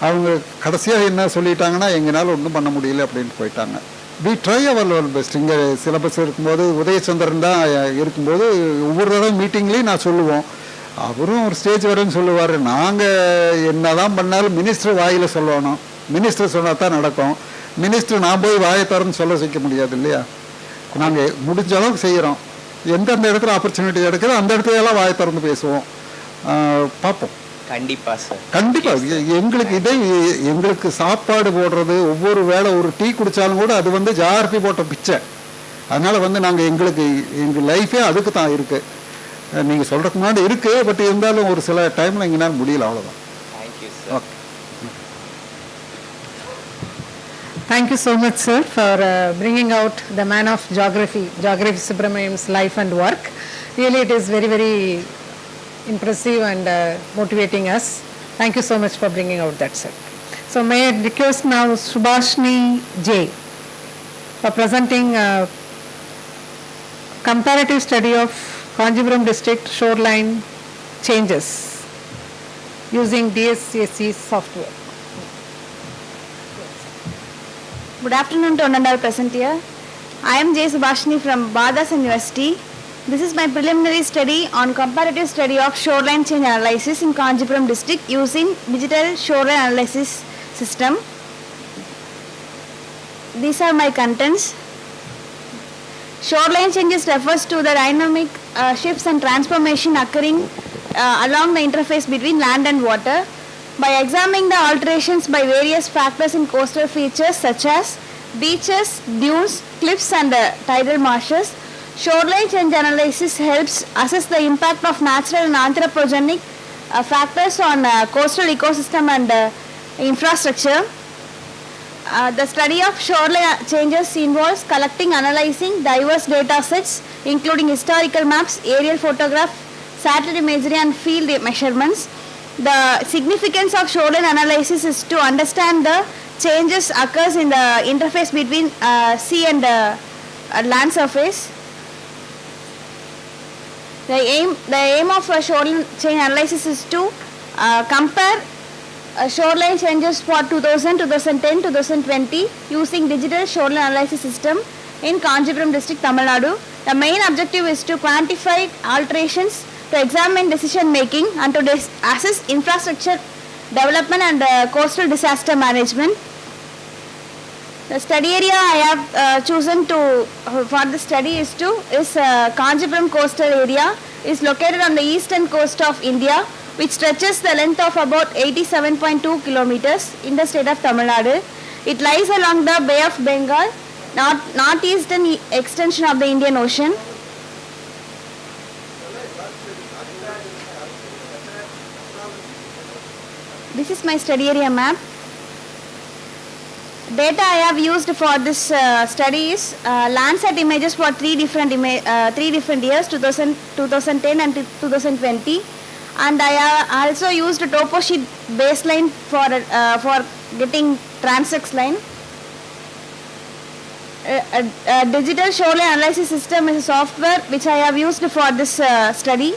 அவங்க கடைசியாக என்ன சொல்லிட்டாங்கன்னா, எங்களால் ஒன்றும் பண்ண முடியல அப்படின்னு போயிட்டாங்க. We try our level best. இங்கே சிலபஸ் இருக்கும்போது உதயச்சந்திரன் தான் இருக்கும்போது ஒவ்வொரு தடவை மீட்டிங்லேயும் நான் சொல்லுவோம், அவரும் ஒரு ஸ்டேஜ் வரேன்னு சொல்லுவார். நாங்கள் என்ன தான் பண்ணாலும் மினிஸ்டர் வாயில் சொல்லணும், மினிஸ்டர் சொன்னால் தான் நடக்கும். மினிஸ்டர் நான் போய் வாயை தரன்னு சொல்ல வைக்க முடியாது இல்லையா? நாங்கள் முடிஞ்ச அளவுக்கு செய்கிறோம். எந்தெந்த இடத்துல ஆப்பர்ச்சுனிட்டி எடுக்கிறோம் அந்த இடத்துல எல்லாம் வாயை திறந்து பேசுவோம். பார்ப்போம். கண்டிப்பாக சார், கண்டிப்பாக. எங்களுக்கு சாப்பாடு போடுறது, ஒவ்வொரு வேளை ஒரு டீ குடித்தாலும் கூட அது வந்து ஜியாகிரஃபி போட்ட பிச்சை. அதனால் வந்து நாங்கள் எங்கள் லைஃபே அதுக்கு தான் இருக்குது. நீங்கள் சொல்கிறதுக்கு முன்னாடி இருக்குது, பட் இருந்தாலும் ஒரு சில டைமில் எங்களால் முடியல, அவ்வளோதான். Thank you sir. Okay. Thank you so much, sir, for bringing out the man of geography, Geography Subramaniam's life and work. Really, it is very, very impressive and motivating us. Thank you so much for bringing out that, sir. So, may I request now Subhashni J for presenting comparative study of Kanjipuram district shoreline changes using DSCC software. Good afternoon to one and all present here. I am J. Subhashni from Bhadas University. This is my preliminary study on comparative study of shoreline change analysis in Kanjipuram district using digital shoreline analysis system. These are my contents. Shoreline changes refers to the dynamic shifts and transformation occurring along the interface between land and water. By examining the alterations by various factors in coastal features such as beaches, dunes, cliffs and tidal marshes, shoreline change analysis helps assess the impact of natural and anthropogenic factors on coastal ecosystem and infrastructure. The study of shoreline changes involves collecting, analyzing diverse data sets including historical maps, aerial photographs, satellite imagery and field measurements. The significance of shoreline analysis is to understand the changes occurs in the interface between sea and land surface. The aim of shoreline change analysis is to compare shoreline changes for 2000, 2010, 2020 using digital shoreline analysis system in Kanjipuram district, Tamil Nadu. The main objective is to quantify alterations, to examine decision making and to assess infrastructure development and coastal disaster management. The study area I have chosen for the study is Kanjipuram coastal area. Is located on the eastern coast of India, which stretches the length of about 87.2 kilometers in the state of Tamil Nadu. It lies along the Bay of Bengal, northeastern extension of the Indian Ocean. This is my study area map. Data I have used for this study is Landsat images for three different years, 2010 and 2020, and I have also used a topo sheet baseline for getting transect line. A digital shoreline analysis system is a software which I have used for this study.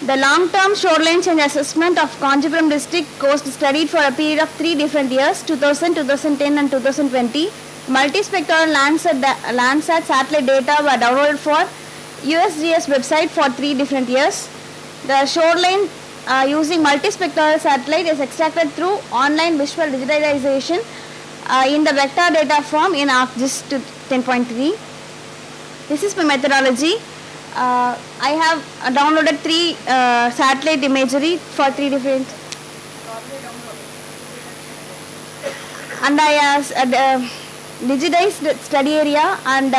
The long-term shoreline change assessment of Kanjipuram district coast studied for a period of 3 different years, 2000, 2010 and 2020. Multispectral Landsat satellite data were downloaded for USGS website for 3 different years. The shoreline using multispectral satellite is extracted through online visual digitization in the vector data form in ArcGIS 10.3. This is my methodology. I have downloaded 3 satellite imagery for 3 different, and I digitized study area, and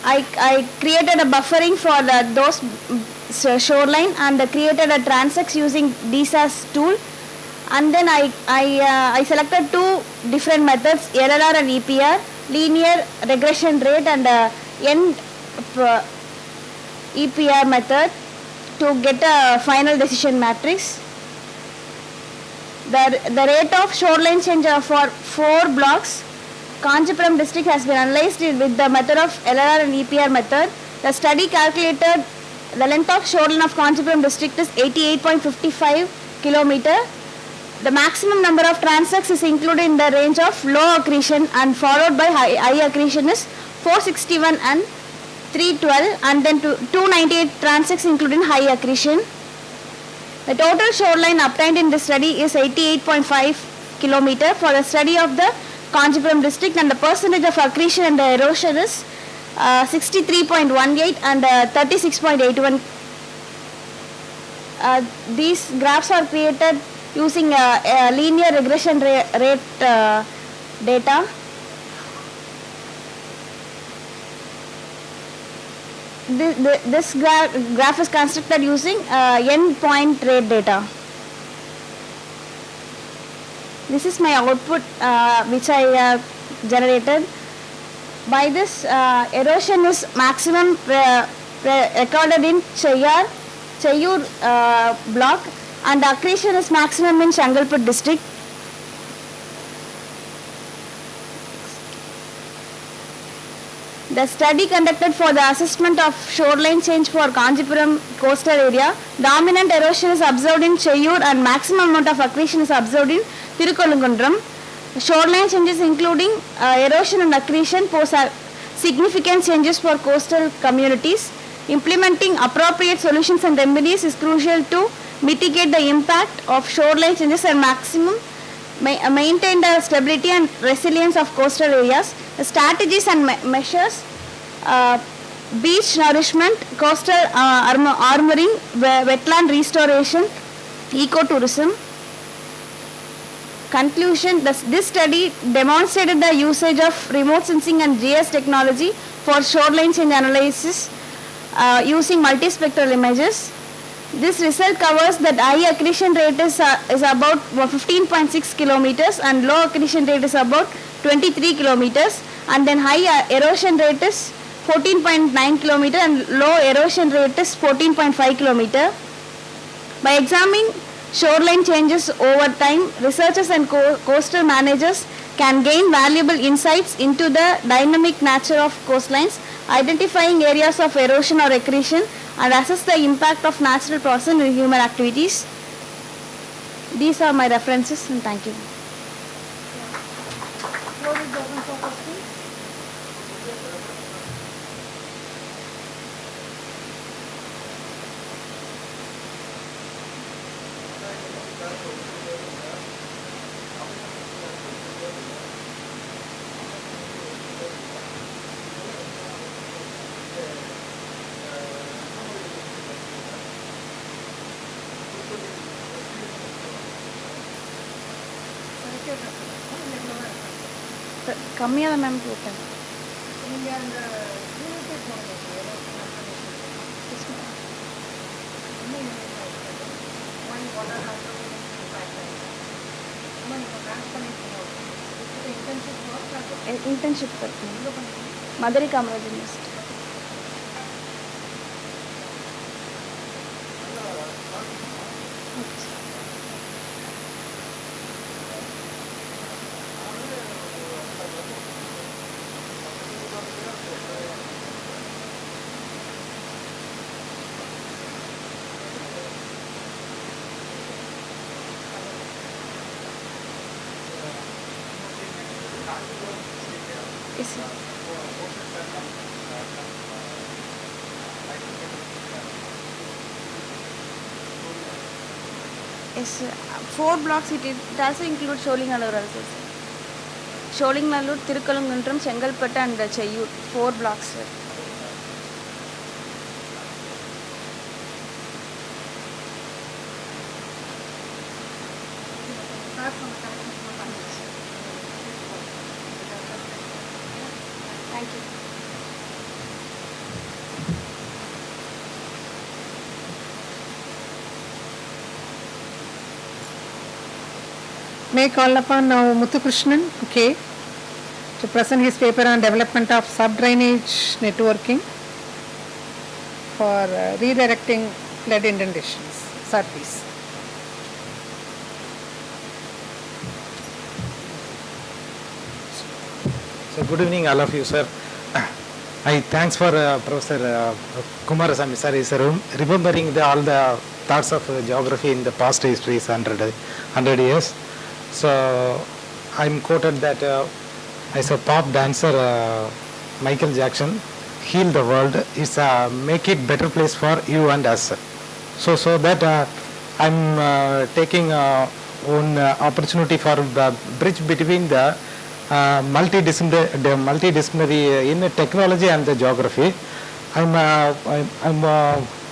I created a buffering for those shoreline and created a transects using DSAS tool, and then I selected 2 different methods, LLR and EPR, linear regression rate and end EPR method to get a final decision matrix. The rate of shoreline change for 4 blocks Kanjipuram district has been analyzed with the method of LLR and EPR method. The study calculated the length of shoreline of Kanjipuram district is 88.55 kilometer. The maximum number of transects is included in the range of low accretion and followed by high accretion is 461 and 312, and then 298 transects including high accretion. The total shoreline obtained in this study is 88.5 kilometer for the study of the Kanjipuram district, and the percentage of accretion and the erosion is 63.18 and 36.81. These graphs are created using a linear regression rate data. This graph is constructed using endpoint rate data. This is my output which I generated. By this, erosion is maximum recorded in Cheyyur block, and accretion is maximum in Shangalput district. The study conducted for the assessment of shoreline change for Kanjipuram coastal area, dominant erosion is observed in Cheyyur and maximum amount of accretion is observed in Tirukolungundram. Shoreline changes including erosion and accretion pose significant changes for coastal communities. Implementing appropriate solutions and remedies is crucial to mitigate the impact of shoreline changes and maximum maintain the stability and resilience of coastal areas. Strategies and measures: beach nourishment, coastal armoring, wetland restoration, ecotourism. Conclusion: this study demonstrated the usage of remote sensing and GIS technology for shoreline change analysis using multispectral images. This result covers that high accretion rate is about 15.6 kilometers and low accretion rate is about 23 kilometers, and then high erosion rate is 14.9 kilometer and low erosion rate is 14.5 kilometer. By examining shoreline changes over time, researchers and coastal managers can gain valuable insights into the dynamic nature of coastlines, identifying areas of erosion or accretion, and assess the impact of natural process and human activities. These are my references, and thank you. கம்மியாக தான் ma'am போட்டேன். Internship Madurai Kamaraj university. Yes, 4 blocks it also includes Sholingalur also. Sholingalur, Tirukalungundram, Chengalpattu and Cheyyur. 4 blocks. Thank you. May I call upon now Muthukrishnan, okay, to present his paper on development of sub-drainage networking for redirecting flood inundations. Sir, please. So good evening all of you, sir. I thanks for Professor Kumarasamy sir is remembering all the thoughts of geography in the past histories 100 years. So I'm quoted that as a pop dancer, Michael Jackson, heal the world is make it better place for you and us. So that I'm taking one opportunity for the bridge between the multidisciplinary in technology and the geography. I'm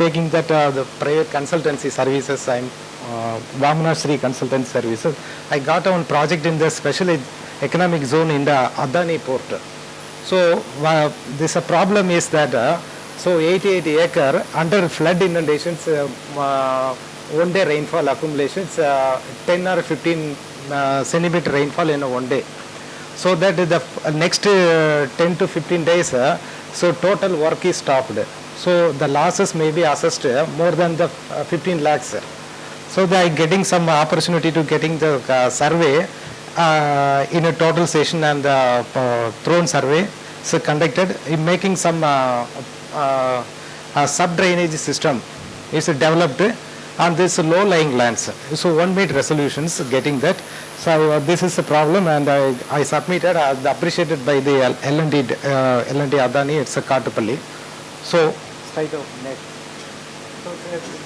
taking that the private consultancy services I'm Vamana Shri Consultant Services. I got one project in the special economic zone in the Adani port. So this problem is that so 88 acre under flood inundations, one day rainfall accumulations, 10 or 15 centimeter rainfall in a one day. So that the next 10 to 15 days, so total work is stopped. So the losses may be assessed more than the 15 lakhs. So they are getting some opportunity to getting the survey in a total session and the thrown survey so conducted in making some sub-drainage system is developed on this low-lying lands. So one made resolutions getting that. So this is a problem, and I submitted, appreciated by the L&D Adani, it's a Kartupalli. So straight up next. So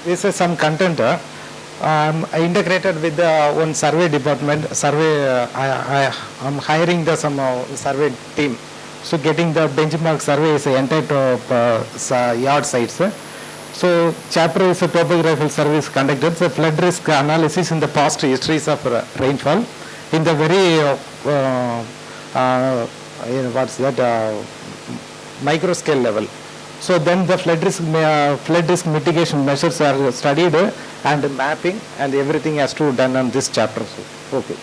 this is some content. I integrated with one survey department. I'm hiring the some survey team. So getting the benchmark survey is the entire yard sites. So chapter is a topographical survey is conducted. So flood risk analysis in the past histories of rainfall in the very what's that micro scale level. So then the flood risk mitigation measures are studied and mapping, and everything has to be done on this chapter. So, okay.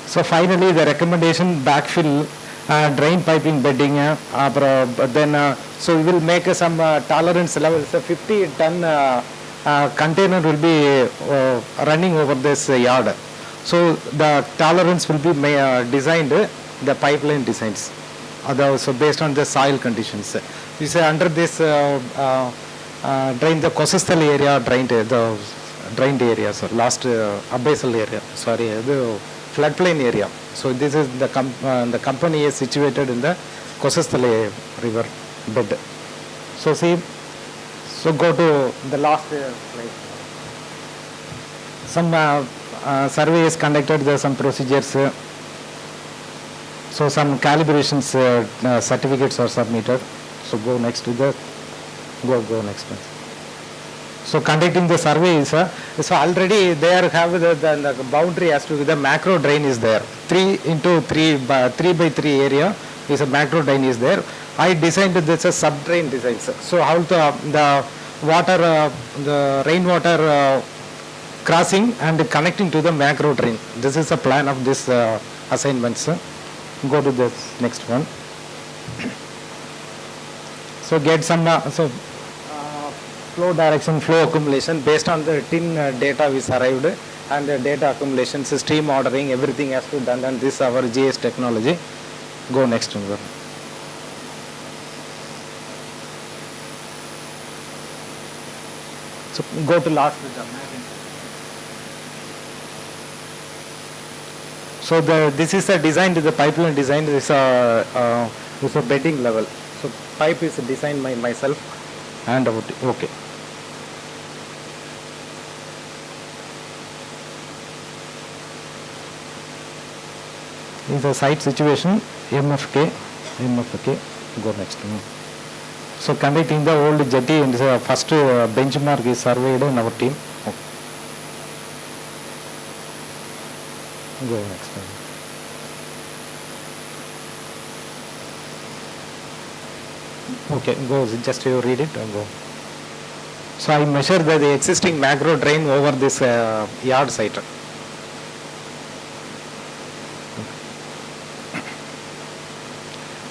So finally the recommendation backfill drain piping bedding, then so we will make some tolerance level. So 50 ton container will be running over this yard. So the tolerance will be designed, the pipeline designs. So based on the soil conditions. You say under this drain, the Kosasthal area the drained area, so last abyssal area, sorry, the floodplain area. So this is the company is situated in the Kosasthal river bed. So see, so go to the last slide. Some survey is conducted, there are some procedures. So some calibrations certificates are submitted. So go next to the, go next one. So conducting the survey is, so already there have the boundary as to the macro drain is there. 3 into 3 by 3 area is a macro drain is there. I designed this as sub drain designs. So how the water, the rainwater crossing and connecting to the macro drain. This is a plan of this assignments. Go to this next one. So get some flow direction, flow accumulation based on the TIN data which arrived, and the data accumulation, stream ordering, everything has to be done, and this our GS technology. Go next one. So go to last. So this is a design, the pipeline design is a bedding level. So pipe is designed by myself and okay. This is a site situation, MFK, go next one. So conducting the old jetty, and the first benchmark is surveyed in our team. Okay. Go next one. Okay, go, just you read it and go. So I measure the existing macro drain over this yard site.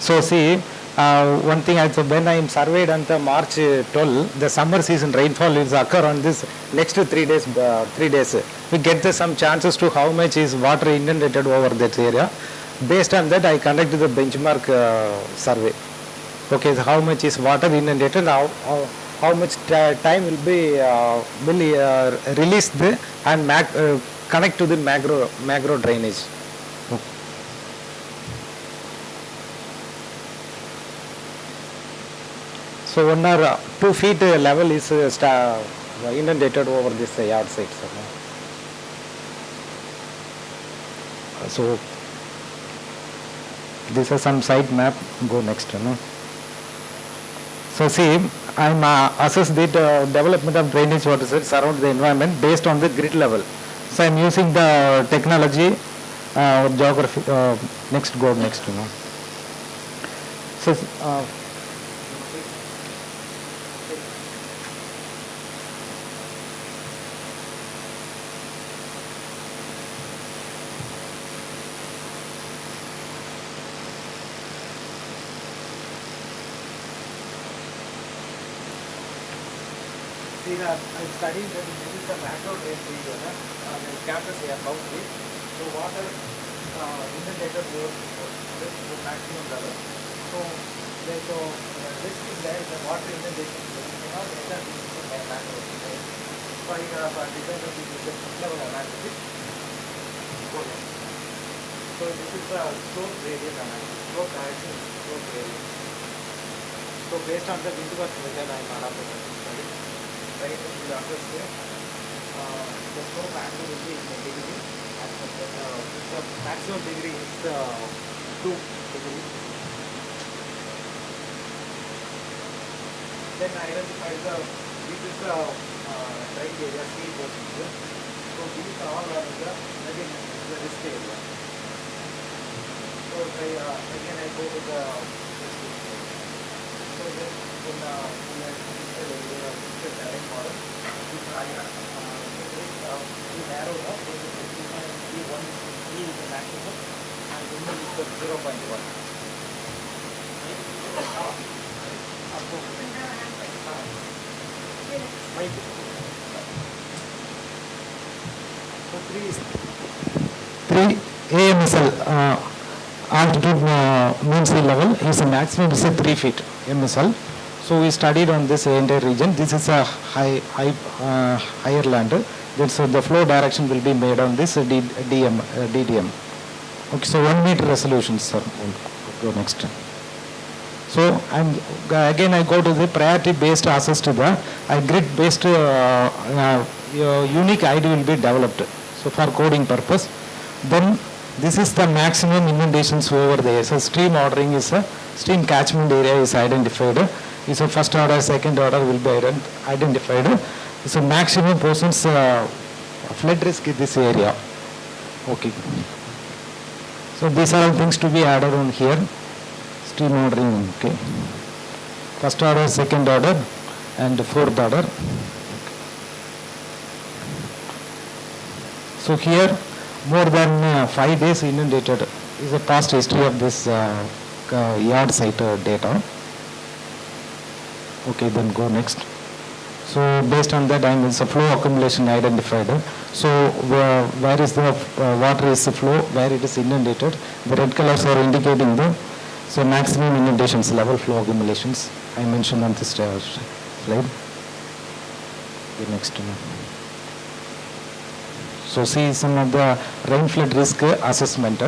So see, one thing also, when I am surveyed on the March 12, the summer season rainfall is occur on this next 3 days. 3 days, we get some chances to how much is water inundated over that area. Based on that, I conducted the benchmark survey. Okay, so how much is water inundated, how much time will be released and connect to the macro drainage. Okay. So 1 or 2 feet level is inundated over this yard site. So this is some site map. Go next. So see, I'm assess the development of drainage water sets around the environment based on the grid level. So I'm using the technology, geography. Next, go next. You know. So. See, I'm studying that this is the macro drain region, the campus here, boundary. So water inundated over the maximum level. So this is there, the water inundation. You cannot enter this by macro drain. So I have designed this is the level analysis. So this is the slope gradient analysis, slope direction, slope gradient. So based on the Windward method, I am elaborating this study. Right, we will understand the slope angle will be in a degree, and the maximum degree is 2 degrees. Then identify this is the drain area, C portion. So these all are the risk area. So again I go to the so then in the terrain model, we narrow up, so E1 is the maximum and then is the 0.1. So 3 AMSL altitude mean sea level is a maximum is a 3 feet MSL. So we studied on this entire region. This is a higher land. So the flow direction will be made on this DDM. Okay, so 1 meter resolution, sir. We'll go next. So again I go to the priority based access to the grid based unique ID will be developed. So for coding purpose, then this is the maximum inundations over there. So stream ordering is a stream catchment area is identified. So first order, second order will be identified. So maximum portions flood risk in this area. Okay. So these are all things to be added on here. Stream ordering. Okay. First order, second order, and fourth order. So here more than 5 days inundated is a past history of this yard site data. Okay, then go next. So based on that, it's a flow accumulation identified. So where is the water is the flow, where it is inundated. The red colors are indicating the maximum inundations level flow accumulations. I mentioned on this slide. The next one. So see some of the rain flood risk assessment.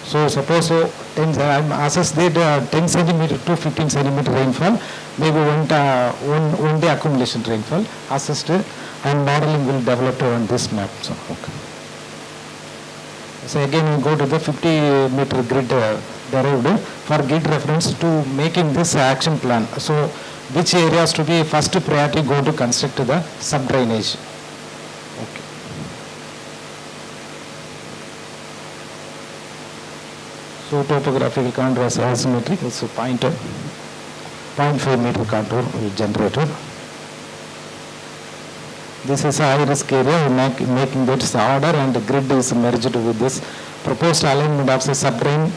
So suppose I'm assessed that 10 centimeter to 15 centimeter rainfall, maybe one day accumulation rainfall assessed, and modeling will develop on this map. So, okay. So again we go to the 50 meter grid derived for grid reference to making this action plan. So which areas to be first priority go to construct the sub drainage. Okay. So topographical contour is asymmetric, so 0.5 meter contour will generated. This is a high risk area, making that order and the grid is merged with this proposed alignment of the subdrain.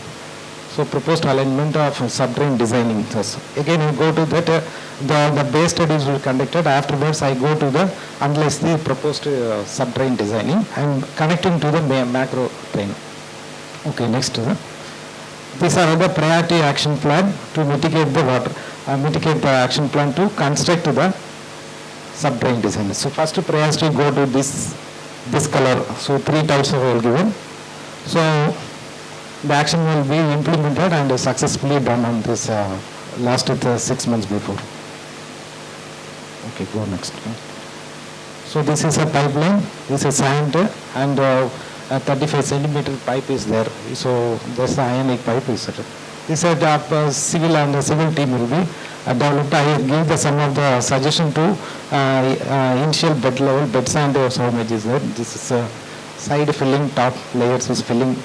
So proposed alignment of subdrain designing. So again I go to that, the base studies will be conducted. Afterwards I go to the analyze the proposed subdrain designing and connecting to the macro drain. Okay, next. These are the priority action plan to mitigate the water, mitigate the action plan to construct the subdrain design. So first priority go to this color. So 3 types of oil given. So the action will be implemented and successfully done on this last 6 months before. Okay, go next. So this is a pipeline. This is sand and a 35 centimeter pipe is there. So there's the ionic pipe is there. This is civil and civil team will be developed. I give some of the suggestion to initial bed level, bed sand or so much is there. This is side filling, top layers is filling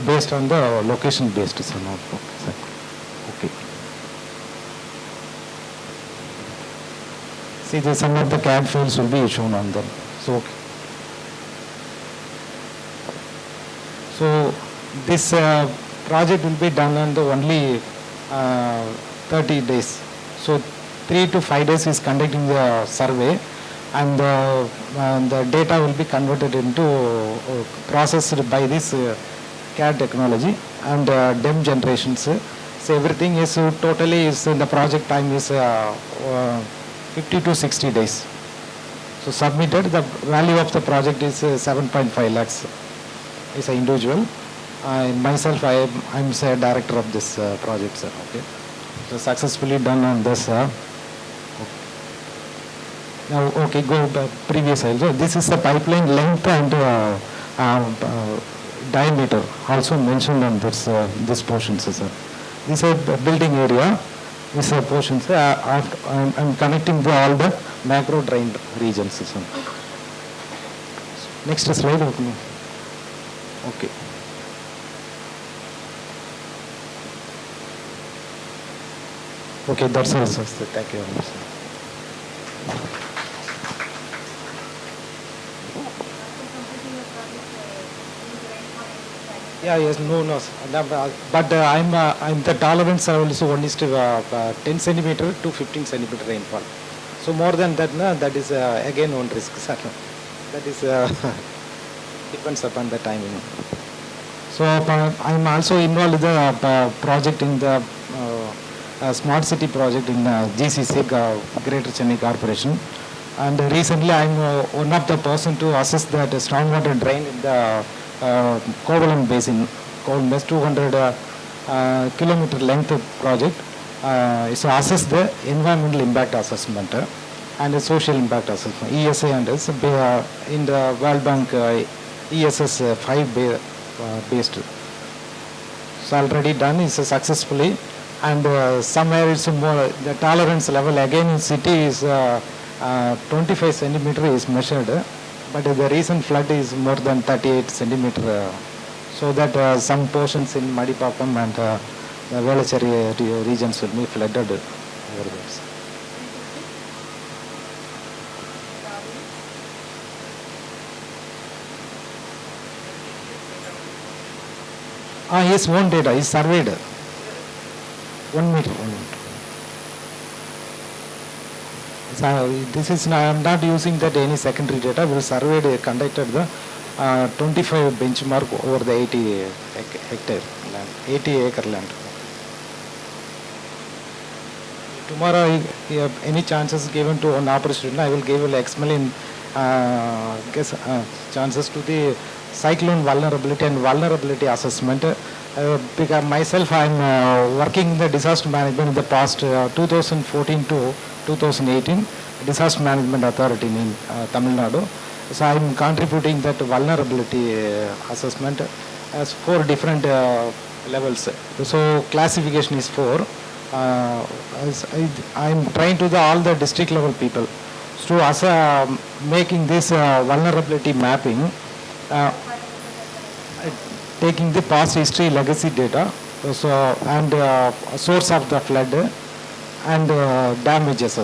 based on the location based. So now, okay. See, some of the CAD files will be shown on them. So, okay. So this project will be done on the only 30 days. So 3 to 5 days is conducting the survey, and the data will be converted into processed by this CAD technology and DEM generations. So everything is totally is in the project time is 50 to 60 days. So submitted, the value of the project is 7.5 lakhs. Is an individual. Myself, I'm say director of this project, sir. Okay. So successfully done on this. Okay. Now, okay, go previous slide. So this is the pipeline length and diameter also mentioned on this portion, sir. This is a building area. This portion, sir. I'm connecting all the macro drain regions, sir. Next slide. Okay. Okay, that's all, sir. Thank you very much, sir. Yeah, yes, no, but I'm the tolerance level is 10 centimeter to 15 centimeter rainfall. So more than that, that is again one risk, sir. That is depends upon the timing. So I'm also involved in the project in the smart city project in GCC, Greater Chennai Corporation. And recently I'm one of the person to assess that stormwater drain in the Kovalam Basin, 200 kilometer length project. So assess the environmental impact assessment and the social impact assessment, ESA, and in the World Bank ESS 5 based. So already done is successfully, and somewhere it's more the tolerance level again in city is 25 centimeter is measured, but the recent flood is more than 38 centimeter. So that some portions in Madipakam and the Velacheri regions will be flooded over there. His own data is surveyed. 1 meter. So this is I am not using that any secondary data. We surveyed, conducted the 25 benchmark over the 80 hectare land, 80 acre land. Tomorrow, if any chances given to an opportunity, I will give you X million chances to the cyclone vulnerability and vulnerability assessment. Because myself, I am working in the disaster management in the past 2014 to 2018, disaster management authority in Tamil Nadu. So I am contributing that vulnerability assessment as 4 different levels. So classification is 4. I am trying to all the district level people. So as making this vulnerability mapping, taking the past history legacy data, so and source of the flood and damages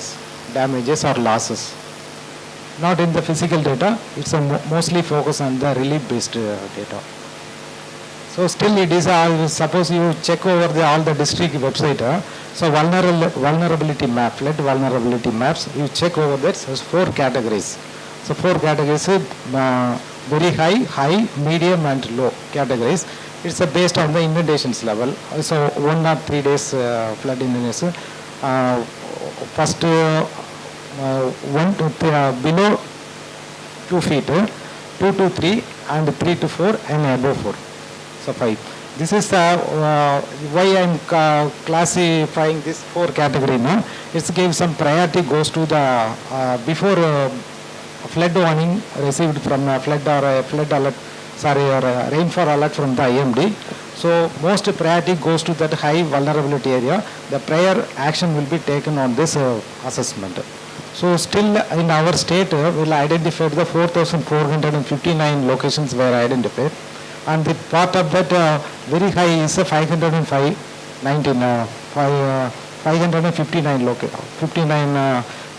or losses. Not in the physical data, it's mostly focused on the relief based data. So still it is, suppose you check over all the district website, so vulnerability map, flood vulnerability maps, you check over that, so 4 categories. So 4 categories, very high, medium and low categories. It's based on the inundations level. So 1 or 3 days flood inundation. First 1 to 3, below 2 feet, 2 to 3 and 3 to 4 and above 4. So 5. This is why I am classifying this 4 category now. It gives some priority goes to the before flood warning received from flood or flood alert rainfall alert from the IMD. So most priority goes to that high vulnerability area. The prior action will be taken on this assessment. So still in our state, we'll identify the 4,459 locations were identified. And the part of that very high is 559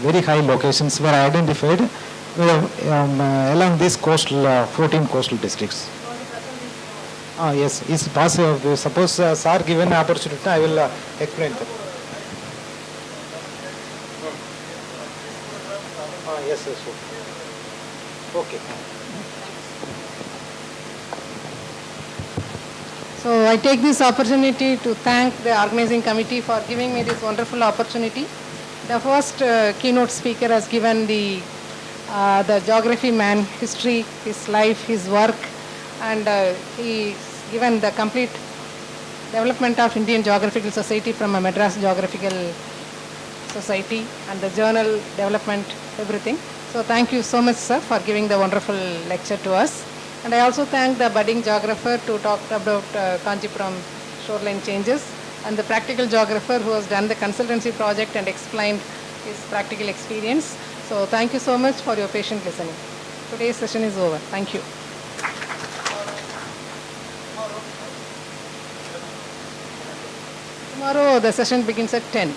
very high locations were identified along these coastal 14 coastal districts. Yes, is possible. Suppose sir given an opportunity, I will explain that. Yes, yes, okay. So I take this opportunity to thank the organizing committee for giving me this wonderful opportunity. The first keynote speaker has given the geography man, history, his life, his work, and he's given the complete development of Indian Geographical Society from a Madras Geographical Society and the journal development, everything. So thank you so much, sir, for giving the wonderful lecture to us. And I also thank the budding geographer to talk about Kanchipuram shoreline changes, and the practical geographer who has done the consultancy project and explained his practical experience. So thank you so much for your patient listening. Today's session is over. Thank you. Tomorrow the session begins at 10.